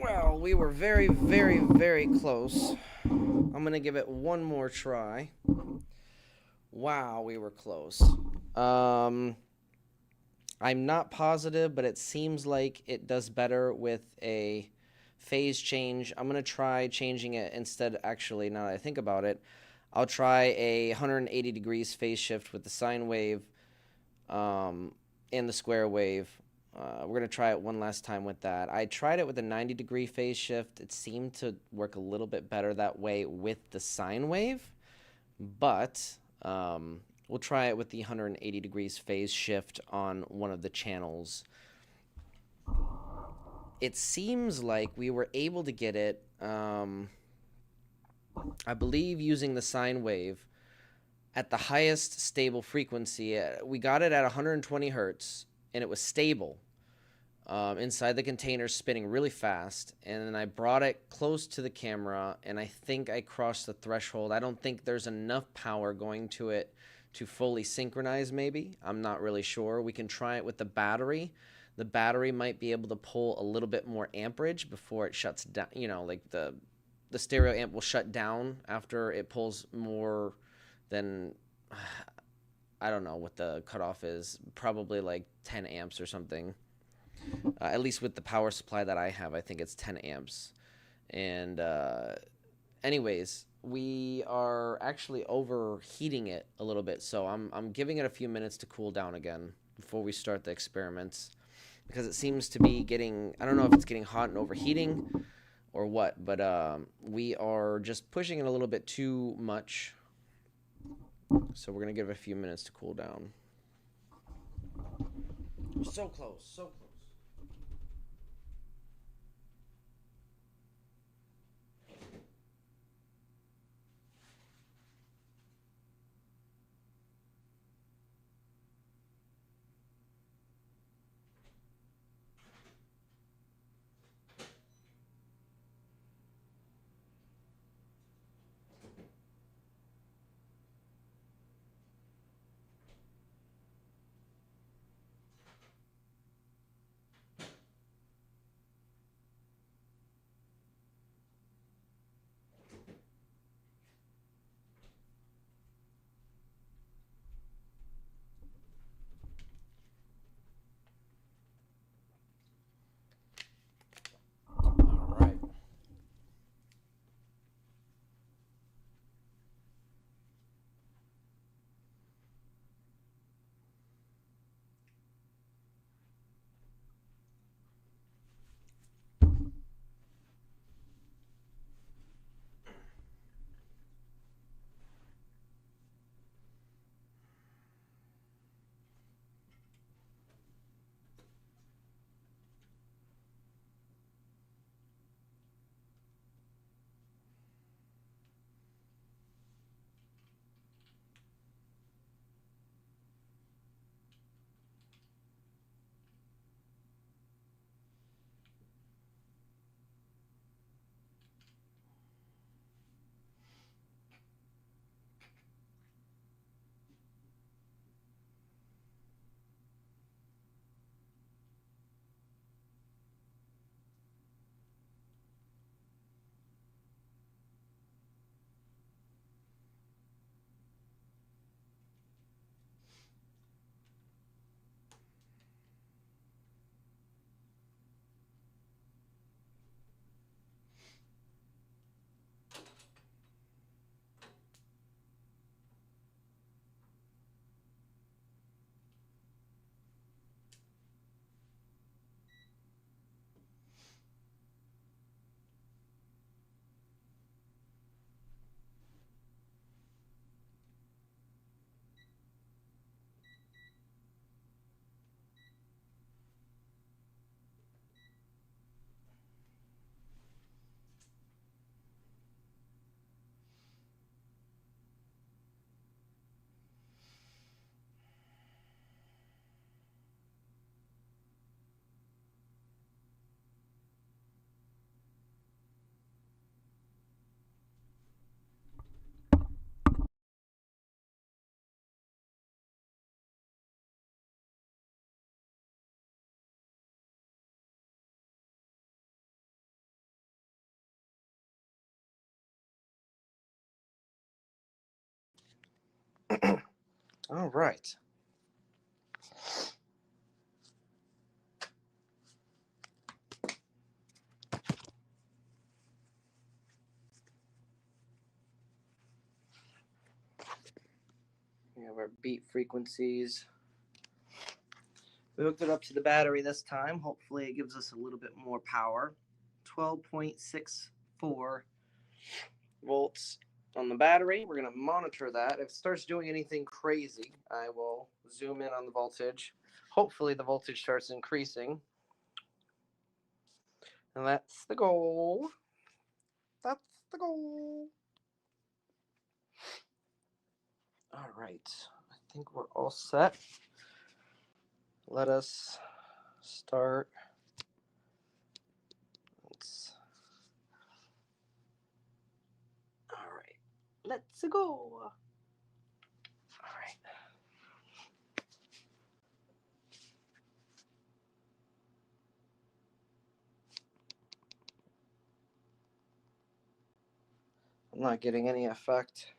Well, we were very, very, very close. I'm going to give it one more try. Wow, we were close. I'm not positive, but it seems like it does better with a phase change. I'm going to try changing it instead. Actually, now that I think about it, I'll try a 180 degrees phase shift with the sine wave and the square wave. We're going to try it one last time with that. I tried it with a 90 degree phase shift. It seemed to work a little bit better that way with the sine wave, but we'll try it with the 180 degrees phase shift on one of the channels. It seems like we were able to get it, I believe, using the sine wave at the highest stable frequency. We got it at 120 hertz, and it was stable inside the container, spinning really fast. And then I brought it close to the camera, and I think I crossed the threshold. I don't think there's enough power going to it to fully synchronize, maybe. I'm not really sure. We can try it with the battery. The battery might be able to pull a little bit more amperage before it shuts down. You know, like the stereo amp will shut down after it pulls more than, I don't know what the cutoff is, probably like 10 amps or something. At least with the power supply that I have, I think it's 10 amps. And anyways, we are actually overheating it a little bit, so I'm giving it a few minutes to cool down again before we start the experiments, because it seems to be getting, I don't know if it's getting hot and overheating or what, but we are just pushing it a little bit too much. So we're going to give it a few minutes to cool down. So close, so close. All right. We have our beat frequencies. We hooked it up to the battery this time. Hopefully it gives us a little bit more power. 12.64 volts on the battery. We're going to monitor that. If it starts doing anything crazy, I will zoom in on the voltage. Hopefully the voltage starts increasing. And that's the goal. That's the goal. All right. I think we're all set. Let us start. All right. Let's go. All right. I'm not getting any effect.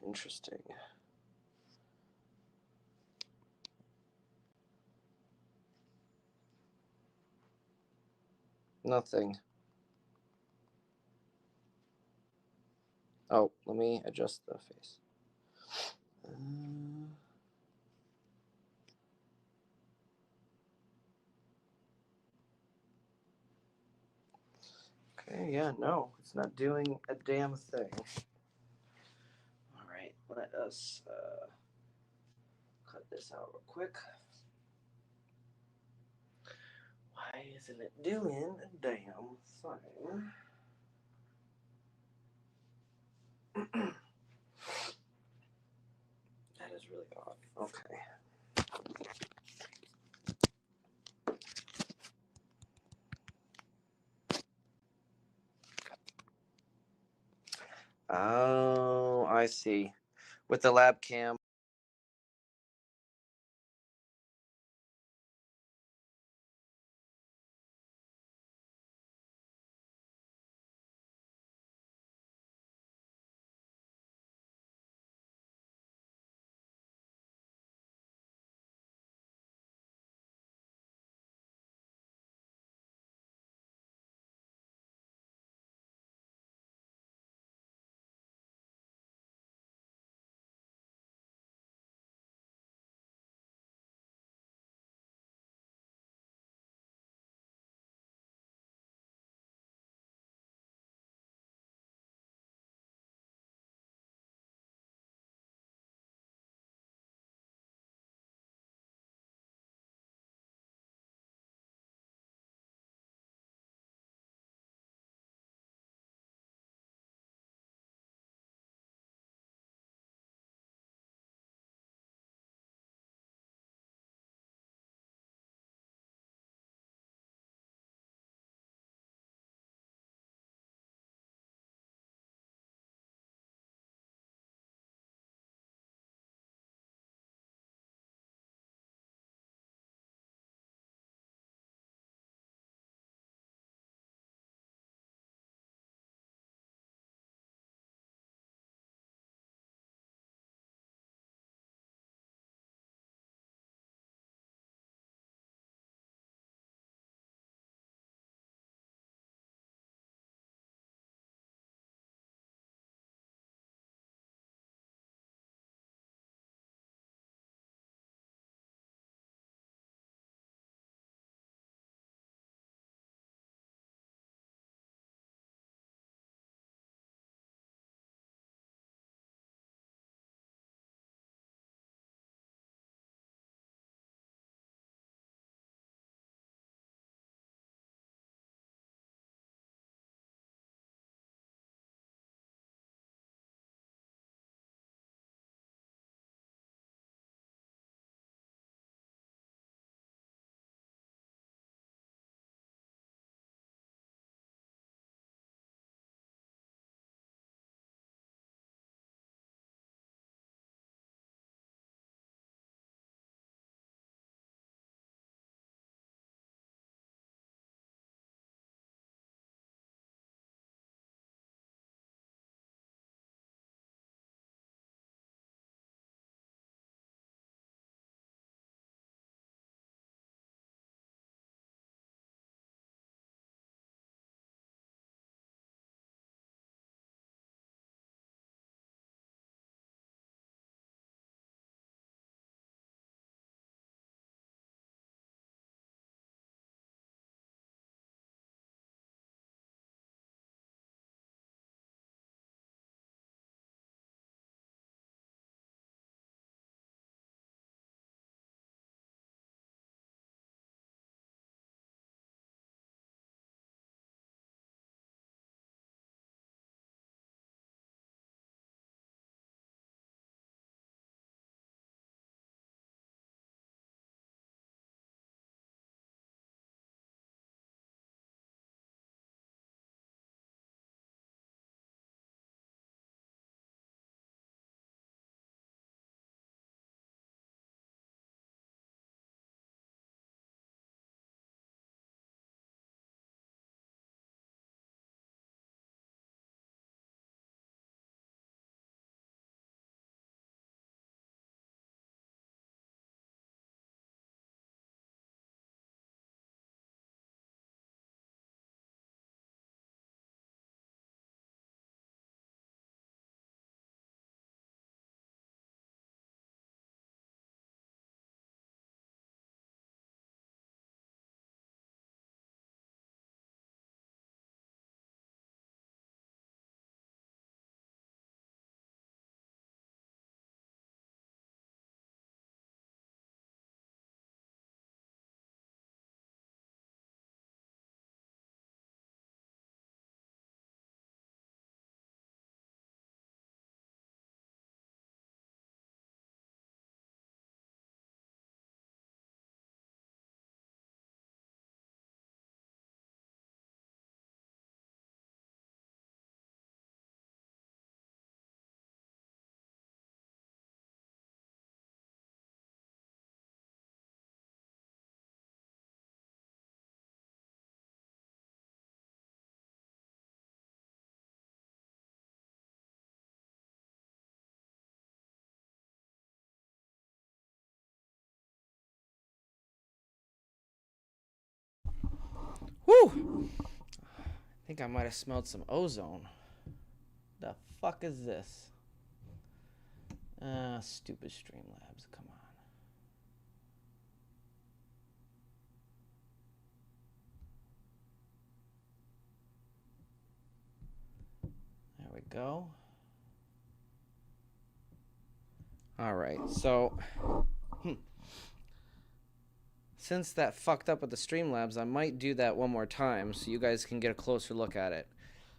Interesting. Nothing. Oh, let me adjust the face. Okay, yeah, no, it's not doing a damn thing. All right, let us cut this out real quick. Why isn't it doing a damn thing? That is really odd. Okay. Oh, I see. With the lab cam. Whew! I think I might have smelled some ozone. The fuck is this? Stupid Streamlabs, come on. There we go. All right, so since that fucked up with the Streamlabs, I might do that one more time so you guys can get a closer look at it.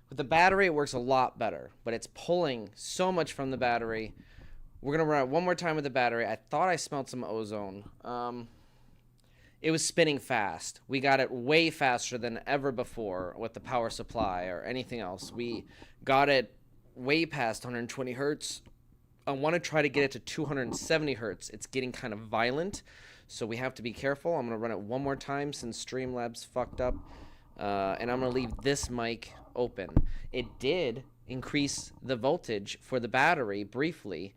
With the battery, it works a lot better, but it's pulling so much from the battery. We're going to run it one more time with the battery. I thought I smelled some ozone. It was spinning fast. We got it way faster than ever before with the power supply or anything else. We got it way past 120 hertz. I want to try to get it to 270 hertz. It's getting kind of violent, so we have to be careful. I'm going to run it one more time since Streamlabs fucked up, and I'm going to leave this mic open. It did increase the voltage for the battery briefly,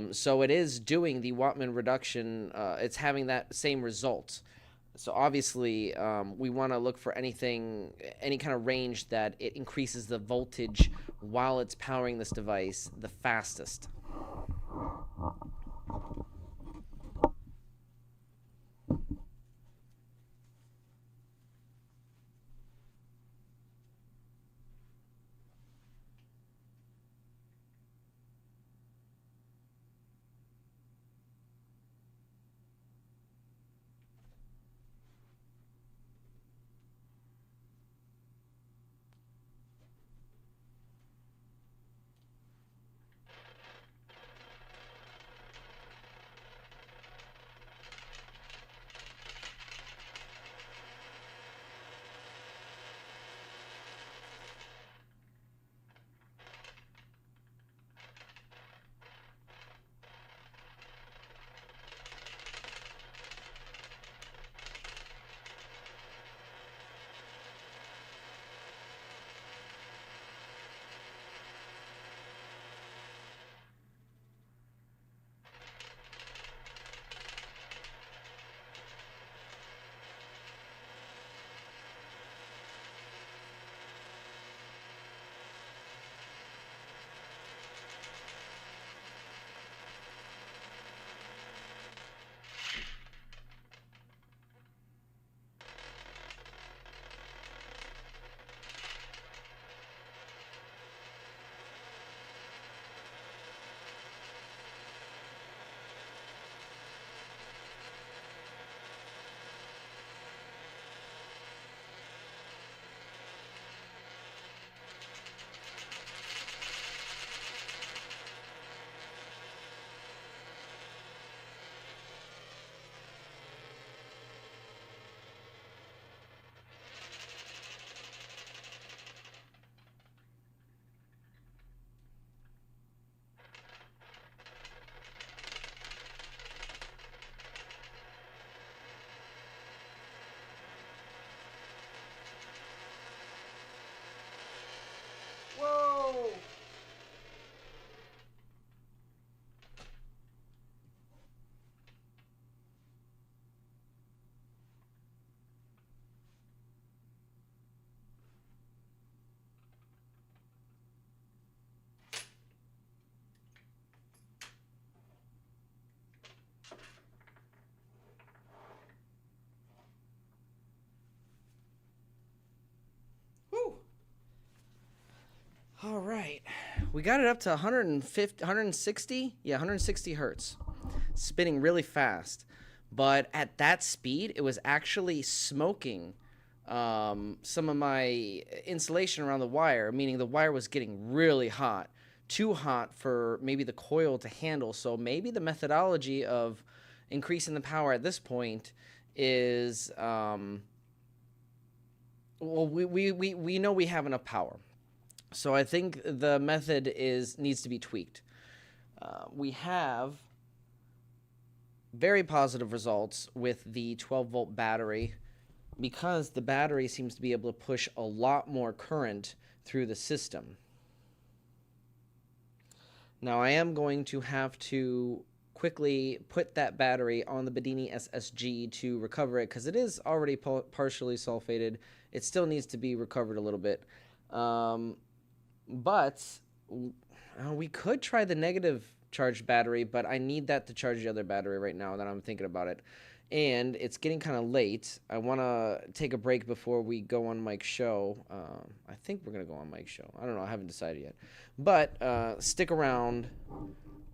so it is doing the Wattman reduction. It's having that same result. So obviously, we want to look for any kind of range that it increases the voltage while it's powering this device the fastest. Whoa! Woo! All right, we got it up to 160, yeah, 160 hertz, spinning really fast. But at that speed, it was actually smoking some of my insulation around the wire, meaning the wire was getting really hot, too hot for maybe the coil to handle. So maybe the methodology of increasing the power at this point is, well, we know we have enough power. So I think the method needs to be tweaked. We have very positive results with the 12-volt battery because the battery seems to be able to push a lot more current through the system. Now I am going to have to quickly put that battery on the Bedini SSG to recover it, because it is already partially sulfated. It still needs to be recovered a little bit. But we could try the negative charged battery, but I need that to charge the other battery right now that I'm thinking about it. And it's getting kind of late. I want to take a break before we go on Mike's show. I think we're going to go on Mike's show. I don't know. I haven't decided yet. But stick around.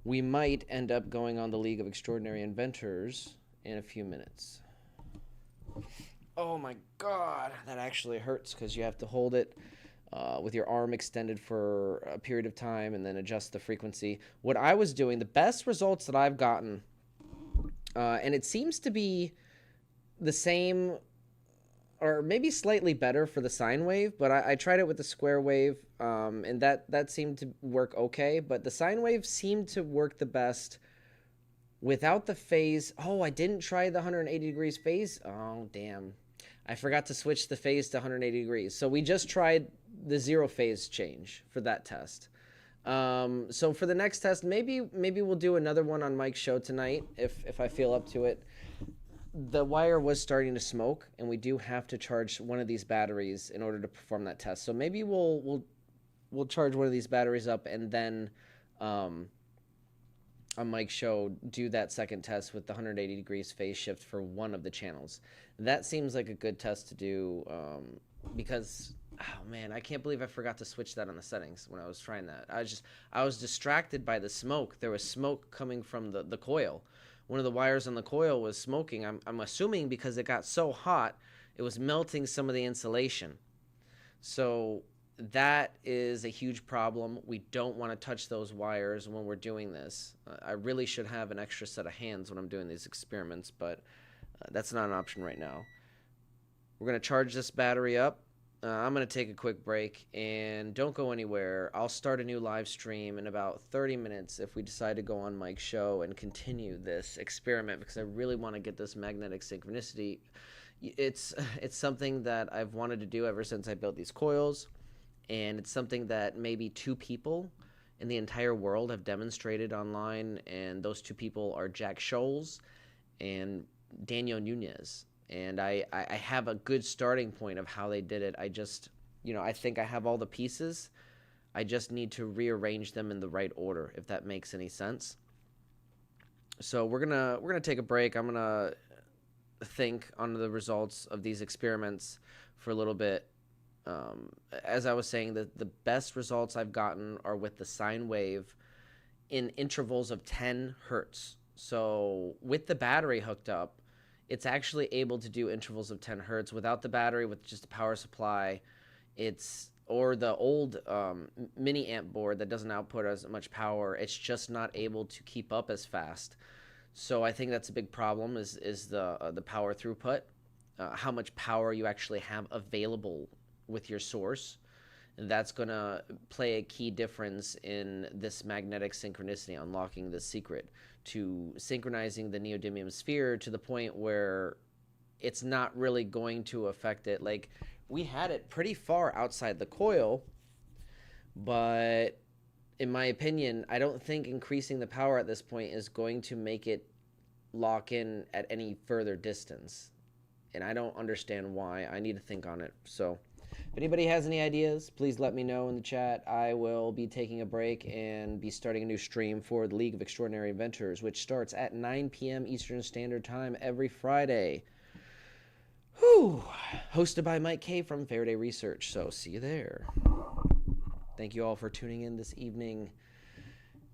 We might end up going on the League of Extraordinary Inventors in a few minutes. Oh my God. That actually hurts because you have to hold it with your arm extended for a period of time and then adjust the frequency. What I was doing, the best results that I've gotten, and it seems to be the same or maybe slightly better for the sine wave, but I tried it with the square wave, and that seemed to work okay, but the sine wave seemed to work the best without the phase. Oh, I didn't try the 180 degrees phase. Oh, damn. I forgot to switch the phase to 180 degrees. So we just tried the 0 phase change for that test. So for the next test, maybe we'll do another one on Mike's show tonight if I feel up to it. The wire was starting to smoke, and we do have to charge one of these batteries in order to perform that test. So maybe we'll charge one of these batteries up, and then on Mike's show do that second test with the 180 degrees phase shift for one of the channels. That seems like a good test to do because, oh man, I can't believe I forgot to switch that on the settings when I was trying that. I was distracted by the smoke. There was smoke coming from the coil. One of the wires on the coil was smoking. I'm assuming because it got so hot, it was melting some of the insulation. So that is a huge problem. We don't want to touch those wires when we're doing this. I really should have an extra set of hands when I'm doing these experiments, but that's not an option right now. We're going to charge this battery up. I'm going to take a quick break, and don't go anywhere. I'll start a new live stream in about 30 minutes if we decide to go on Mike's show and continue this experiment, because I really want to get this magnetic synchronicity. It's something that I've wanted to do ever since I built these coils, and it's something that maybe 2 people in the entire world have demonstrated online, and those 2 people are Jack Scholes and Daniel Nunez. And I have a good starting point of how they did it. I think I have all the pieces. I just need to rearrange them in the right order, if that makes any sense. So we're gonna take a break. I'm gonna think on the results of these experiments for a little bit. As I was saying, the best results I've gotten are with the sine wave in intervals of 10 hertz. So with the battery hooked up, it's actually able to do intervals of 10 hertz. Without the battery, with just a power supply, or the old mini amp board that doesn't output as much power, it's just not able to keep up as fast. So I think that's a big problem is the power throughput, how much power you actually have available with your source. And that's going to play a key difference in this magnetic synchronicity, unlocking the secret to synchronizing the neodymium sphere to the point where it's not really going to affect it. Like, we had it pretty far outside the coil, but in my opinion, I don't think increasing the power at this point is going to make it lock in at any further distance. And I don't understand why. I need to think on it. So if anybody has any ideas, please let me know in the chat. I will be taking a break and be starting a new stream for the League of Extraordinary Inventors, which starts at 9 p.m. Eastern Standard Time every Friday. Whew. Hosted by Mike K. from Faraday Research. So see you there. Thank you all for tuning in this evening.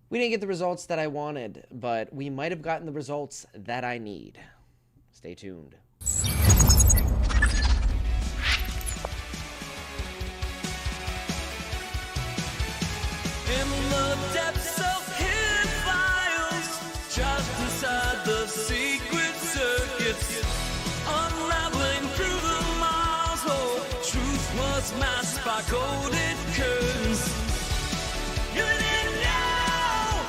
We didn't get the results that I wanted, but we might have gotten the results that I need. Stay tuned. In the depths of hidden files, just inside the secret circuits, unraveling through the miles, oh, truth was masked by coded curtains. You didn't know,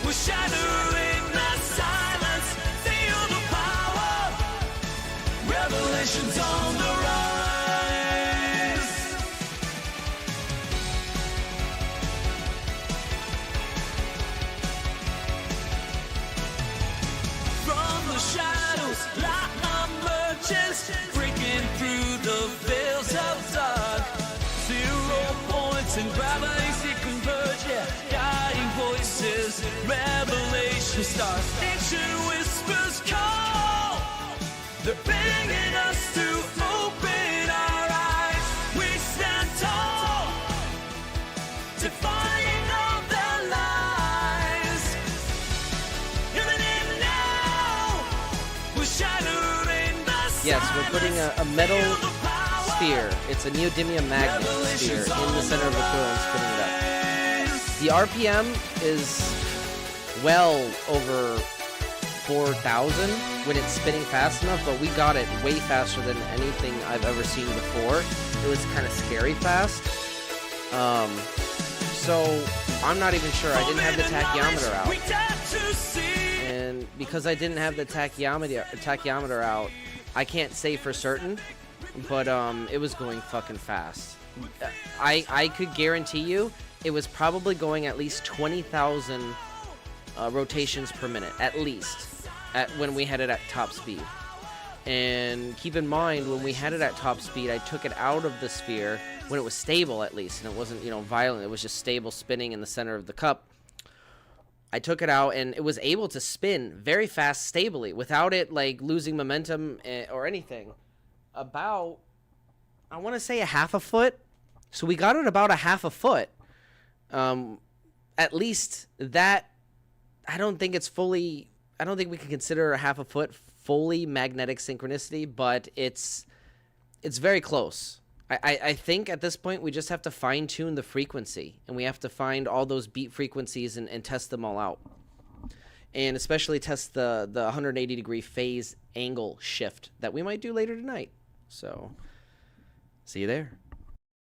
we're shattering the silence, feel the power, revelations on the rise. revelation starts. Ancient whispers call. They're begging us to open our eyes. We stand tall, defying all the lies. Living in now, we're shattering the Yes, we're putting a metal sphere. It's a neodymium magnet sphere in the center of the coil and spinning it up. The RPM is well over 4,000 when it's spinning fast enough, but we got it way faster than anything I've ever seen before. It was kind of scary fast. So I'm not even sure. I didn't have the tachyometer out. And because I didn't have the tachyometer out, I can't say for certain, but it was going fucking fast. I could guarantee you it was probably going at least 20,000 rotations per minute, at least, when we had it at top speed. And keep in mind, when we had it at top speed, I took it out of the sphere when it was stable, at least, and it wasn't, violent. It was just stable spinning in the center of the cup. I took it out, and it was able to spin very fast, stably, without it, losing momentum or anything. About, I want to say a half a foot. So we got it about a half a foot. At least that, I don't think we can consider a half a foot fully magnetic synchronicity, but it's very close. I think at this point we just have to fine tune the frequency, and we have to find all those beat frequencies and test them all out. And especially test the 180 degree phase angle shift that we might do later tonight. So, see you there.